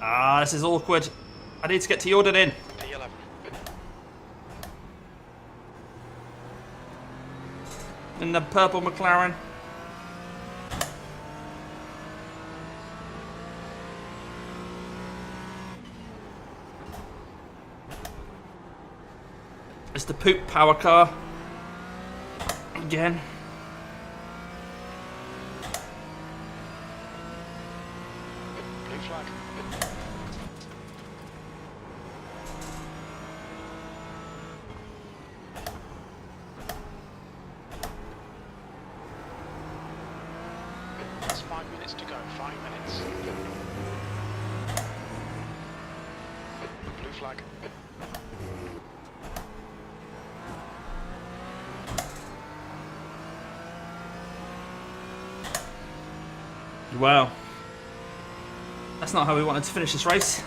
Ah, this is awkward. I need to get to Jordan in. P11. In the purple McLaren. It's the poop power car. Again. Blue flag. That's 5 minutes to go. 5 minutes. Blue flag. Wow. That's not how we wanted to finish this race.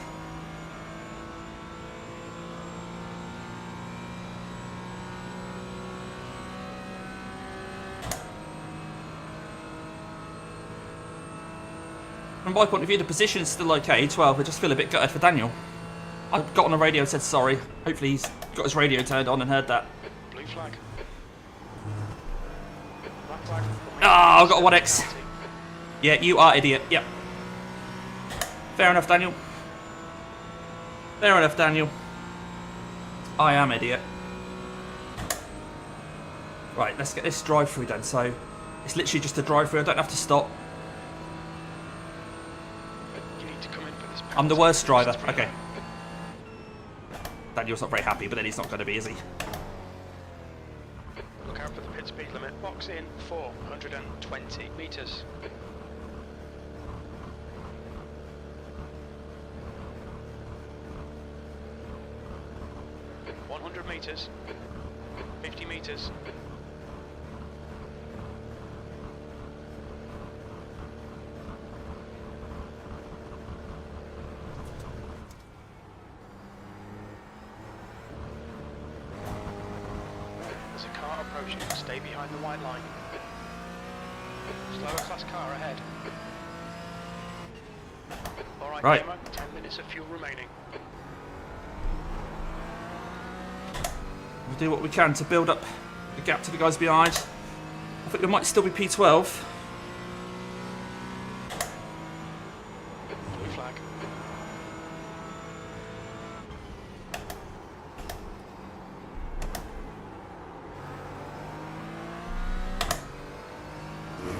From my point of view, the position's still okay, 12. I just feel a bit gutted for Daniel. I got on the radio and said sorry. Hopefully he's got his radio turned on and heard that. Blue flag. Black flag. Ah, I've got a 1X. Yeah, you are idiot. Yep. Fair enough, Daniel. Fair enough, Daniel. I am idiot. Right, let's get this drive-through done. So, it's literally just a drive-through. I don't have to stop. You need to come in for this. I'm the worst driver. Okay. Daniel's not very happy, but then he's not going to be, is he? Look out for the pit speed limit. Box in 420 meters. Meters, 50 meters. There's a car approaching. Stay behind the white line. Slower class car ahead. Alright, right. 10 minutes of fuel remaining. We'll do what we can to build up the gap to the guys behind. I think we might still be P12. Blue flag.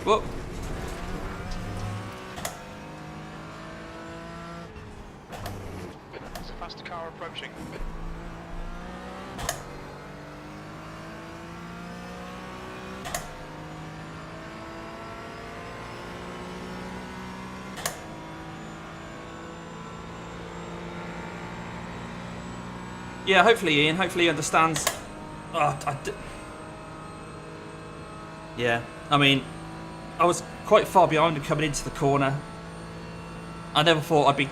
Whoop. There's a faster car approaching. Yeah, hopefully Ian, hopefully he understands. Yeah, I mean, I was quite far behind him coming into the corner. I never thought I'd be,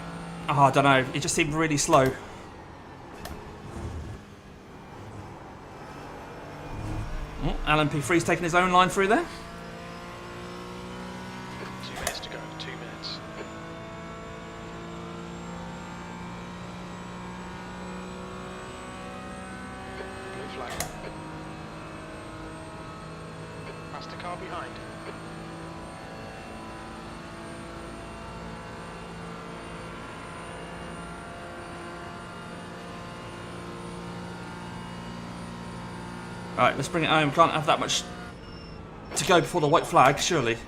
I don't know, it just seemed really slow. Oh, Alan P3's taking his own line through there. 2 minutes to go, 2 minutes. Blue flag. Faster car behind. Right, let's bring it home. Can't have that much to go before the white flag, surely.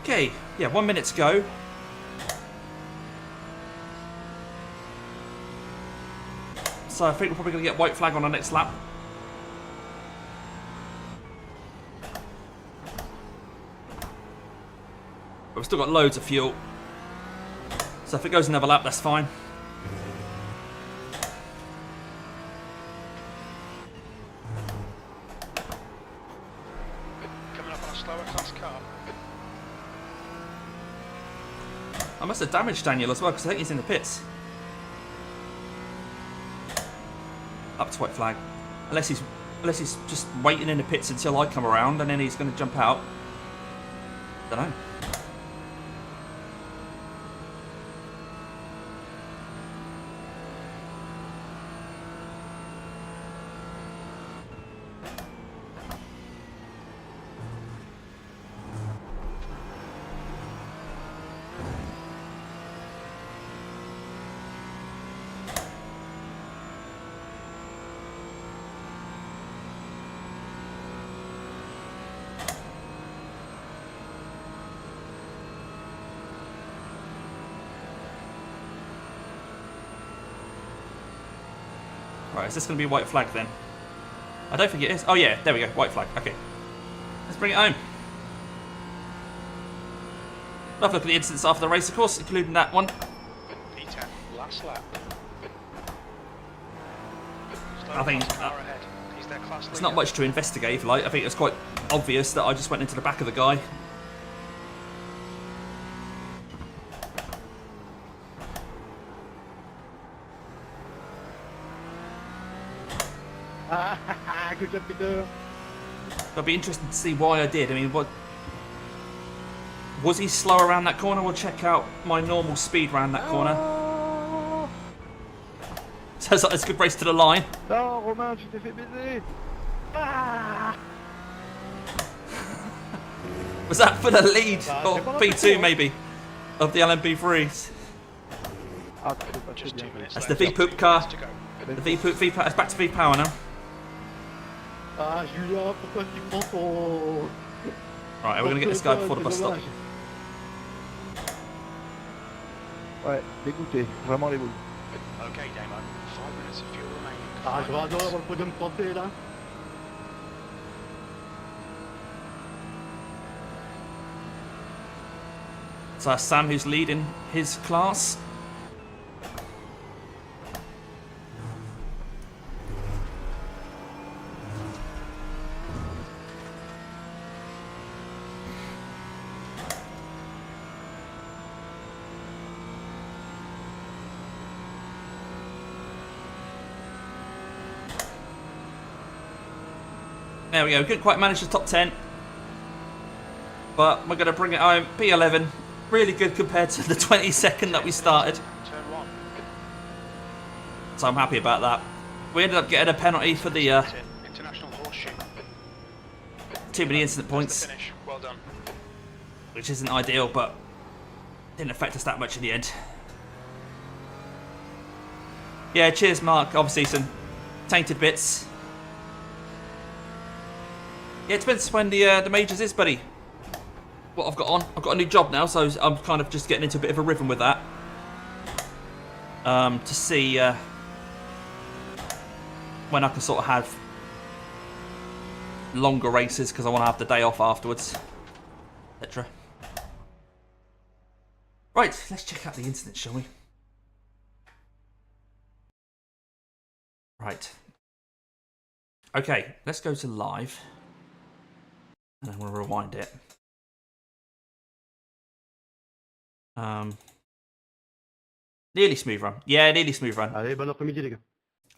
Okay, yeah, 1 minute to go. So I think we're probably going to get white flag on our next lap. But we've still got loads of fuel. So if it goes another lap, that's fine. Coming up on a slower class car. I must have damaged Daniel as well, because I think he's in the pits. Up to white flag. Unless he's just waiting in the pits until I come around and then he's going to jump out. Don't know. Right, is this going to be white flag then? I don't think it is. Oh yeah, there we go, white flag. Okay. Let's bring it home. Love look at the incidents after the race, of course, including that one. P10, last lap. I think it's not much to investigate, if you like. I think it's quite obvious that I just went into the back of the guy. Good job, Peter. It'll be interesting to see why I did. I mean, what was he slow around that corner? We'll check out my normal speed around that corner. Sounds like it's a good race to the line. Non, Romain, tu t'es fait baiser. Was that for the lead or c'est pas P2 la maybe of the LMP3s? Ah, tu fais pas Just très 2 bien. minutes That's left. the V-Poop car. To go. The V-Poop, it's back to V-Power now. Ah, Julien, pourquoi tu prends ton... Right, we're going to get this guy before the bus stop. Ouais, dégoûté, vraiment les boules. Okay, Damo. 5 minutes of fuel remaining. Ah, je vais adorer avoir le podium santé, là. So that's Sam who's leading his class. There we go, we couldn't quite manage the top 10. But we're going to bring it home. P11, really good compared to the 22nd that we started. Turn 1. So I'm happy about that. We ended up getting a penalty for the International horseshoe. too many incident That's points, the finish. Well done. which isn't ideal, but didn't affect us that much in the end. Yeah, cheers Mark. Obviously some tainted bits. Yeah, it depends when the majors is, buddy. What I've got on. I've got a new job now, so I'm kind of just getting into a bit of a rhythm with that. To see when I can sort of have longer races, because I want to have the day off afterwards, etc. Right, let's check out the incident, shall we? Right. Okay, let's go to live. And I'm going to rewind it. Nearly smooth run. Yeah, nearly smooth run. Allez, bon après-midi, les gars.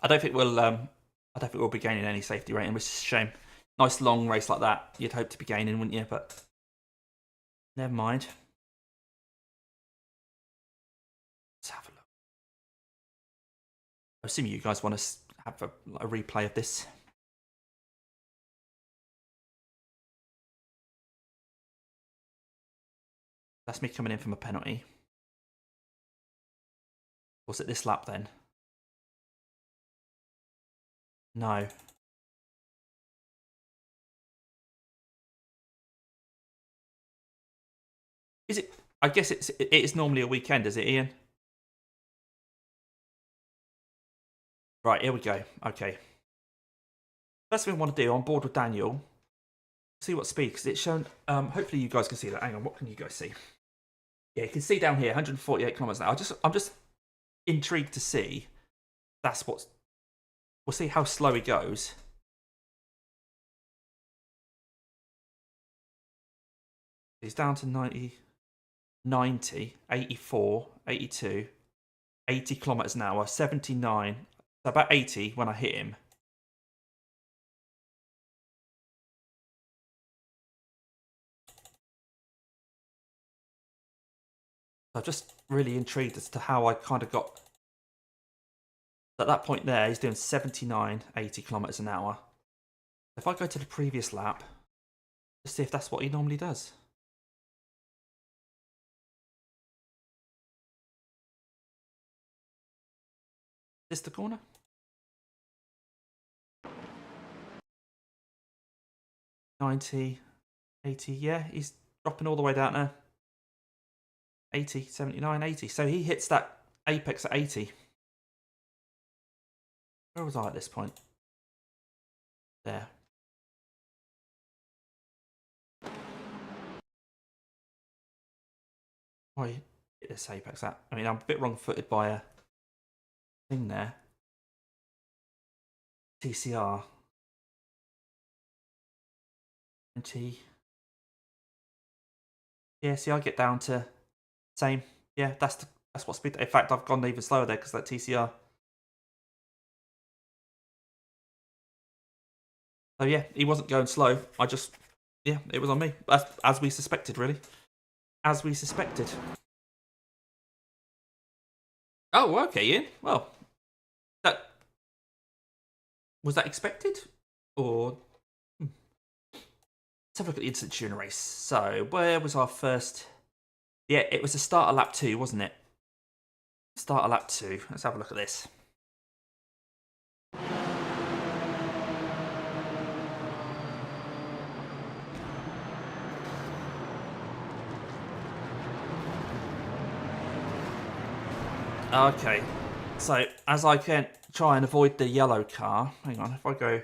I don't think we'll be gaining any safety rating, which is a shame. Nice long race like that, you'd hope to be gaining, wouldn't you? But never mind. Let's have a look. I assume you guys want to have a replay of this. That's me coming in from a penalty. Was it this lap then? No. Is it? I guess it is normally a weekend, is it, Ian? Right, here we go. Okay. First thing I want to do, I'm board with Daniel. See what speed, because it's shown. Hopefully you guys can see that. Hang on, what can you guys see? Yeah, you can see down here, 148 kilometers an hour. I'm just intrigued to see. That's what's. We'll see how slow he goes. He's down to 90, 84, 82, 80 kilometers an hour, 79. So about 80 when I hit him. I'm just really intrigued as to how I kind of got. At that point there, he's doing 79, 80 kilometers an hour. If I go to the previous lap, let's see if that's what he normally does. Is this the corner? 90, 80, yeah, he's dropping all the way down there. 80, 79, 80. So he hits that apex at 80. Where was I at this point? There. Why hit this apex at? I mean, I'm a bit wrong-footed by a thing there. TCR. 20. Yeah, see, I get down to same. Yeah, that's what speed. In fact, I've gone even slower there because that TCR. So yeah, he wasn't going slow. Yeah, it was on me, as we suspected, really. As we suspected. Oh, okay, Ian. Well, was that expected, or? Let's have a look at the incident during a race. So, where was our first? Yeah, it was the start of lap 2, wasn't it? Start of lap 2. Let's have a look at this. Okay, so as I can try and avoid the yellow car, hang on, if I go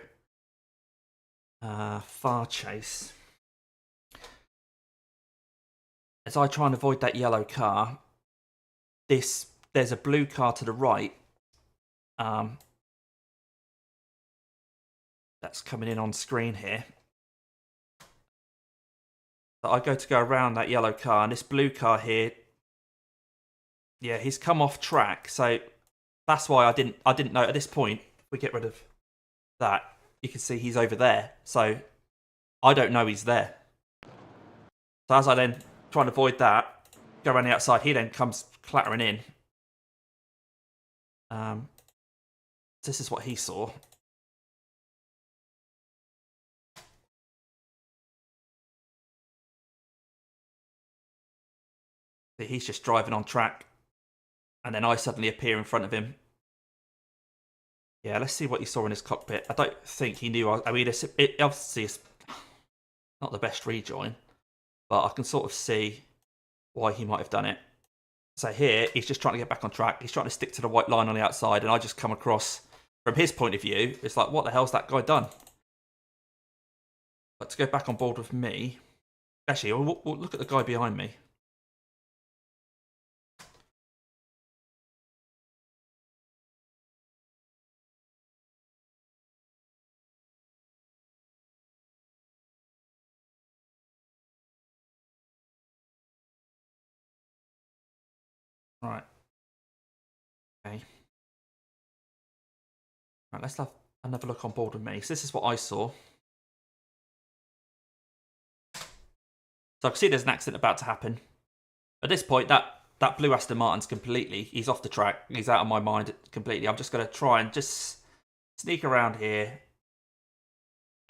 far chase, as I try and avoid that yellow car, there's a blue car to the right that's coming in on screen here. So I go around that yellow car, and this blue car here, yeah, he's come off track, so that's why I didn't know at this point. If we get rid of that, you can see he's over there, so I don't know he's there. So as I then try and avoid that, go around the outside, he then comes clattering in. This is what he saw. He's just driving on track, and then I suddenly appear in front of him. Yeah, let's see what he saw in his cockpit. I don't think he knew. I mean, it obviously is not the best rejoin, but I can sort of see why he might have done it. So here, he's just trying to get back on track. He's trying to stick to the white line on the outside, and I just come across, from his point of view, it's like, what the hell's that guy done? But to go back on board with me, actually, we'll look at the guy behind me. Right. Okay. Right, let's have another look on board with me. So this is what I saw. So I can see there's an accident about to happen. At this point, that blue Aston Martin's completely, he's off the track. He's out of my mind completely. I'm just going to try and just sneak around here.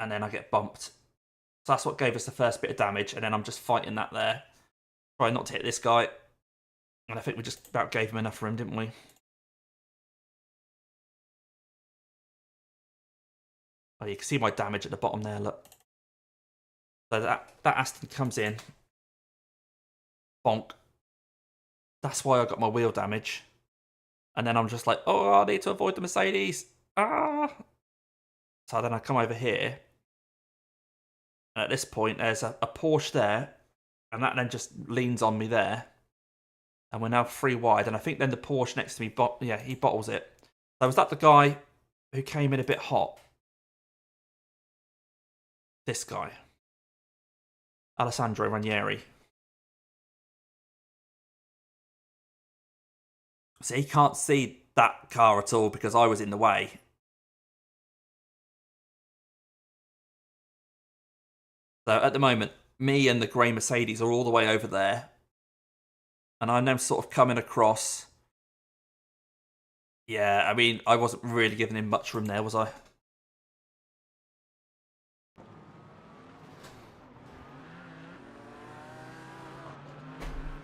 And then I get bumped. So that's what gave us the first bit of damage. And then I'm just fighting that there. Trying not to hit this guy. And I think we just about gave him enough room, didn't we? Oh, you can see my damage at the bottom there, look. So that Aston comes in. Bonk. That's why I got my wheel damage. And then I'm just like, oh, I need to avoid the Mercedes. Ah! So then I come over here. And at this point, there's a Porsche there. And that then just leans on me there. And we're now 3 wide. And I think then the Porsche next to me, yeah, he bottles it. So was that the guy who came in a bit hot? This guy. Alessandro Ranieri. So he can't see that car at all because I was in the way. So at the moment, me and the grey Mercedes are all the way over there. And I'm now sort of coming across. Yeah, I mean, I wasn't really giving him much room there, was I?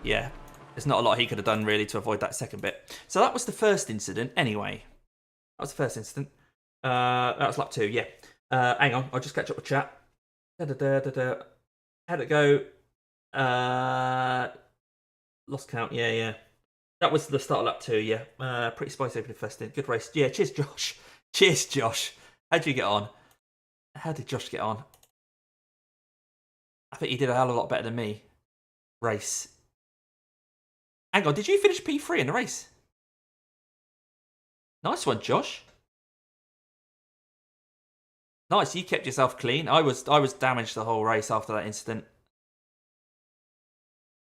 Yeah, there's not a lot he could have done really to avoid that second bit. So that was the first incident anyway. That was the first incident. That was lap 2, yeah. Hang on, I'll just catch up with chat. How'd it go? Lost count, yeah. That was the start of lap 2, yeah. Pretty spicy opening first in. Good race. Yeah, cheers, Josh. Cheers, Josh. How did you get on? How did Josh get on? I think he did a hell of a lot better than me. Race. Hang on, did you finish P3 in the race? Nice one, Josh. Nice, you kept yourself clean. I was damaged the whole race after that incident.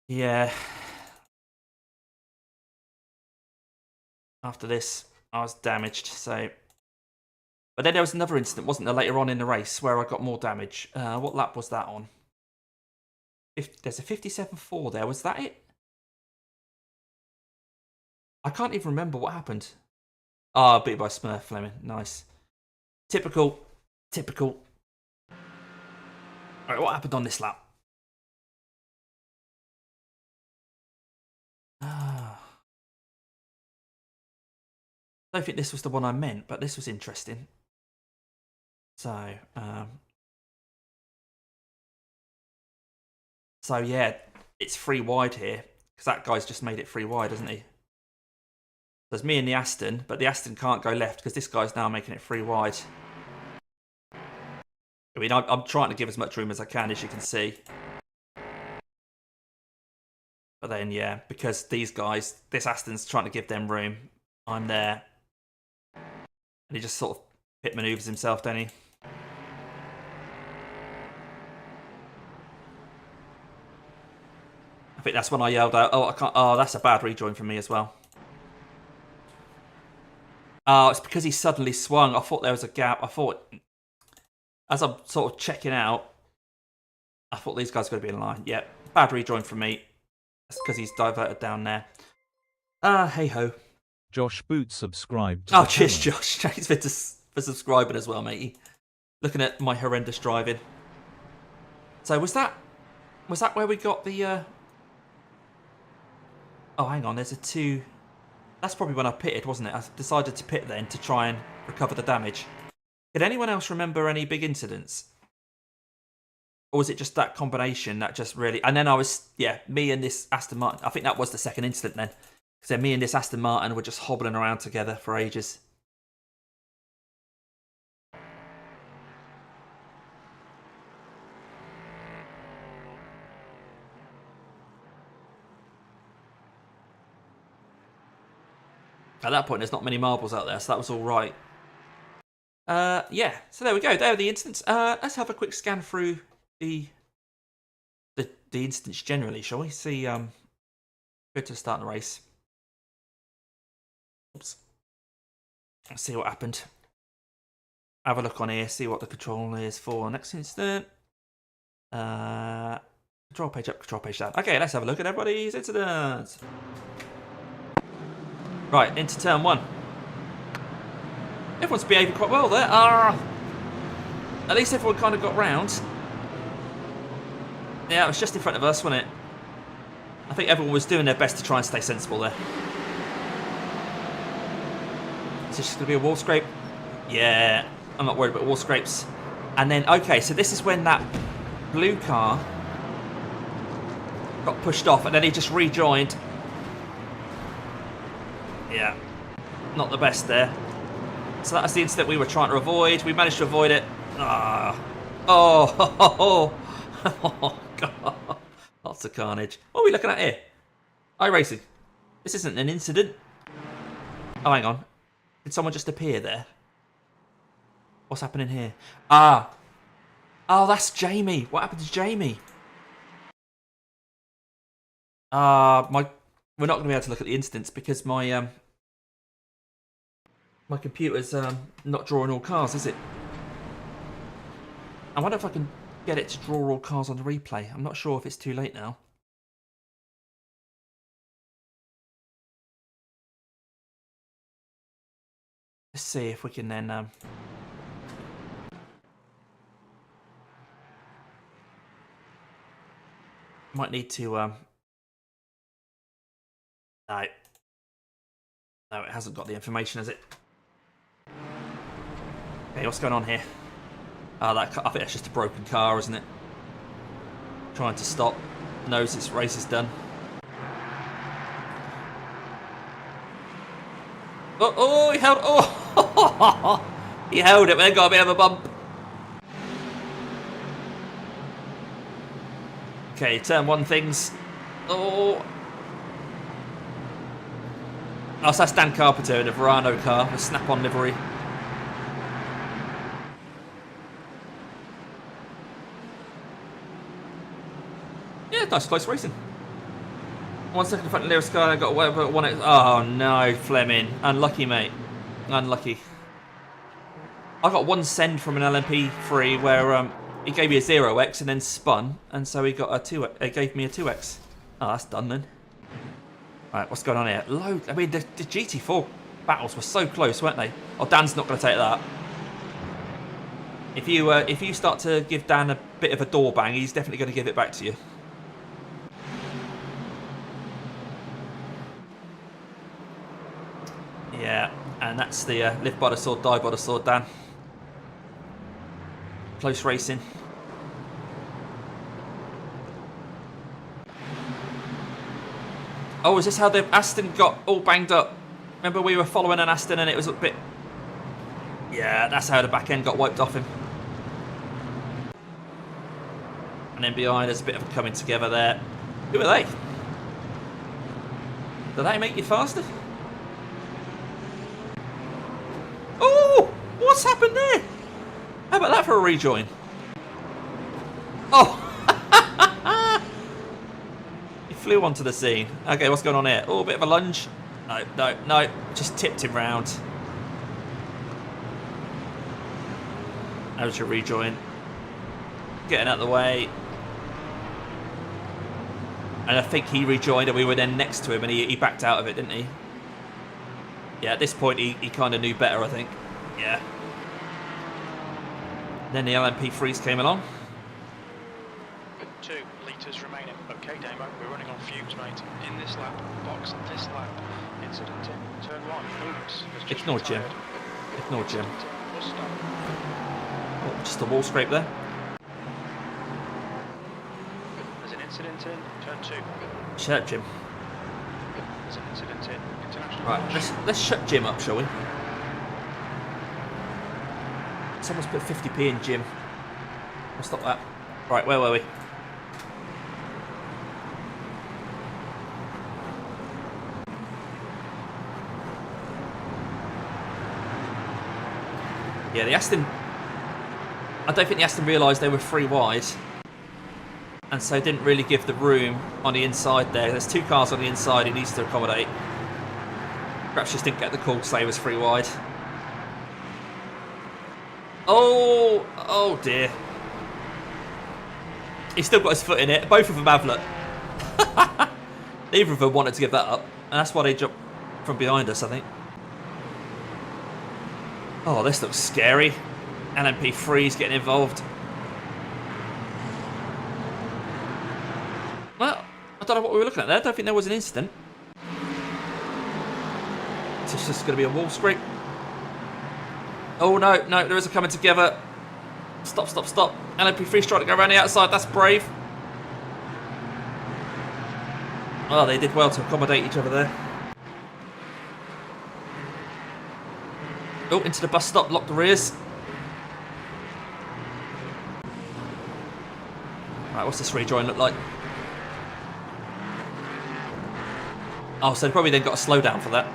Yeah. After this, I was damaged, so... But then there was another incident, wasn't there, later on in the race, where I got more damage. What lap was that on? There's a 57.4 there, was that it? I can't even remember what happened. Ah, beat by Smurf Fleming, nice. Typical. Alright, what happened on this lap? I don't think this was the one I meant, but this was interesting. So yeah, it's 3 wide here, because that guy's just made it 3 wide, hasn't he? There's me and the Aston, but the Aston can't go left, because this guy's now making it 3 wide. I mean, I'm trying to give as much room as I can, as you can see. But then, yeah, because these guys, this Aston's trying to give them room, I'm there. And he just sort of pit manoeuvres himself, don't he? I think that's when I yelled out, oh, I can't, oh, that's a bad rejoin from me as well. Oh, it's because he suddenly swung. I thought there was a gap. I thought, as I'm sort of checking out, I thought these guys were going to be in line. Yeah, bad rejoin from me. That's because he's diverted down there. Hey ho. Josh Boots subscribed. Oh, cheers, Josh. Thanks for subscribing as well, matey. Looking at my horrendous driving. So was that where we got the? Oh, hang on. There's a 2. That's probably when I pitted, wasn't it? I decided to pit then to try and recover the damage. Did anyone else remember any big incidents? Or was it just that combination that just really... And then I was, yeah, me and this Aston Martin. I think that was the second incident then. Because then me and this Aston Martin were just hobbling around together for ages. At that point, there's not many marbles out there, so that was all right. Yeah, so there we go. There are the incidents. Let's have a quick scan through the incidents generally, shall we? See, go to start the race. Oops. Let's see what happened. Have a look on here, see what the control is for next incident. Control page up, control page down. Okay, let's have a look at everybody's incidents. Right, into turn 1. Everyone's behaving quite well there. At least everyone kind of got round. Yeah, it was just in front of us, wasn't it? I think everyone was doing their best to try and stay sensible there. Is this just going to be a wall scrape? Yeah, I'm not worried about wall scrapes. And then, okay, so this is when that blue car got pushed off and then he just rejoined. Yeah, not the best there. So that's the incident we were trying to avoid. We managed to avoid it. Oh, God. Lots of carnage. What are we looking at here? iRacing. This isn't an incident. Oh, hang on. Did someone just appear there? What's happening here? Oh, that's Jamie. What happened to Jamie? We're not going to be able to look at the incidents because my my computer's not drawing all cars, is it? I wonder if I can get it to draw all cars on the replay. I'm not sure if it's too late now. Let's see if we can then... might need to... No, it hasn't got the information, has it? Okay, what's going on here? I think that's just a broken car, isn't it? Trying to stop. Knows its race is done. Oh, he held... Oh! He held it, but then got a bit of a bump. Okay, turn one things. Oh. Oh, so that's Dan Carpenter in a Verano car, a snap-on livery. Yeah, nice close racing. 1 second in front of the nearest car, I got away with one. Oh no, Fleming. Unlucky, mate. Unlucky. I got one send from an LMP3 where he gave me a 0x and then spun, and so he got a 2x. He gave me a 2x. Oh, that's done then. Right, what's going on here? Load. I mean, the GT4 battles were so close, weren't they? Oh, Dan's not going to take that. If you start to give Dan a bit of a door bang, he's definitely going to give it back to you. Yeah, and that's the live by the sword, die by the sword, Dan. Close racing. Oh, is this how the Aston got all banged up? Remember we were following an Aston and it was a bit... Yeah, that's how the back end got wiped off him. And then behind there's a bit of a coming together there. Who are they? Do they make you faster? Oh, what's happened there? How about that for a rejoin? Oh! He flew onto the scene. Okay, what's going on here? Oh, a bit of a lunge. No, no, no. Just tipped him round. How's your rejoin? Getting out of the way. And I think he rejoined and we were then next to him and he backed out of it, didn't he? Yeah, at this point he kind of knew better, I think. Yeah. Then the LMP3s came along. 2 litres remaining. Okay, Damo, we're running on fumes, mate. In this lap, box this lap. Incident in turn 1. Oops. Ignore Jim. Ignore Jim. We'll stop. Oh, just a wall scrape there. There's an incident in turn 2. Shut up, Jim. There's an incident in international. Right, let's shut Jim up, shall we? Someone's put 50p in Jim. We'll stop that. Right, where were we? Yeah, the Aston... I don't think the Aston realised they were 3 wide. And so didn't really give the room on the inside there. There's 2 cars on the inside it needs to accommodate. Perhaps just didn't get the call to say it was 3 wide. Oh, oh dear. He's still got his foot in it. Both of them have, look. Neither of them wanted to give that up. And that's why they jumped from behind us, I think. Oh, this looks scary. LMP3's getting involved. Well, I don't know what we were looking at there. I don't think there was an incident. It's just going to be a wall scrape. Oh, no, no, there is a coming together. Stop, stop, stop. LMP3's trying to go around the outside. That's brave. Oh, they did well to accommodate each other there. Oh, into the bus stop. Lock the rears. Right, what's this rejoin look like? Oh, so they probably then got a slowdown for that.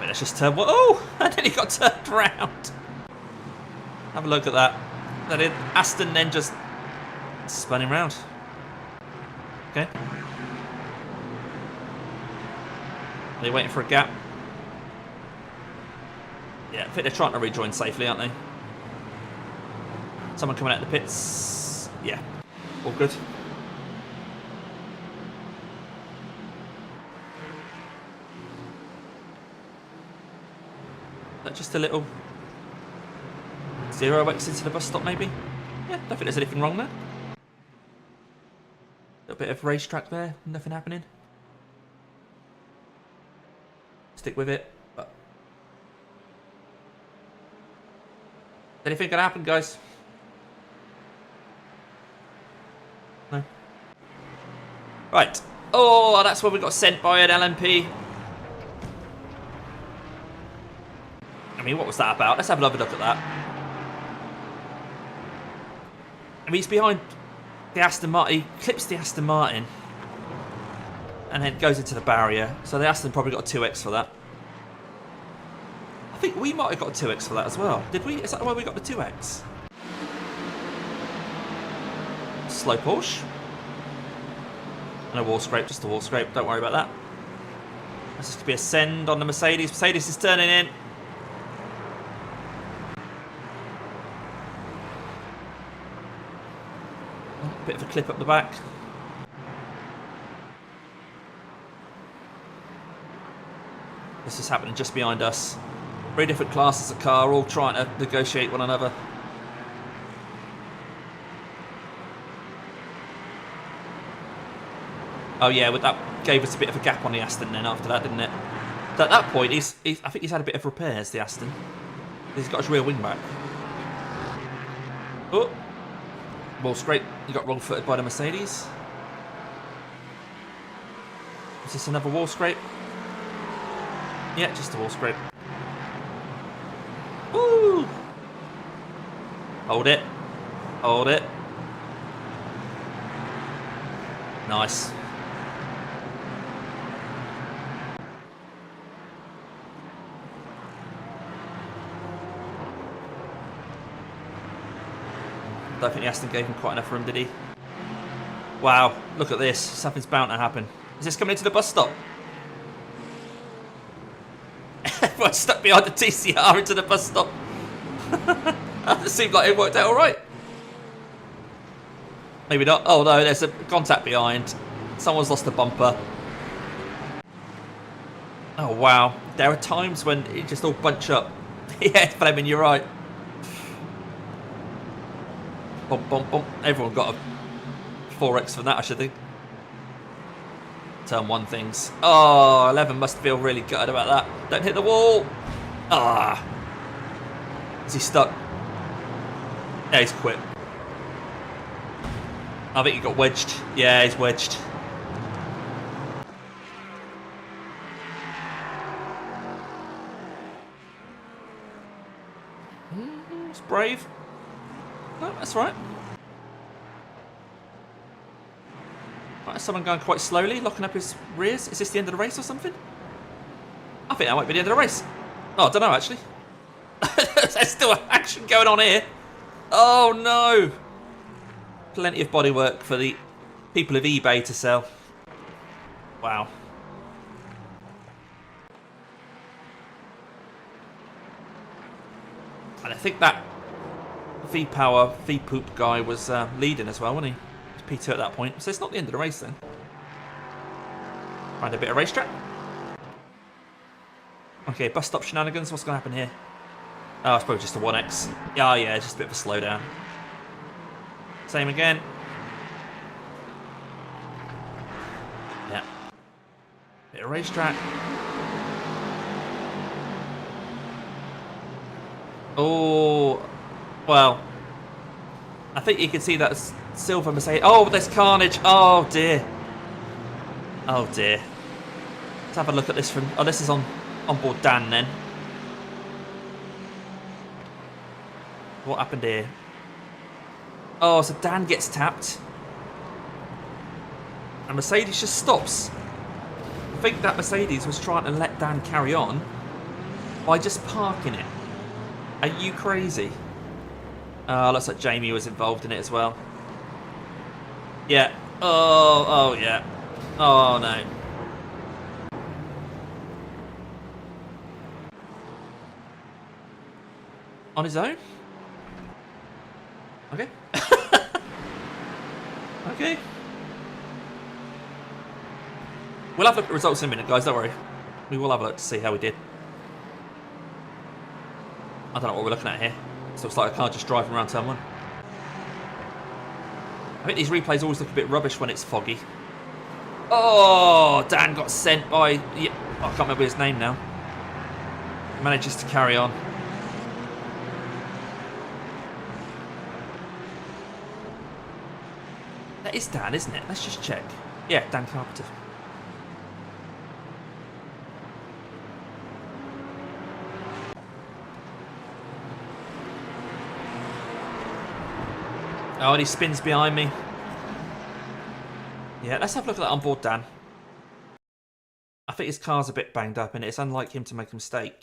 Let's just turn. Oh, and then he got turned around. Have a look at that. That did. Aston then just spun him round. Okay. Are they waiting for a gap? Yeah, I think they're trying to rejoin safely, aren't they? Someone coming out the pits. Yeah, all good. That just a little 0x into the bus stop, maybe? Yeah, don't think there's anything wrong there. A little bit of racetrack there, nothing happening. Stick with it, but is anything gonna happen, guys? No. Right. Oh, that's where we got sent by an LMP. I mean, what was that about? Let's have another look at that. I mean, he's behind the Aston Martin. He clips the Aston Martin. And then goes into the barrier. So the Aston probably got a 2x for that. I think we might have got a 2x for that as well. Did we? Is that the way we got the 2x? Slow Porsche. And a wall scrape, just a wall scrape. Don't worry about that. That's just to be a send on the Mercedes. Mercedes is turning in. Bit of a clip up the back. This is happening just behind us. 3 different classes of car, all trying to negotiate one another. Oh yeah, well, that gave us a bit of a gap on the Aston then after that, didn't it? At that point, I think he's had a bit of repairs, the Aston. He's got his rear wing back. Oh! Wall scrape. He got wrong-footed by the Mercedes. Is this another wall scrape? Yeah, just a wall scrape. Woo! Hold it. Hold it. Nice. I don't think the Aston gave him quite enough room, did he? Wow, look at this. Something's bound to happen. Is this coming into the bus stop? Everyone's stuck behind the TCR into the bus stop. That seemed like it worked out alright. Maybe not. Oh no, there's a contact behind. Someone's lost a bumper. Oh wow. There are times when it just all bunch up. Yeah, Fleming, you're right. Bump, bump, bump. Everyone got a 4x from that, I should think. Turn 1 things. Oh, 11 must feel really gutted about that. Don't hit the wall. Ah. Is he stuck? Yeah, he's quit. I think he got wedged. Yeah, he's wedged. It's brave. No, that's right. Right, someone going quite slowly, locking up his rears. Is this the end of the race or something? I think that might be the end of the race. Oh, I don't know, actually. There's still action going on here. Oh, no. Plenty of bodywork for the people of eBay to sell. Wow. And I think that V-Power, V-Poop guy was leading as well, wasn't he? He was P2 at that point. So it's not the end of the race then. Find a bit of racetrack. Okay, bus stop shenanigans. What's going to happen here? Oh, I suppose just a 1x. Oh, yeah, just a bit of a slowdown. Same again. Yeah. Bit of racetrack. Oh, well. I think you can see that silver Mercedes. Oh, there's carnage. Oh, dear. Oh, dear. Let's have a look at this from... Oh, this is on board Dan then. What happened here? Oh, so Dan gets tapped. And Mercedes just stops. I think that Mercedes was trying to let Dan carry on by just parking it. Are you crazy? Looks like Jamie was involved in it as well. Yeah. Oh, yeah. Oh, no. On his own? Okay. Okay. We'll have a look at the results in a minute, guys. Don't worry. We will have a look to see how we did. I don't know what we're looking at here. So it's like a car just driving around turn 1. I think these replays always look a bit rubbish when it's foggy. Oh, Dan got sent by... Yeah, I can't remember his name now. Manages to carry on. That is Dan, isn't it? Let's just check. Yeah, Dan Carpenter. Oh, and he spins behind me. Yeah, let's have a look at that on board, Dan. I think his car's a bit banged up and it's unlike him to make a mistake.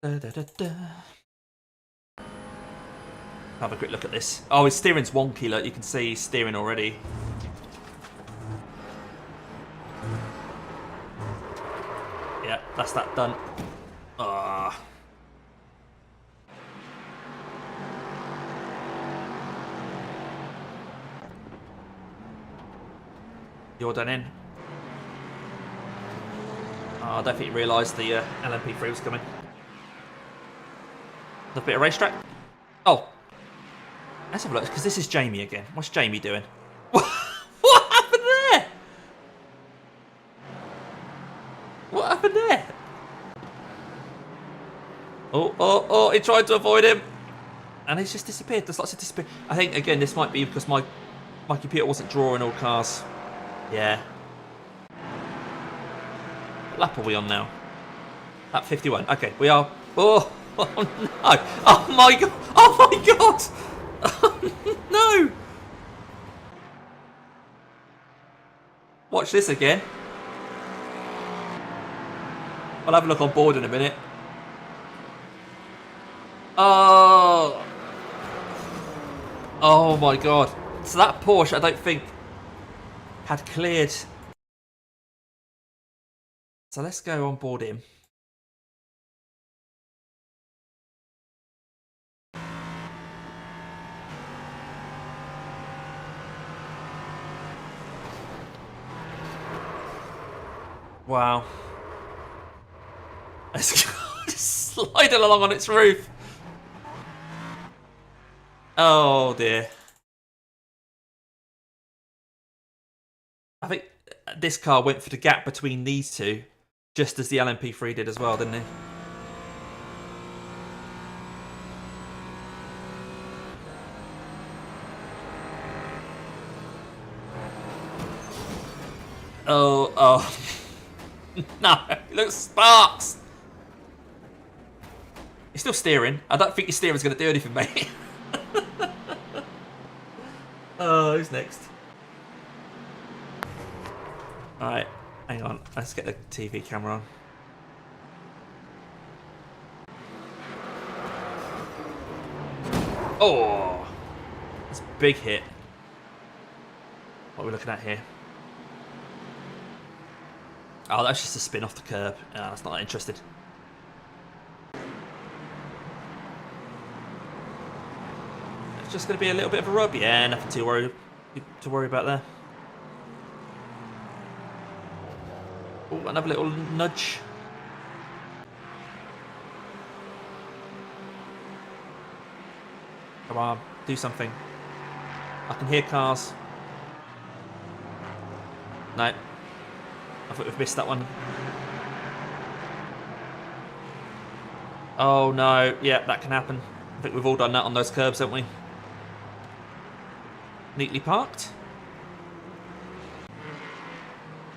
Da, da, da, da. Have a quick look at this. Oh, his steering's wonky. Look, you can see he's steering already. Yeah, that's that done. Ah. You're done in. Oh, I don't think you realised the LMP3 was coming. A bit of racetrack. Oh. Let's have a look, because this is Jamie again. What's Jamie doing? What happened there? What happened there? Oh, he tried to avoid him. And he's just disappeared. There's lots of disappear. I think, again, this might be because my computer wasn't drawing all cars. Yeah. What lap are we on now? Lap 51. Okay, we are... Oh no! Oh my god! Oh my god! Oh, no! Watch this again. I'll have a look on board in a minute. Oh! Oh my god. So that Porsche, I don't think, had cleared. So let's go on board him. Wow. Let's go. Slide it along on its roof. Oh dear. I think this car went for the gap between these two, just as the LMP3 did as well, didn't it? Oh. No, it looks sparks. He's still steering. I don't think your steering's going to do anything, mate. Oh, who's next? Alright, hang on. Let's get the TV camera on. Oh! That's a big hit. What are we looking at here? Oh, that's just a spin off the curb. Yeah, that's not that interested. It's just going to be a little bit of a rub. Yeah, nothing to worry about there. Oh, another little nudge. Come on, do something. I can hear cars. No. I thought we've missed that one. Oh no, yeah, that can happen. I think we've all done that on those curbs, haven't we? Neatly parked.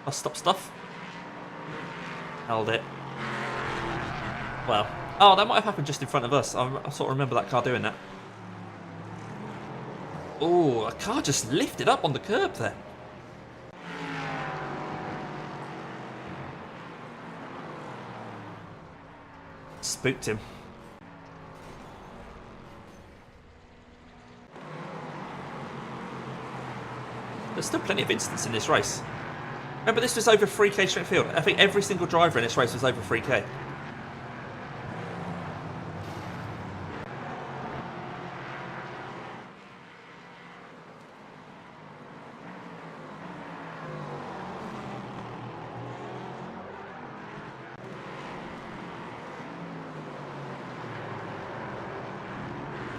Bus stop stuff. Held it. Well, oh, that might have happened just in front of us. I sort of remember that car doing that. Oh, a car just lifted up on the curb there. Spooked him. There's still plenty of incidents in this race. Remember, this was over 3k straight field. I think every single driver in this race was over 3k.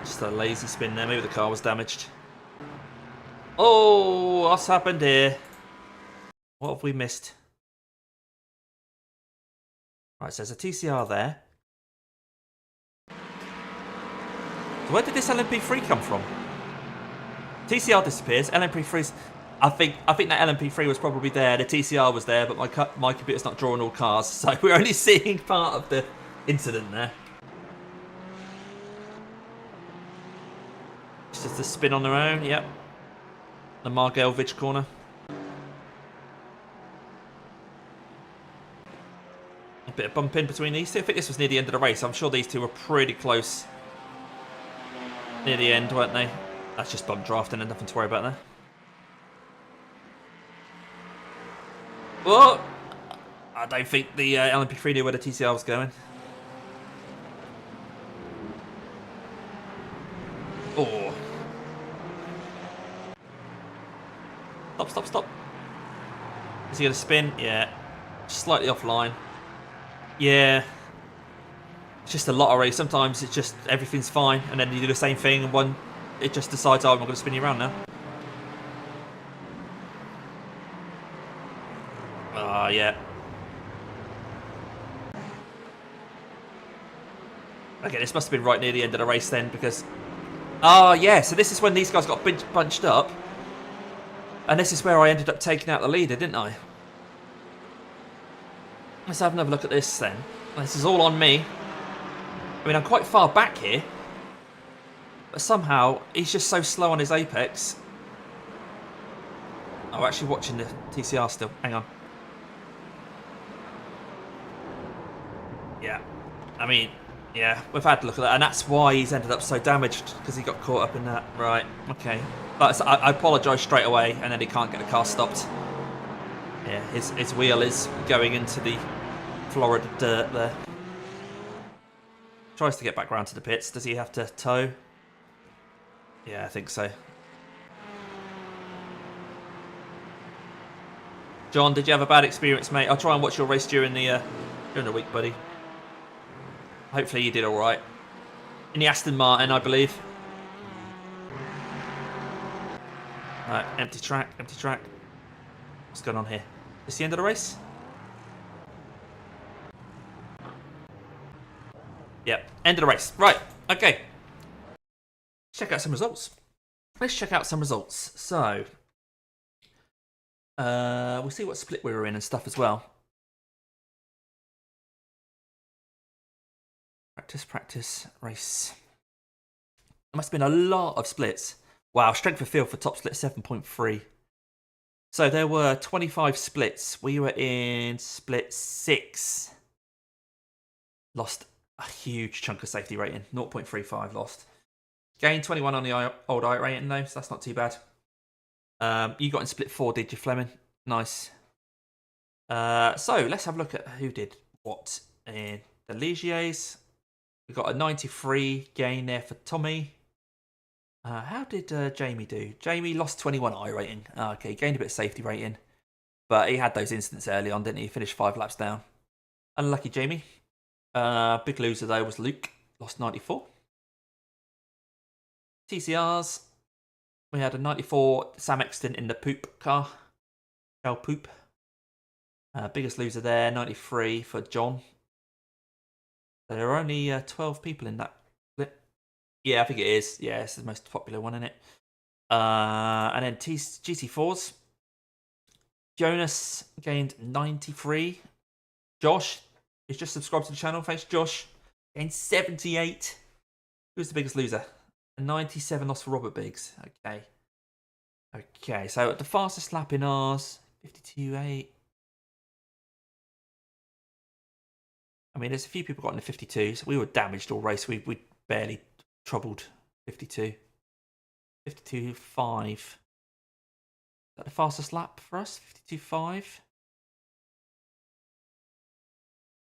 Just a lazy spin there. Maybe the car was damaged. Oh, what's happened here? What have we missed? Right, so there's a TCR there. So where did this LMP3 come from? TCR disappears. LMP3's. I think that LMP3 was probably there. The TCR was there, but my computer's not drawing all cars, so we're only seeing part of the incident there. It's just a spin on their own. Yep. The Margelvich corner. A bit of bump in between these two. I think this was near the end of the race. I'm sure these two were pretty close near the end, weren't they? That's just bump drafting and nothing to worry about there. Oh! I don't think the LMP3 knew where the TCR was going. Oh. Stop. Is he going to spin? Yeah. Slightly offline. Yeah. It's just a lottery. Sometimes it's just everything's fine, and then you do the same thing, and one it just decides, oh, I'm not going to spin you around now. Yeah. Okay, this must have been right near the end of the race then, because... Oh, yeah, so this is when these guys got bunched up. And this is where I ended up taking out the leader, didn't I? Let's have another look at this then. This is all on me. I mean, I'm quite far back here. But somehow, he's just so slow on his apex. Oh, we're actually watching the TCR still. Hang on. Yeah. I mean, yeah, we've had a look at that. And that's why he's ended up so damaged. Because he got caught up in that. Right, okay. But I apologise straight away. And then he can't get the car stopped. Yeah, his wheel is going into the Florida dirt there. Tries to get back round to the pits. Does he have to tow? Yeah, I think so. John, did you have a bad experience, mate? I'll try and watch your race during the week, buddy. Hopefully you did all right. In the Aston Martin, I believe. Right, empty track. What's going on here? Is this the end of the race? Yep, end of the race. Right, okay. Check out some results. Let's check out some results. So, we'll see what split we were in and stuff as well. Practice, race. There must have been a lot of splits. Wow, strength of field for top split 7.3. So there were 25 splits. We were in split 6. Lost a huge chunk of safety rating. 0.35 lost. Gained 21 on the old I rating though, so that's not too bad. You got in split 4, did you, Fleming? Nice. So let's have a look at who did what in the Ligiers. We got a 93 gain there for Tommy. How did Jamie do? Jamie lost 21 I rating. Okay, gained a bit of safety rating. But he had those incidents early on, didn't he? Finished 5 laps down. Unlucky Jamie. Big loser though was Luke. Lost 94. TCRs. We had a 94 Sam Exton in the poop car. Shell poop. Biggest loser there, 93 for John. There are only 12 people in that split. Yeah, I think it is. Yeah, it's the most popular one, isn't it? And then GT4s. Jonas gained 93. Josh is just subscribed to the channel. Thanks, Josh. Gained 78. Who's the biggest loser? A 97 loss for Robert Biggs. Okay. Okay, so the fastest lap in ours, 52.8. I mean, there's a few people got in the 52, so we were damaged all race. We barely troubled 52. 52.5. Is that the fastest lap for us? 52.5.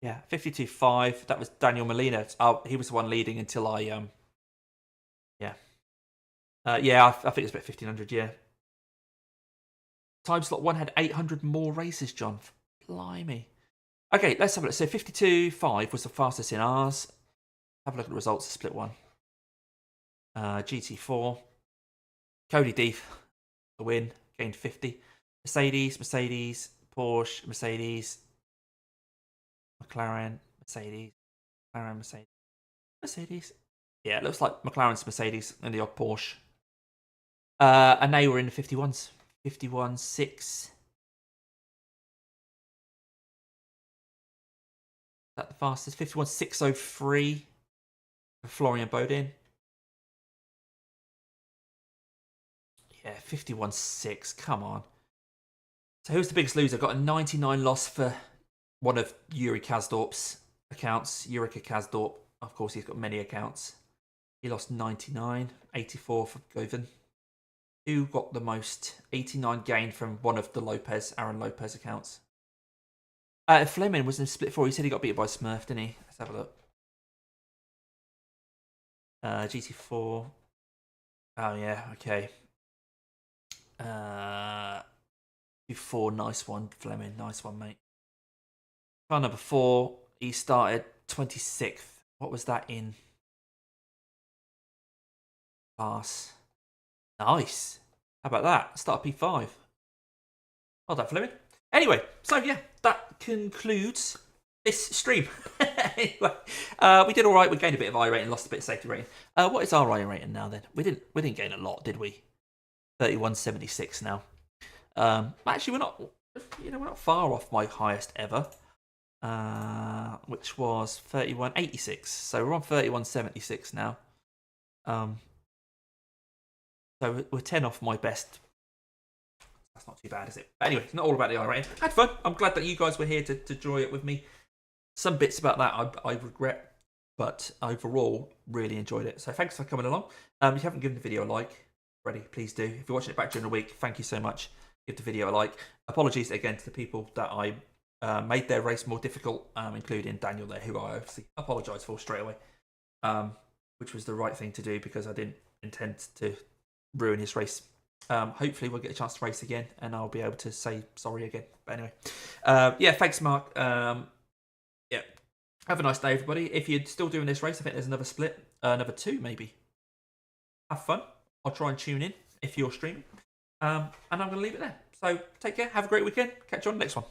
Yeah, 52.5. That was Daniel Molina. Oh, he was the one leading until I yeah. Yeah, I think it's about 1500. Yeah. Time slot 1 had 800 more races. John, blimey. Okay, let's have a look. So 52.5 was the fastest in ours. Have a look at the results of split 1. GT4. Cody Deef, the win, gained 50. Mercedes, Porsche, Mercedes, McLaren, Mercedes. Yeah, it looks like McLaren's Mercedes and the odd Porsche. And they were in the 51s. 51.6. That the fastest? 51.603 for Florian Bodin. Yeah, 51.6. Come on. So who's the biggest loser? Got a 99 loss for one of Yuri Kazdorp's accounts. Yurika Kazdorp. Of course, he's got many accounts. He lost 99. 84 for Govan. Who got the most? 89 gain from one of the Aaron Lopez accounts. Fleming was in split 4. He said he got beat by Smurf, didn't he? Let's have a look. GT4. Oh, yeah, okay. Before, nice one, Fleming. Nice one, mate. Car number 4, he started 26th. What was that in? Pass. Nice. How about that? Start P5. Well done, Fleming. Anyway, so yeah, that concludes this stream. Anyway, we did all right. We gained a bit of I rating, lost a bit of safety rating. What is our I rating now then? We didn't gain a lot, did we? 31.76 now. Actually, we're not far off my highest ever, which was 31.86. So we're on 31.76 now. So we're 10 off my best. That's not too bad, is it? But anyway, it's not all about the I rating. I had fun. I'm glad that you guys were here to enjoy it with me. Some bits about that I regret, but overall, really enjoyed it. So thanks for coming along. If you haven't given the video a like already, please do. If you're watching it back during the week, thank you so much. Give the video a like. Apologies again to the people that I made their race more difficult, including Daniel there, who I obviously apologise for straight away, which was the right thing to do because I didn't intend to ruin his race. Hopefully we'll get a chance to race again and I'll be able to say sorry again. But anyway, yeah, thanks Mark. Yeah, have a nice day everybody. If you're still doing this race, I think there's another split, another 2 maybe. Have fun. I'll try and tune in if you're streaming, and I'm going to leave it there. So take care, have a great weekend, catch you on the next one.